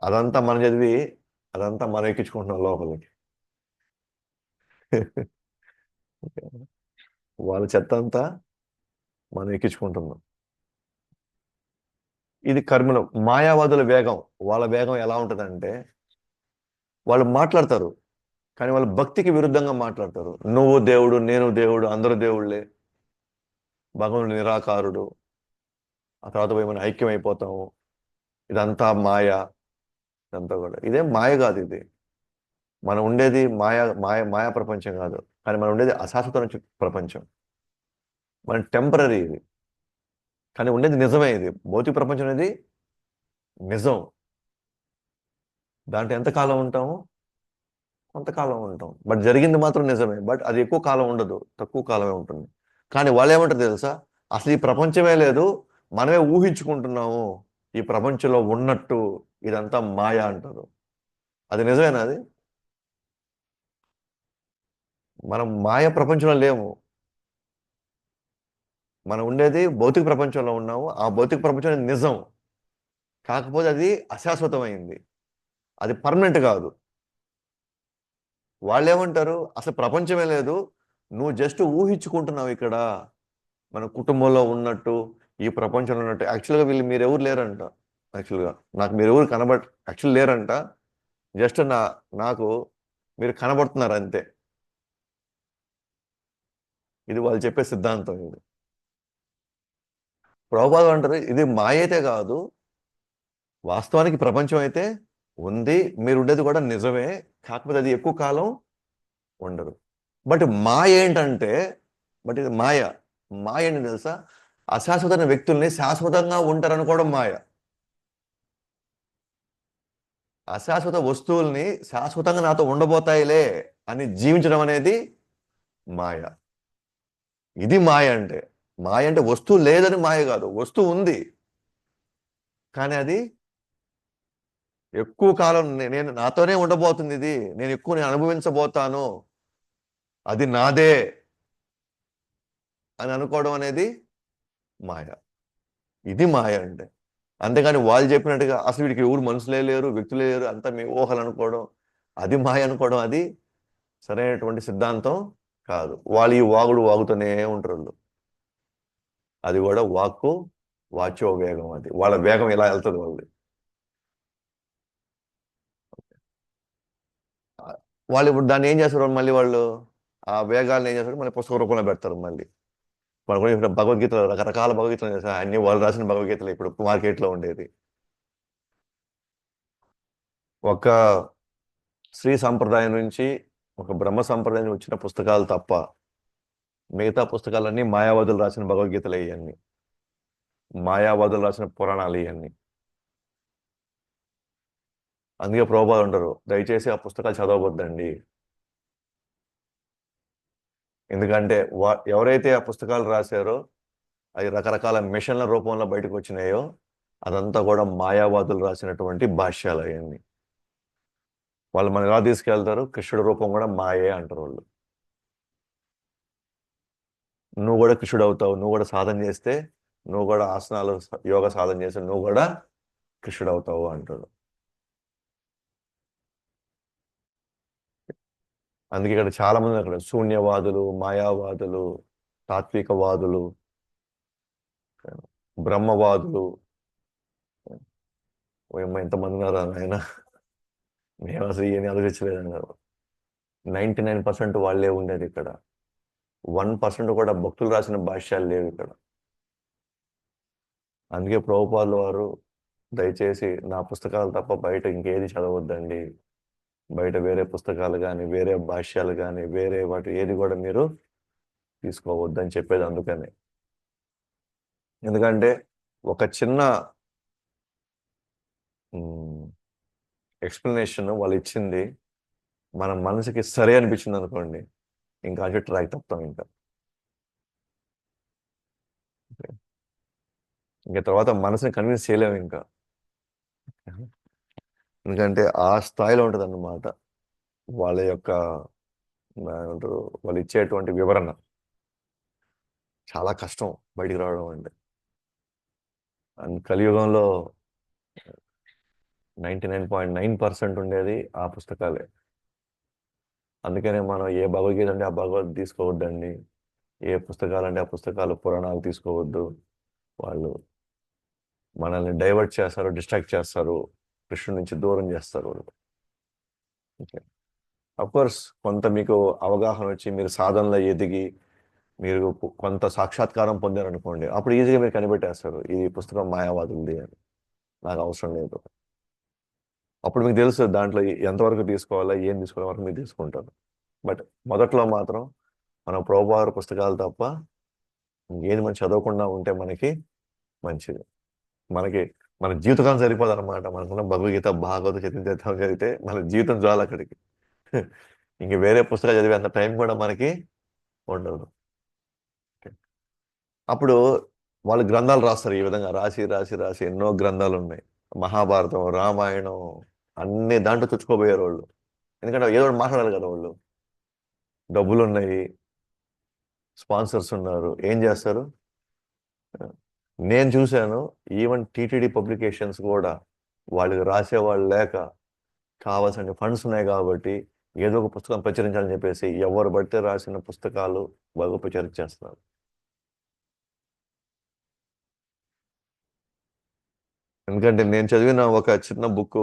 అదంతా మనం చదివి అదంతా మనం ఎక్కించుకుంటున్నాం లోపలికి. వాళ్ళ చెత్త అంతా మనం ఎక్కించుకుంటున్నాం. ఇది కర్మలు. మాయావాదుల వేగం, వాళ్ళ వేగం ఎలా ఉంటుందంటే, వాళ్ళు మాట్లాడతారు కానీ వాళ్ళు భక్తికి విరుద్ధంగా మాట్లాడతారు. నువ్వు దేవుడు, నేను దేవుడు, అందరూ దేవుళ్ళే, భగవంతుడు నిరాకారుడు, ఆ తర్వాత పోయి మనం ఐక్యమైపోతాము, ఇదంతా మాయ. ఇదంతా కూడా ఇదేం మాయ కాదు. ఇది మనం ఉండేది మాయా ప్రపంచం కాదు, కానీ మనం ఉండేది అశాశ్వత ప్రపంచం. మన టెంపరీ ఇది, కానీ ఉండేది నిజమే. ఇది భౌతిక ప్రపంచం అనేది నిజం. దాంట్లో ఎంతకాలం ఉంటాము? కొంతకాలం ఉంటాం. బట్ జరిగింది మాత్రం నిజమే. బట్ అది ఎక్కువ కాలం ఉండదు, తక్కువ కాలమే ఉంటుంది. కానీ వాళ్ళు ఏమంటారు తెలుసా? అసలు ఈ ప్రపంచమే లేదు, మనమే ఊహించుకుంటున్నాము ఈ ప్రపంచంలో ఉన్నట్టు, ఇదంతా మాయ అంటారు. అది నిజమేనా? అది మనం మాయ ప్రపంచంలో లేము, మనం ఉండేది భౌతిక ప్రపంచంలో ఉన్నాము. ఆ భౌతిక ప్రపంచం అనేది నిజం, కాకపోతే అది అశాశ్వతమైంది, అది పర్మనెంట్ కాదు. వాళ్ళు ఏమంటారు, అసలు ప్రపంచమే లేదు, నువ్వు జస్ట్ ఊహించుకుంటున్నావు ఇక్కడ మన కుటుంబంలో ఉన్నట్టు, ఈ ప్రపంచంలో ఉన్నట్టు. యాక్చువల్గా వీళ్ళు మీరెవరు లేరంట. యాక్చువల్గా నాకు మీరెవరు యాక్చువల్ లేరంట. జస్ట్ నాకు మీరు కనబడుతున్నారు అంతే. ఇది వాళ్ళు చెప్పే సిద్ధాంతం. ఇది ప్రభుపాదులు అంటారు, ఇది మాయ అయితే కాదు, వాస్తవానికి ప్రపంచం అయితే ఉంది, మీరు ఉండేది కూడా నిజమే, కాకపోతే అది ఎక్కువ కాలం ఉండదు. బట్ మాయ ఏంటంటే, ఇది మాయ. మాయ ఏంటి తెలుసా? అశాశ్వతమైన వ్యక్తుల్ని శాశ్వతంగా ఉంటారనుకోవడం మాయ. అశాశ్వత వస్తువుల్ని శాశ్వతంగా నాతో ఉండబోతాయిలే అని జీవించడం అనేది మాయ. ఇది మాయ అంటే. మాయ అంటే వస్తువు లేదని మాయ కాదు, వస్తువు ఉంది కానీ అది ఎక్కువ కాలం నేను నాతోనే ఉండబోతుంది, ఇది నేను అనుభవించబోతాను, అది నాదే అని అనుకోవడం అనేది మాయ. ఇది మాయ అంటే. అంతేగాని వాళ్ళు చెప్పినట్టుగా అసలు వీడికి ఎవరు మనుషులే లేరు, వ్యక్తులే లేరు, అంతా మీ ఊహలు అనుకోవడం, అది మాయ అనుకోవడం, అది సరైనటువంటి సిద్ధాంతం కాదు. వాళ్ళు ఈ వాగుడు వాగుతూనే ఉంటారు వాళ్ళు. అది కూడా వాక్కు వాచో వేగం, అది వాళ్ళ వేగం ఇలా వెళ్తుంది వాళ్ళది. వాళ్ళు ఇప్పుడు దాన్ని ఏం చేస్తారు, మళ్ళీ వాళ్ళు ఆ వేగాలను ఏం చేస్తారు, మళ్ళీ పుస్తక రూపంలో పెడతారు మళ్ళీ. వాళ్ళు కూడా ఇప్పుడు భగవద్గీతలో రకరకాల భగవద్గీతలు చేస్తారు, అన్ని వాళ్ళు రాసిన భగవద్గీతలు ఇప్పుడు మార్కెట్లో ఉండేది. ఒక శ్రీ సంప్రదాయం నుంచి, ఒక బ్రహ్మ సంప్రదాయం నుంచి వచ్చిన పుస్తకాలు తప్ప మిగతా పుస్తకాలన్నీ మాయావాదులు రాసిన భగవద్గీతలు ఇవన్నీ, మాయావాదులు రాసిన పురాణాలు ఇవన్నీ. అందుకే ప్రభుపాదులు ఉండరు, దయచేసి ఆ పుస్తకాలు చదవవద్దండి. ఎందుకంటే ఎవరైతే ఆ పుస్తకాలు రాశారో అవి రకరకాల మిషన్ల రూపంలో బయటకు వచ్చినాయో అదంతా కూడా మాయావాదులు రాసినటువంటి భాష్యాలు అవన్నీ. వాళ్ళు మనం ఎలా తీసుకెళ్తారు, కృష్ణుడి రూపం కూడా మాయే అంటారు వాళ్ళు. నువ్వు కూడా కృష్ణుడు అవుతావు, నువ్వు కూడా సాధన చేస్తే, నువ్వు కూడా ఆసనాలు యోగ సాధన చేస్తే నువ్వు కూడా కృష్ణుడు అవుతావు అంటాడు. అందుకే ఇక్కడ చాలా మంది అక్కడ శూన్యవాదులు, మాయావాదులు, తాత్వికవాదులు, బ్రహ్మవాదులు, ఎంతమంది ఉన్నారా ఆయన. మేము అసలు ఏమీ ఆలోచించలేదన్నారు. 99% వాళ్ళే ఉండేది ఇక్కడ. 1% కూడా భక్తులు రాసిన భాష్యాలు లేవు ఇక్కడ. అందుకే ప్రభుపాదుల వారు దయచేసి నా పుస్తకాలు తప్ప బయట ఇంకేది చదవద్దండి, బయట వేరే పుస్తకాలు కానీ, వేరే భాష్యాలు కానీ, వేరే వాటి ఏది కూడా మీరు తీసుకోవద్దని చెప్పేది అందుకనే. ఎందుకంటే ఒక చిన్న ఎక్స్ప్లెనేషన్ వాళ్ళు ఇచ్చింది మన మనసుకి సరే అనిపించింది అనుకోండి, ఇంకా అటు ట్రాక్ తప్పుతాం. ఇంకా తర్వాత మనసుని కన్విన్స్ చేయలేము ఇంకా. ఎందుకంటే ఆ స్థాయిలో ఉంటుంది అన్నమాట వాళ్ళ యొక్క ఏమంటారు, వాళ్ళు ఇచ్చేటువంటి వివరణ చాలా కష్టం బయటికి రావడం అంటే. అండ్ కలియుగంలో 99.9% ఉండేది ఆ పుస్తకాలే. అందుకనే మనం ఏ భగవద్గీత అంటే ఆ భగవద్గీత తీసుకోవద్దండి, ఏ పుస్తకాలు అంటే ఆ పుస్తకాలు పురాణాలు తీసుకోవద్దు. వాళ్ళు మనల్ని డైవర్ట్ చేస్తారు, డిస్ట్రాక్ట్ చేస్తారు, కృష్ణుడి నుంచి దూరం చేస్తారు వాళ్ళు. ఓకే, కోర్స్ కొంత మీకు అవగాహన వచ్చి మీరు సాధనలో ఎదిగి మీరు కొంత సాక్షాత్కారం పొందారనుకోండి, అప్పుడు ఈజీగా మీరు కనిపెట్టేస్తారు ఇది పుస్తకం మాయావాదులది అని, నాకు అవసరం లేదు. అప్పుడు మీకు తెలుసు దాంట్లో ఎంతవరకు తీసుకోవాలా, ఏం తీసుకోవాల వరకు మీరు తీసుకుంటారు. బట్ మొదట్లో మాత్రం మనం ప్రభుపాదుల పుస్తకాలు తప్ప ఏది మనం చదవకుండా ఉంటే మనకి మంచిది. మనకి మన జీవితకాలం సరిపోదు అనమాట. మనకున్న భగవద్గీత, భాగవత, చరిత్ర చదివితే మన జీవితం చాలు అక్కడికి. ఇంక వేరే పుస్తకాలు చదివే అంత టైం కూడా మనకి ఉండదు. అప్పుడు వాళ్ళు గ్రంథాలు రాస్తారు, ఈ విధంగా రాసి రాసి రాసి ఎన్నో గ్రంథాలు ఉన్నాయి. మహాభారతం, రామాయణం, అన్ని దాంట్లో తెచ్చుకోబోయారు వాళ్ళు. ఎందుకంటే ఏదో ఒకటి మాట్లాడాలి కదా వాళ్ళు. డబ్బులు ఉన్నాయి, స్పాన్సర్స్ ఉన్నారు, ఏం చేస్తారు. నేను చూశాను, ఈవెన్ టీటీడీ పబ్లికేషన్స్ కూడా వాళ్ళకి రాసేవాళ్ళు లేక కావాల్సిన ఫండ్స్ ఉన్నాయి కాబట్టి ఏదో ఒక పుస్తకం ప్రచురించాలని చెప్పేసి ఎవరు పడితే రాసిన పుస్తకాలు బాగా ప్రచారం చేస్తున్నారు. ఎందుకంటే నేను చదివిన ఒక చిన్న బుక్,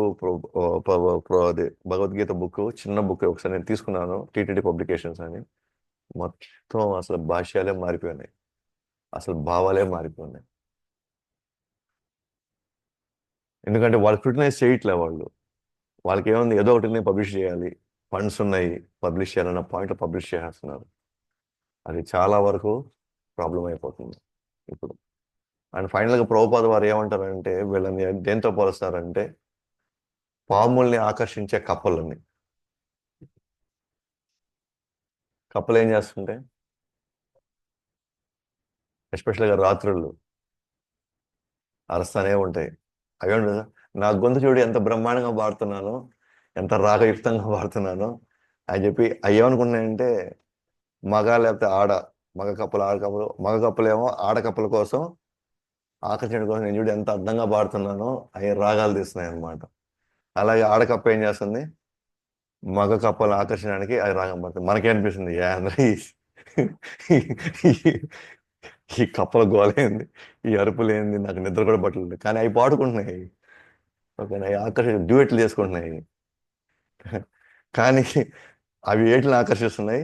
అదే భగవద్గీత బుక్, చిన్న బుక్ ఒకసారి నేను తీసుకున్నాను, టీటీడీ పబ్లికేషన్స్ అని. మొత్తం అసలు భాష్యాలే మారిపోయినాయి, అసలు భావాలే మారిపోయినాయి. ఎందుకంటే వాళ్ళు స్క్రూటినైజ్ చేయట్లే వాళ్ళు. వాళ్ళకి ఏముంది, ఏదో ఒకటి పబ్లిష్ చేయాలి, ఫండ్స్ ఉన్నాయి, పబ్లిష్ చేయాలన్న పాయింట్ పబ్లిష్ చేస్తున్నారు. అది చాలా వరకు ప్రాబ్లం అయిపోతుంది ఇప్పుడు. అండ్ ఫైనల్గా ప్రభుపాద వారు ఏమంటారంటే వీళ్ళని దేంతో పోలుస్తారంటే పాముల్ని ఆకర్షించే కప్పలని. కప్పలు ఏం చేస్తుంటే ఎస్పెషల్గా రాత్రుళ్ళు అరుస్తూనే ఉంటాయి. అవి నా గొంతు చూడు ఎంత బ్రహ్మాండంగా పాడుతున్నాను, ఎంత రాగయుక్తంగా పాడుతున్నాను అని చెప్పి అవి ఏమనుకున్నాయంటే మగ లేకపోతే ఆడ, మగ కప్పలు ఆడ కప్పలు, మగ కప్పలేమో ఆడ కప్పల కోసం ఆకర్షణ కోసం నేను చూడు ఎంత అందంగా పాడుతున్నానో అవి రాగాలు తీస్తున్నాయి అనమాట. అలాగే ఆడకప్ప ఏం చేస్తుంది, మగ కప్పలు ఆకర్షణకి అది రాగం పడుతుంది. మనకేమనిపిస్తుంది, ఏ అందరూ ఈ కప్పల గోలేంది, ఈ అరుపులు ఏంది, నాకు నిద్ర కూడా పట్టలేదు. కానీ అవి పాడుకుంటున్నాయి. ఓకేనా, అవి ఆకర్షణ డ్యూయెట్లు చేసుకుంటున్నాయి. కానీ అవి ఏటిని ఆకర్షిస్తున్నాయి,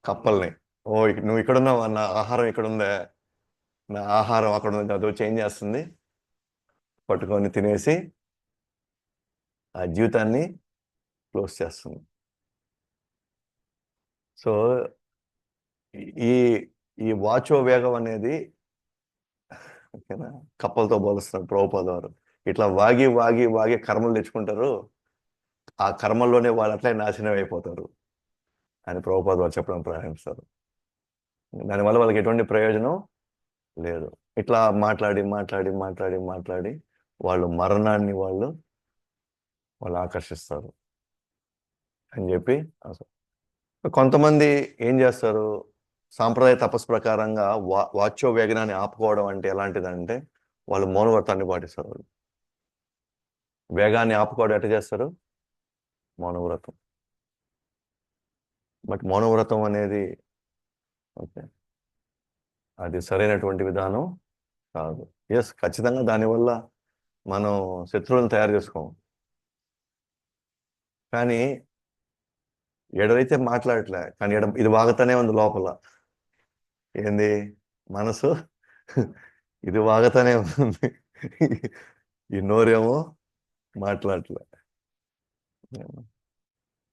కప్పల్ని. ఓ నువ్వు ఇక్కడ ఉన్నావు, నా ఆహారం ఇక్కడ ఉందా, నా ఆహారం అక్కడ ఉంది, అది చేంజ్ చేస్తుంది, పట్టుకొని తినేసి ఆ జీవితాన్ని క్లోజ్ చేస్తుంది. సో ఈ ఈ వాచో వేగం అనేది, ఓకేనా, కప్పలతో పోలుస్తున్నారు ప్రభుపాద వారు. ఇట్లా వాగి వాగి వాగి కర్మలు తెచ్చుకుంటారు, ఆ కర్మల్లోనే వాళ్ళు అట్లే నాశనం అయిపోతారు అని ప్రభుపాద వారు చెప్పడం ప్రారంభిస్తారు. దానివల్ల వాళ్ళకి ఎటువంటి ప్రయోజనం లేదు. ఇట్లా మాట్లాడి మాట్లాడి మాట్లాడి మాట్లాడి వాళ్ళు మరణాన్ని వాళ్ళు ఆకర్షిస్తారు అని చెప్పి అసలు. కొంతమంది ఏం చేస్తారు, సాంప్రదాయ తపస్సు ప్రకారంగా వాచో వేగనాన్ని ఆపుకోవడం అంటే ఎలాంటిదంటే, వాళ్ళు మౌనవ్రతాన్ని పాటిస్తారు. వాళ్ళు వేగాన్ని ఆపుకోవడం ఎట్లా చేస్తారు, మౌనవ్రతం. బట్ మౌనవ్రతం అనేది, ఓకే, అది సరైనటువంటి విధానం కాదు. ఎస్, ఖచ్చితంగా దానివల్ల మనం శత్రువులను తయారు చేసుకోం. కానీ ఎడవైతే మాట్లాడట్లే, కానీ ఇది వాగుతానే ఉంది లోపల. ఏంది, మనసు ఇది వాగుతానే ఉంది, ఈ నోరేమో మాట్లాడట్లే.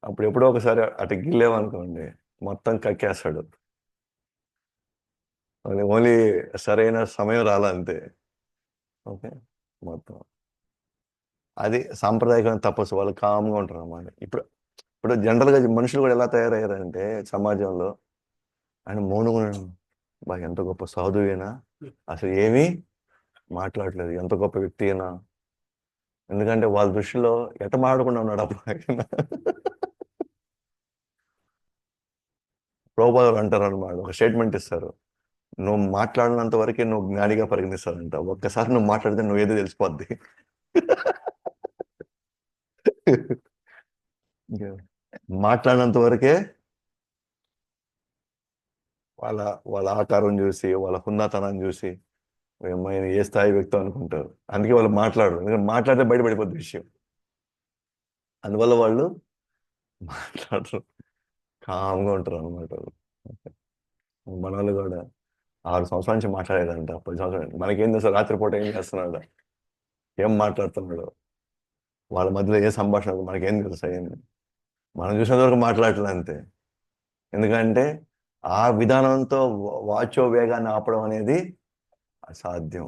అప్పుడు ఎప్పుడో ఒకసారి అటు గిల్లేమనుకోండి, మొత్తం కక్కేస్తాడు. ఓన్లీ సరైన సమయం రాలంతే. ఓకే, మొత్తం అది సాంప్రదాయకమైన తపస్సు. వాళ్ళు కామ్గా ఉంటారు అన్నమాట. ఇప్పుడు ఇప్పుడు జనరల్గా మనుషులు కూడా ఎలా తయారయ్యారంటే సమాజంలో, ఆయన మౌనంగా ఉన్నాడు. బాగా ఎంత గొప్ప సాధువేనా, అసలు ఏమీ మాట్లాడలేదు, ఎంత గొప్ప వ్యక్తి అయినా. ఎందుకంటే వాళ్ళ దృష్టిలో ఎట మాడకుండా ఉన్నాడు అప్పుడు ఆయన. ప్రభుపాదులు అంటారు అనమాట, ఒక స్టేట్మెంట్ ఇస్తారు, నువ్వు మాట్లాడినంత వరకే నువ్వు జ్ఞానిగా పరిగణిస్తానంట, ఒక్కసారి నువ్వు మాట్లాడితే నువ్వు ఏదో తెలిసిపోద్ది. మాట్లాడినంత వరకే వాళ్ళ వాళ్ళ ఆకారం చూసి, వాళ్ళ హుందాతనాన్ని చూసి ఆయన ఏ స్థాయి వ్యక్తి అనుకుంటారు. అందుకే వాళ్ళు మాట్లాడరు, ఎందుకంటే మాట్లాడితే బయటపడిపోద్ది విషయం. అందువల్ల వాళ్ళు మాట్లాడరు, కామ్గా ఉంటారు అనమాట. మన వాళ్ళు కూడా 6 సంవత్సరాల నుంచి మాట్లాడేదంట, 10 సంవత్సరాలు. మనకేం తెలుసు రాత్రిపూట ఏం చేస్తున్నాడు, ఏం మాట్లాడుతున్నాడు, వాళ్ళ మధ్యలో ఏ సంభాషణ మనకేం తెలుసు అయ్యింది. మనం చూసినంత వరకు మాట్లాడట్లేదు అంతే. ఎందుకంటే ఆ విధానంతో వాచో వేగాన్ని ఆపడం అనేది అసాధ్యం.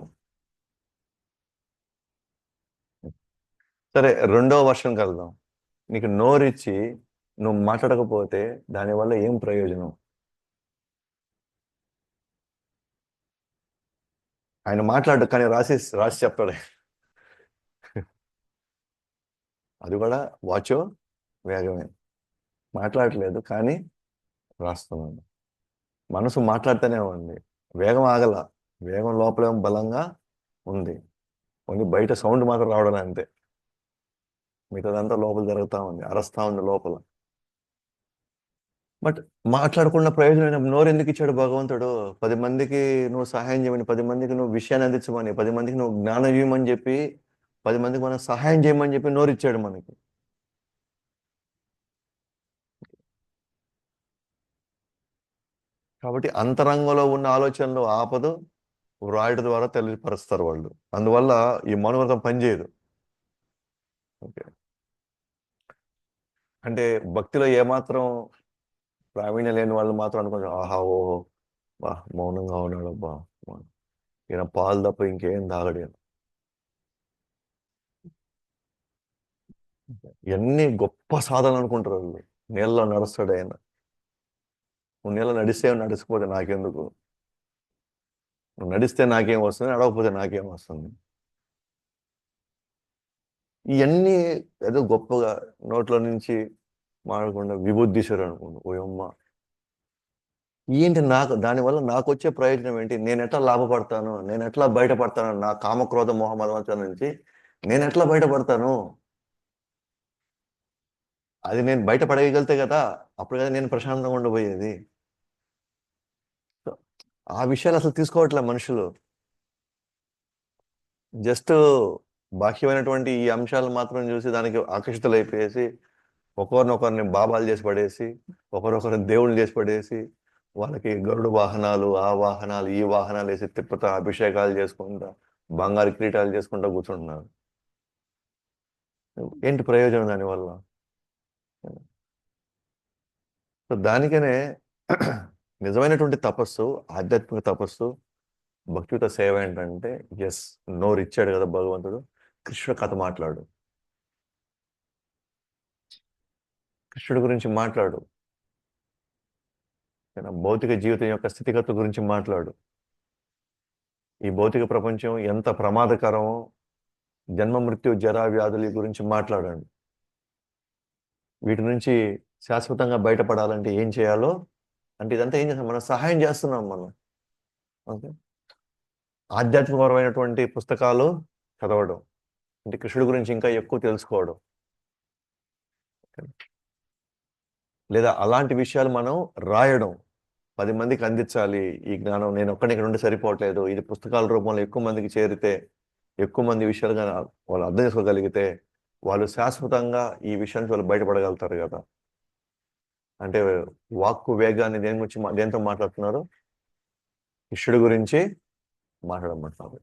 సరే, రెండో వర్షం కలుద్దాం. నీకు నోరిచ్చి నువ్వు మాట్లాడకపోతే దానివల్ల ఏం ప్రయోజనం? ఆయన మాట్లాడు, కానీ రాసి రాసి చెప్తాడు. అది కూడా వాచో వేగమే. మాట్లాడట్లేదు కానీ రాస్తున్నాడు. మనసు మాట్లాడుతూనే ఉంది, వేగం ఆగల. వేగం లోపలేమో బలంగా ఉంది, ఓన్లీ బయట సౌండ్ మాత్రం రావడం అంతే. మిగతాదంతా లోపల జరుగుతూ ఉంది, అరస్తా ఉంది లోపల. బట్ మాట్లాడకుండా ప్రయోజనం అయినప్పుడు నోరు ఎందుకు ఇచ్చాడు భగవంతుడు? 10 మందికి నువ్వు సహాయం చేయమని, 10 మందికి నువ్వు విషయాన్ని అందించమని, 10 మందికి నువ్వు జ్ఞానం ఇవ్వమని చెప్పి, 10 మందికి మనం సహాయం చేయమని చెప్పి నోరు ఇచ్చాడు మనకి. కాబట్టి అంతరంగంలో ఉన్న ఆలోచనలు ఆపదు, వ్రాయడం ద్వారా తెలియపరుస్తారు వాళ్ళు. అందువల్ల ఈ మౌనవ్రతం పనిచేయదు. ఓకే, అంటే భక్తిలో ఏమాత్రం ప్రావీణ్యం లేని వాళ్ళు మాత్రం అనుకుంటారు, ఆహా ఓహో, బా మౌనంగా ఉన్నాడు, అబ్బా ఈయన పాలు తప్ప ఇంకేం తాగడు ఈయన. ఇవన్నీ గొప్ప సాధన అనుకుంటారు వాళ్ళు. నీళ్ళలో నడుస్తాడు ఆయన, నువ్వు నీళ్ళ నడిస్తే నడిచిపోతే నాకెందుకు, నువ్వు నడిస్తే నాకేం వస్తుంది, నడవకపోతే నాకేం వస్తుంది. ఇవన్నీ ఏదో గొప్పగా నోట్లో నుంచి మాడకుండా విభూద్దీశ్వరు అనుకోండి, ఓయమ్మ ఏంటి నాకు దానివల్ల నాకు వచ్చే ప్రయోజనం ఏంటి? నేను ఎట్లా లాభపడతాను? నేను ఎట్లా బయటపడతాను? నా కామక్రోధ మోహమదమచాల నుంచి నేను ఎట్లా బయటపడతాను? అది నేను బయటపడగలిగితే కదా, అప్పుడు కదా నేను ప్రశాంతంగా ఉండబోయేది. ఆ విషయాలు అసలు తీసుకోవట్లే మనుషులు. జస్ట్ బాహ్యమైనటువంటి ఈ అంశాలు మాత్రం చూసి దానికి ఆకర్షితులైపోయేసి ఒకరినొకరిని బాబాలు చేసి పడేసి, ఒకరొకరిని దేవుళ్ళు చేసి పడేసి, వాళ్ళకి గరుడు వాహనాలు, ఆ వాహనాలు, ఈ వాహనాలు వేసి తిప్పుతా అభిషేకాలు చేసుకుంటా, బంగారు కిరీటాలు చేసుకుంటా కూర్చుంటున్నారు. ఏంటి ప్రయోజనం దానివల్ల? సో దానికనే నిజమైనటువంటి తపస్సు, ఆధ్యాత్మిక తపస్సు, భక్తియుత సేవ ఏంటంటే, ఎస్, నోరు ఇచ్చాడు కదా భగవంతుడు, కృష్ణుడు కథ మాట్లాడు, కృష్ణుడి గురించి మాట్లాడు, భౌతిక జీవితం యొక్క స్థితిగతుల గురించి మాట్లాడు. ఈ భౌతిక ప్రపంచం ఎంత ప్రమాదకరమో, జన్మ మృత్యు జరా వ్యాధుల గురించి మాట్లాడండి. వీటి నుంచి శాశ్వతంగా బయటపడాలంటే ఏం చేయాలో, అంటే ఇదంతా ఏం చేస్తాం, మనం సహాయం చేస్తున్నాం మనం. ఓకే, ఆధ్యాత్మికపరమైనటువంటి పుస్తకాలు చదవడం, అంటే కృష్ణుడి గురించి ఇంకా ఎక్కువ తెలుసుకోవడం, లేదా అలాంటి విషయాలు మనం రాయడం, 10 మందికి అందించాలి ఈ జ్ఞానం. నేను ఒక్కడిని ఇక్కడ ఉండి సరిపోవట్లేదు, ఇది పుస్తకాల రూపంలో ఎక్కువ మందికి చేరితే, ఎక్కువ మంది విషయాలుగా వాళ్ళు అర్థం చేసుకోగలిగితే, వాళ్ళు శాశ్వతంగా ఈ విషయం నుంచి వాళ్ళు బయటపడగలుగుతారు కదా. అంటే వాక్కు వేగాన్ని దేని గురించి దేంతో మాట్లాడుతున్నారు? కృష్ణుడి గురించి మాట్లాడమంటున్నారు.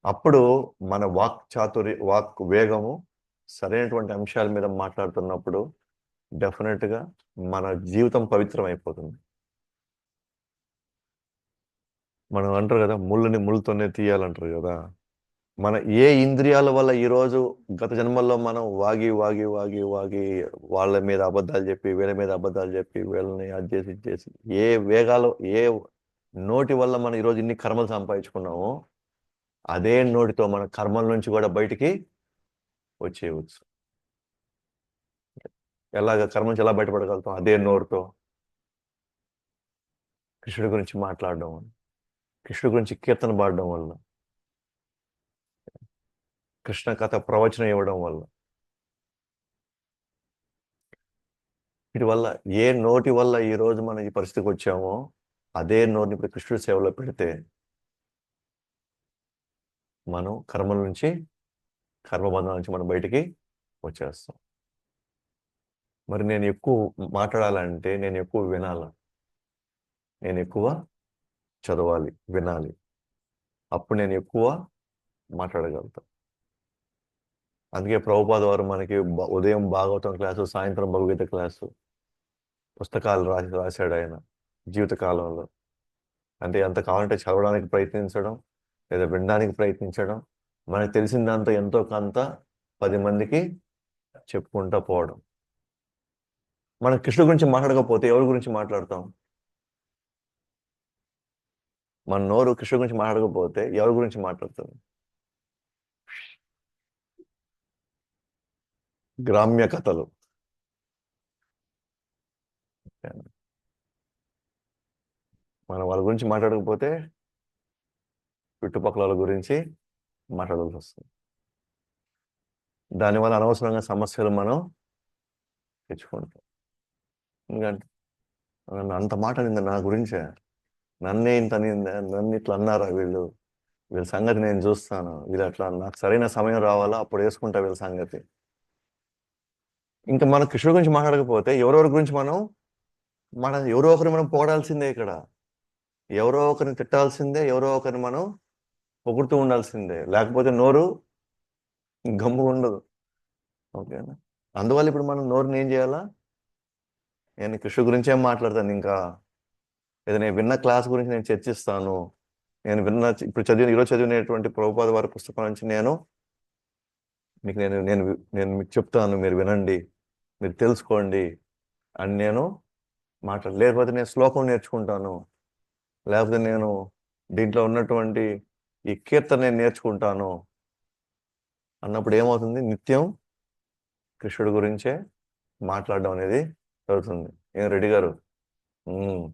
అప్పుడు మన వాక్ చాతుర్య, వాక్ వేగము సరైనటువంటి అంశాల మీద మాట్లాడుతున్నప్పుడు డెఫినెట్గా మన జీవితం పవిత్రం అయిపోతుంది. మనం అంటారు కదా, ముళ్ళుని ముళ్ళుతోనే తీయాలంటారు కదా. మన ఏ ఇంద్రియాల వల్ల ఈరోజు గత జన్మల్లో మనం వాగి వాగి వాగి వాగి వాళ్ళ మీద అబద్ధాలు చెప్పి, వీళ్ళ మీద అబద్ధాలు చెప్పి, వీళ్ళని అది చేసి ఇది చేసి, ఏ వేగాలు, ఏ నోటి వల్ల మనం ఈరోజు ఇన్ని కర్మలు సంపాదించుకున్నామో, అదే నోటితో మన కర్మల నుంచి కూడా బయటికి వచ్చేయవచ్చు. ఎలాగ కర్మ నుంచి ఎలా బయటపడగలుగుతాం? అదే నోరుతో కృష్ణుడి గురించి మాట్లాడడం వల్ల, కృష్ణుడి గురించి కీర్తన పాడడం వల్ల, కృష్ణ కథ ప్రవచనం ఇవ్వడం వల్ల, వీటి వల్ల, ఏ నోటి వల్ల ఈ రోజు మనం ఈ పరిస్థితికి వచ్చామో అదే నోటిని ఇప్పుడు కృష్ణుడి సేవలో పెడితే మనం కర్మల నుంచి, కర్మబంధం నుంచి మనం బయటికి వచ్చేస్తాం. మరి నేను ఎక్కువ మాట్లాడాలంటే నేను ఎక్కువ వినాల, నేను ఎక్కువ చదవాలి, వినాలి, అప్పుడు నేను ఎక్కువ మాట్లాడగలుగుతా. అందుకే ప్రభుపాద వారు మనకి ఉదయం భాగవతం క్లాసు, సాయంత్రం భగవద్గీత క్లాసు, పుస్తకాలు రాశాడు ఆయన జీవితకాలంలో. అంటే ఎంత కావాలంటే చదవడానికి ప్రయత్నించడం, లేదా వినడానికి ప్రయత్నించడం, మనకు తెలిసిన దాంతో ఎంతో కొంత 10 మందికి చెప్పుకుంటూ పోవడం. మనం కృష్ణుడి గురించి మాట్లాడకపోతే ఎవరి గురించి మాట్లాడతాం? మన నోరు కృష్ణుడి గురించి మాట్లాడకపోతే ఎవరి గురించి మాట్లాడతాం? గ్రామ్య కథలు, మనం వాళ్ళ గురించి మాట్లాడకపోతే చుట్టుపక్కల వాళ్ళ గురించి మాట్లాడాల్సి వస్తుంది. దానివల్ల అనవసరంగా సమస్యలు మనం తెచ్చుకుంటాం. ఎందుకంటే అంత మాట నిందా నా గురించే, నన్నే ఇంత నిందా, నన్ను ఇట్లా అన్నారా వీళ్ళు, వీళ్ళ సంగతి నేను చూస్తాను, వీళ్ళు అట్లా, నాకు సరైన సమయం రావాలా, అప్పుడు వేసుకుంటా వీళ్ళ సంగతి. ఇంకా మన కృష్ణుడి గురించి మాట్లాడకపోతే ఎవరెవరి గురించి ఎవరో ఒకరిని మనం పోడాల్సిందే, ఇక్కడ ఎవరో ఒకరిని తిట్టాల్సిందే, ఎవరో ఒకరిని మనం పొగుడుతూ ఉండాల్సిందే, లేకపోతే నోరు గమ్ము ఉండదు. ఓకేనా? అందువల్ల ఇప్పుడు మనం నోరుని ఏం చేయాలా? నేను కృష్ణుడి గురించే మాట్లాడతాను, ఇంకా లేదా నేను విన్న క్లాస్ గురించి నేను చర్చిస్తాను, నేను ఇప్పుడు ఈరోజు చదివినటువంటి ప్రభుపాద వారి పుస్తకం నుంచి నేను మీకు చెప్తాను, మీరు వినండి, మీరు తెలుసుకోండి అని నేను లేకపోతే నేను శ్లోకం నేర్చుకుంటాను, లేకపోతే నేను దీంట్లో ఉన్నటువంటి ఈ కీర్తన నేను నేర్చుకుంటాను అన్నప్పుడు ఏమవుతుంది? నిత్యం కృష్ణుడి గురించే మాట్లాడడం అనేది జరుగుతుంది. ఏం రెడ్డి గారు, ఉమ్.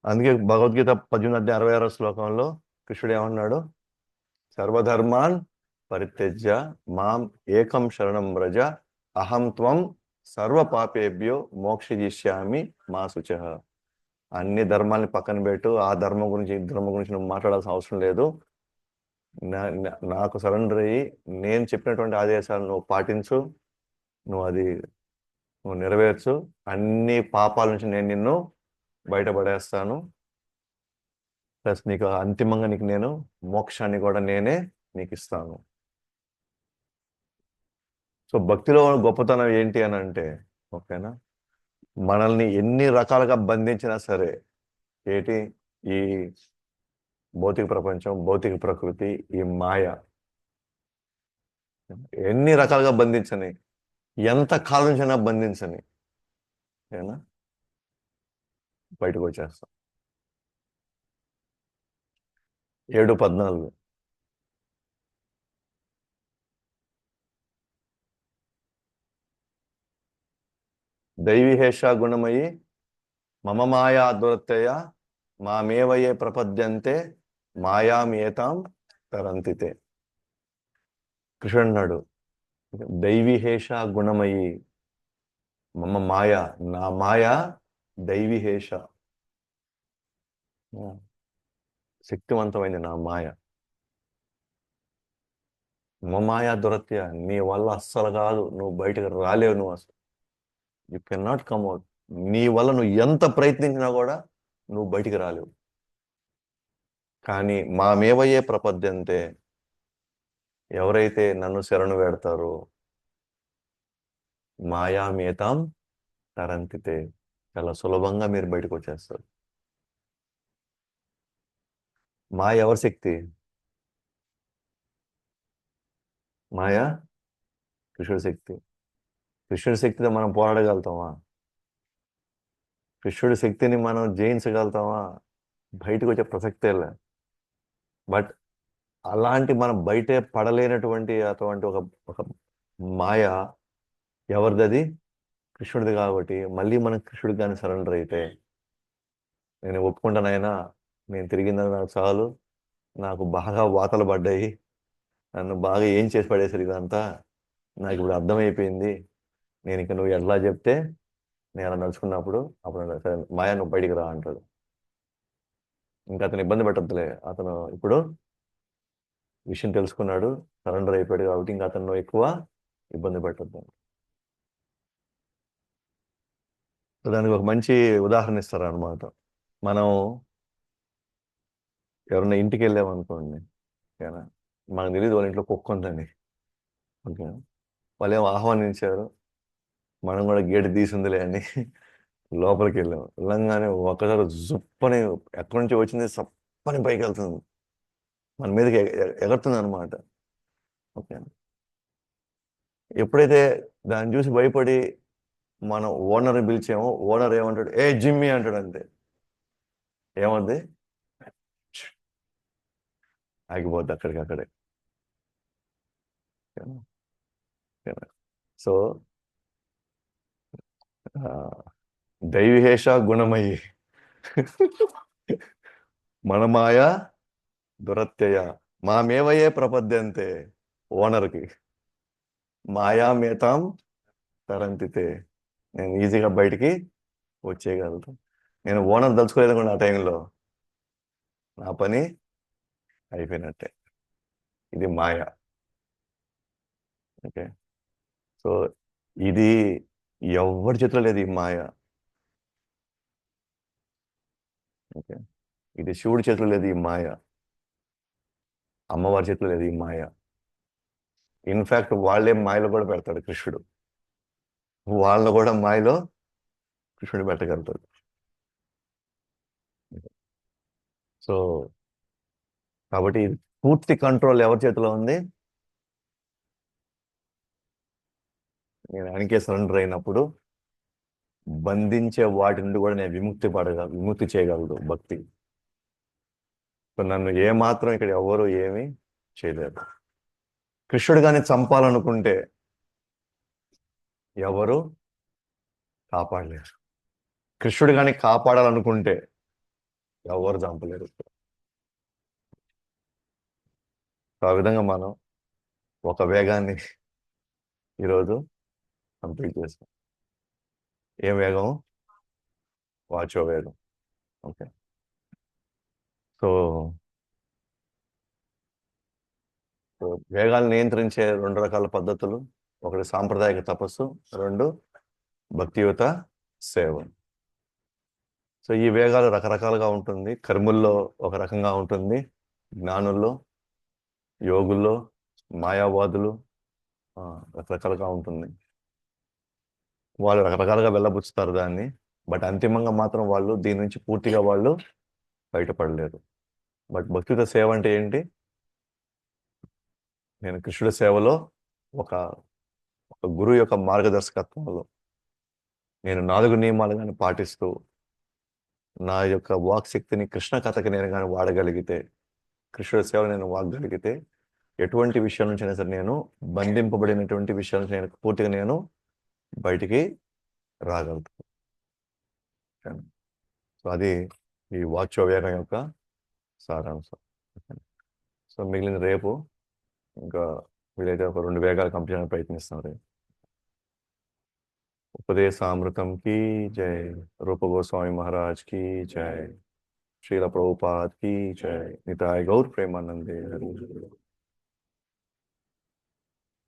అందుకే భగవద్గీత 18 అధ్యాయం 66 శ్లోకంలో కృష్ణుడు ఏమన్నాడు? సర్వధర్మాన్ పరిత్యజ్య మాం ఏకం శరణం వ్రజ అహం త్వం సర్వ పాపేభ్యో మోక్షయిష్యామి మా శుచః. అన్ని ధర్మాల్ని పక్కన పెట్టు, ఆ ధర్మం గురించి ఈ ధర్మం గురించి నువ్వు మాట్లాడాల్సిన అవసరం లేదు. నాకు సరెండర్ అయ్యి నేను చెప్పినటువంటి ఆదేశాలు నువ్వు పాటించు, నువ్వు నెరవేర్చు, అన్ని పాపాల నుంచి నేను నిన్ను బయటపడేస్తాను. ప్లస్ నీకు అంతిమంగా నేను మోక్షాన్ని కూడా నేనే నీకు ఇస్తాను. సో భక్తిలో గొప్పతనం ఏంటి అని అంటే, ఓకేనా, మనల్ని ఎన్ని రకాలుగా బంధించినా సరే, ఏంటి ఈ భౌతిక ప్రపంచం, భౌతిక ప్రకృతి, ఈ మాయ ఎన్ని రకాలుగా బంధించని, ఎంత కాలం నుంచైనా బంధించని, ఓకేనా, బయటకు వచ్చేస్తాం. 7:14 దైవీహేష గుణమయి మమ మాయా దురత్యయ మామేవయే ప్రపద్యంతే మాయామేతాం తరంతితే. కృష్ణుడు అన్నాడు, దైవీహేష గుణమయి మమ మాయ, నా మాయ దైవీహేష, శక్తివంతమైంది నా మాయ. మమ మాయా దురత్య, నీ వల్ల అస్సలు కాదు, నువ్వు బయటకు రాలేవు, నువ్వు అసలు you can not come out. నీ వల్ల నువ్వు ఎంత ప్రయత్నించినా కూడా నువ్వు బయటికి రాలేవు. కానీ మామేవయే ప్రపద్యంతే, ఎవరైతే నన్ను శరణు వేడతారో మాయామేతాం తరంతితే, చాలా సులభంగా మీరు బయటకు వచ్చేస్తారు. మాయ ఎవరి శక్తి? మాయా కృష్ణుడి శక్తి. కృష్ణుడి శక్తితో మనం పోరాడగలుగుతామా? కృష్ణుడి శక్తిని మనం జయించగలుగుతామా? బయటకు వచ్చే ప్రసక్తే లే. బట్ అలాంటి మనం బయటే పడలేనటువంటి అటువంటి ఒక మాయ ఎవరిది? కృష్ణుడిది. కాబట్టి మళ్ళీ మనం కృష్ణుడికి కానీ సరెండర్ అయితే, నేను ఒప్పుకుంటానైనా, నేను తిరిగిందని నాకు చాలు, నాకు బాగా వాతలు పడ్డాయి, నన్ను బాగా ఏం చేసి పడేసరి ఇదంతా నాకు ఇప్పుడు అర్థమైపోయింది, నేను ఇక నువ్వు ఎట్లా చెప్తే నేను అలా నడుచుకున్నప్పుడు అప్పుడు సరే మాయా నువ్వు బయటికి రా అంటాడు. ఇంకా అతను ఇబ్బంది పెట్టద్దులే, అతను ఇప్పుడు విషయం తెలుసుకున్నాడు, సరెండర్ అయిపోయాడు, కాబట్టి ఇంకా అతను ఎక్కువ ఇబ్బంది పెట్టద్దు. దానికి ఒక మంచి ఉదాహరణ ఇస్తారు అనమాట. మనం ఎవరన్నా ఇంటికి వెళ్ళామనుకోండి, ఓకేనా, మనకు తెలియదు వాళ్ళ ఇంట్లో కుక్క ఉందని, ఓకే, వాళ్ళు ఏమో ఆహ్వానించారు, మనం కూడా గేటు తీసిందిలే అని లోపలికి వెళ్ళాము. వెళ్ళంగానే ఒక్కసారి జుప్పని ఎక్కడి నుంచి వచ్చింది సప్పని పైకి వెళ్తుంది, మన మీదకి ఎగురుతుంది అనమాట. ఓకే, ఎప్పుడైతే దాన్ని చూసి భయపడి మనం ఓనర్ని పిలిచామో, ఓనర్ ఏమంటాడు, ఏ జిమ్మి అంటాడు, అంతే. ఏమవుద్ది? ఆగిపోద్ది అక్కడికక్కడే. సో దైవహేష గుణమయి మన మాయ దురత్యయ మామేవయే ప్రపద్యంతే, ఓనర్కి మాయామేతాం తరంతితే, నేను ఈజీగా బయటికి వచ్చేయగలుగుతాను. నేను ఓనర్ దలుచుకోలేదు కూడా ఆ టైంలో నా పని అయిపోయినట్టే. ఇది మాయ. ఓకే, సో ఇది ఎవరి చేతిలో లేదు ఈ మాయ. ఓకే, ఇది శివుడి చేతిలో లేదు ఈ మాయ, అమ్మవారి చేతిలో లేదు ఈ మాయ. ఇన్ఫాక్ట్ వాళ్ళే మాయలో కూడా పెడతాడు కృష్ణుడు, వాళ్ళని కూడా మాయలో కృష్ణుడు పెట్టగలుగుతాడు. సో కాబట్టి పూర్తి కంట్రోల్ ఎవరి చేతిలో ఉంది? నేను ఆయనకే సరెండర్ అయినప్పుడు బంధించే వాటి నుండి కూడా నేను విముక్తి చేయగలదు భక్తి. సో నన్ను ఏమాత్రం ఇక్కడ ఎవ్వరూ ఏమీ చేయలేరు. కృష్ణుడు గాని చంపాలనుకుంటే ఎవరు కాపాడలేరు. కృష్ణుడు గాని కాపాడాలనుకుంటే ఎవరు చంపలేరు. సో ఆ విధంగా మనం ఒక వేగాన్ని ఈరోజు కంప్లీట్ చేస్తాం. ఏం వేగం? వాచో వేగం. ఓకే. సో సో వేగాలను నియంత్రించే 2 రకాల పద్ధతులు. ఒకటి సాంప్రదాయిక తపస్సు, 2 భక్తియుత సేవ. సో ఈ వేగాలు రకరకాలుగా ఉంటుంది. కర్ముల్లో ఒక రకంగా ఉంటుంది, జ్ఞానుల్లో, యోగుల్లో, మాయావాదులు రకరకాలుగా ఉంటుంది. వాళ్ళు రకరకాలుగా వెళ్ళబుచ్చుతారు దాన్ని. బట్ అంతిమంగా మాత్రం వాళ్ళు దీని నుంచి పూర్తిగా వాళ్ళు బయటపడలేరు. బట్ భక్తియుత సేవ అంటే ఏంటి? నేను కృష్ణుడి సేవలో ఒక ఒక గురువు యొక్క మార్గదర్శకత్వంలో నేను 4 నియమాలు కానీ పాటిస్తూ నా యొక్క వాక్ శక్తిని కృష్ణ కథకి నేను కానీ వాడగలిగితే, కృష్ణుడి సేవ నేను వాడగలిగితే, ఎటువంటి విషయాల నుంచైనా సరే నేను బంధింపబడినటువంటి విషయాల నుంచి నేను పూర్తిగా నేను బయటికి రాగలుగుతాను. సో అది ఈ వాచో వేగం యొక్క సారాంశం. సో మిగిలిన రేపు ఇంకా వీలైతే ఒక 2 వేగాలు కంప్లీట్ చేయడానికి ప్రయత్నిస్తాం రేపు. ఉపదేశామృతం की जय, रूप गोस्वामी महाराज की जय, श्रील प्रभुपाद की जय, निताय गौर प्रेमानंदे हरि।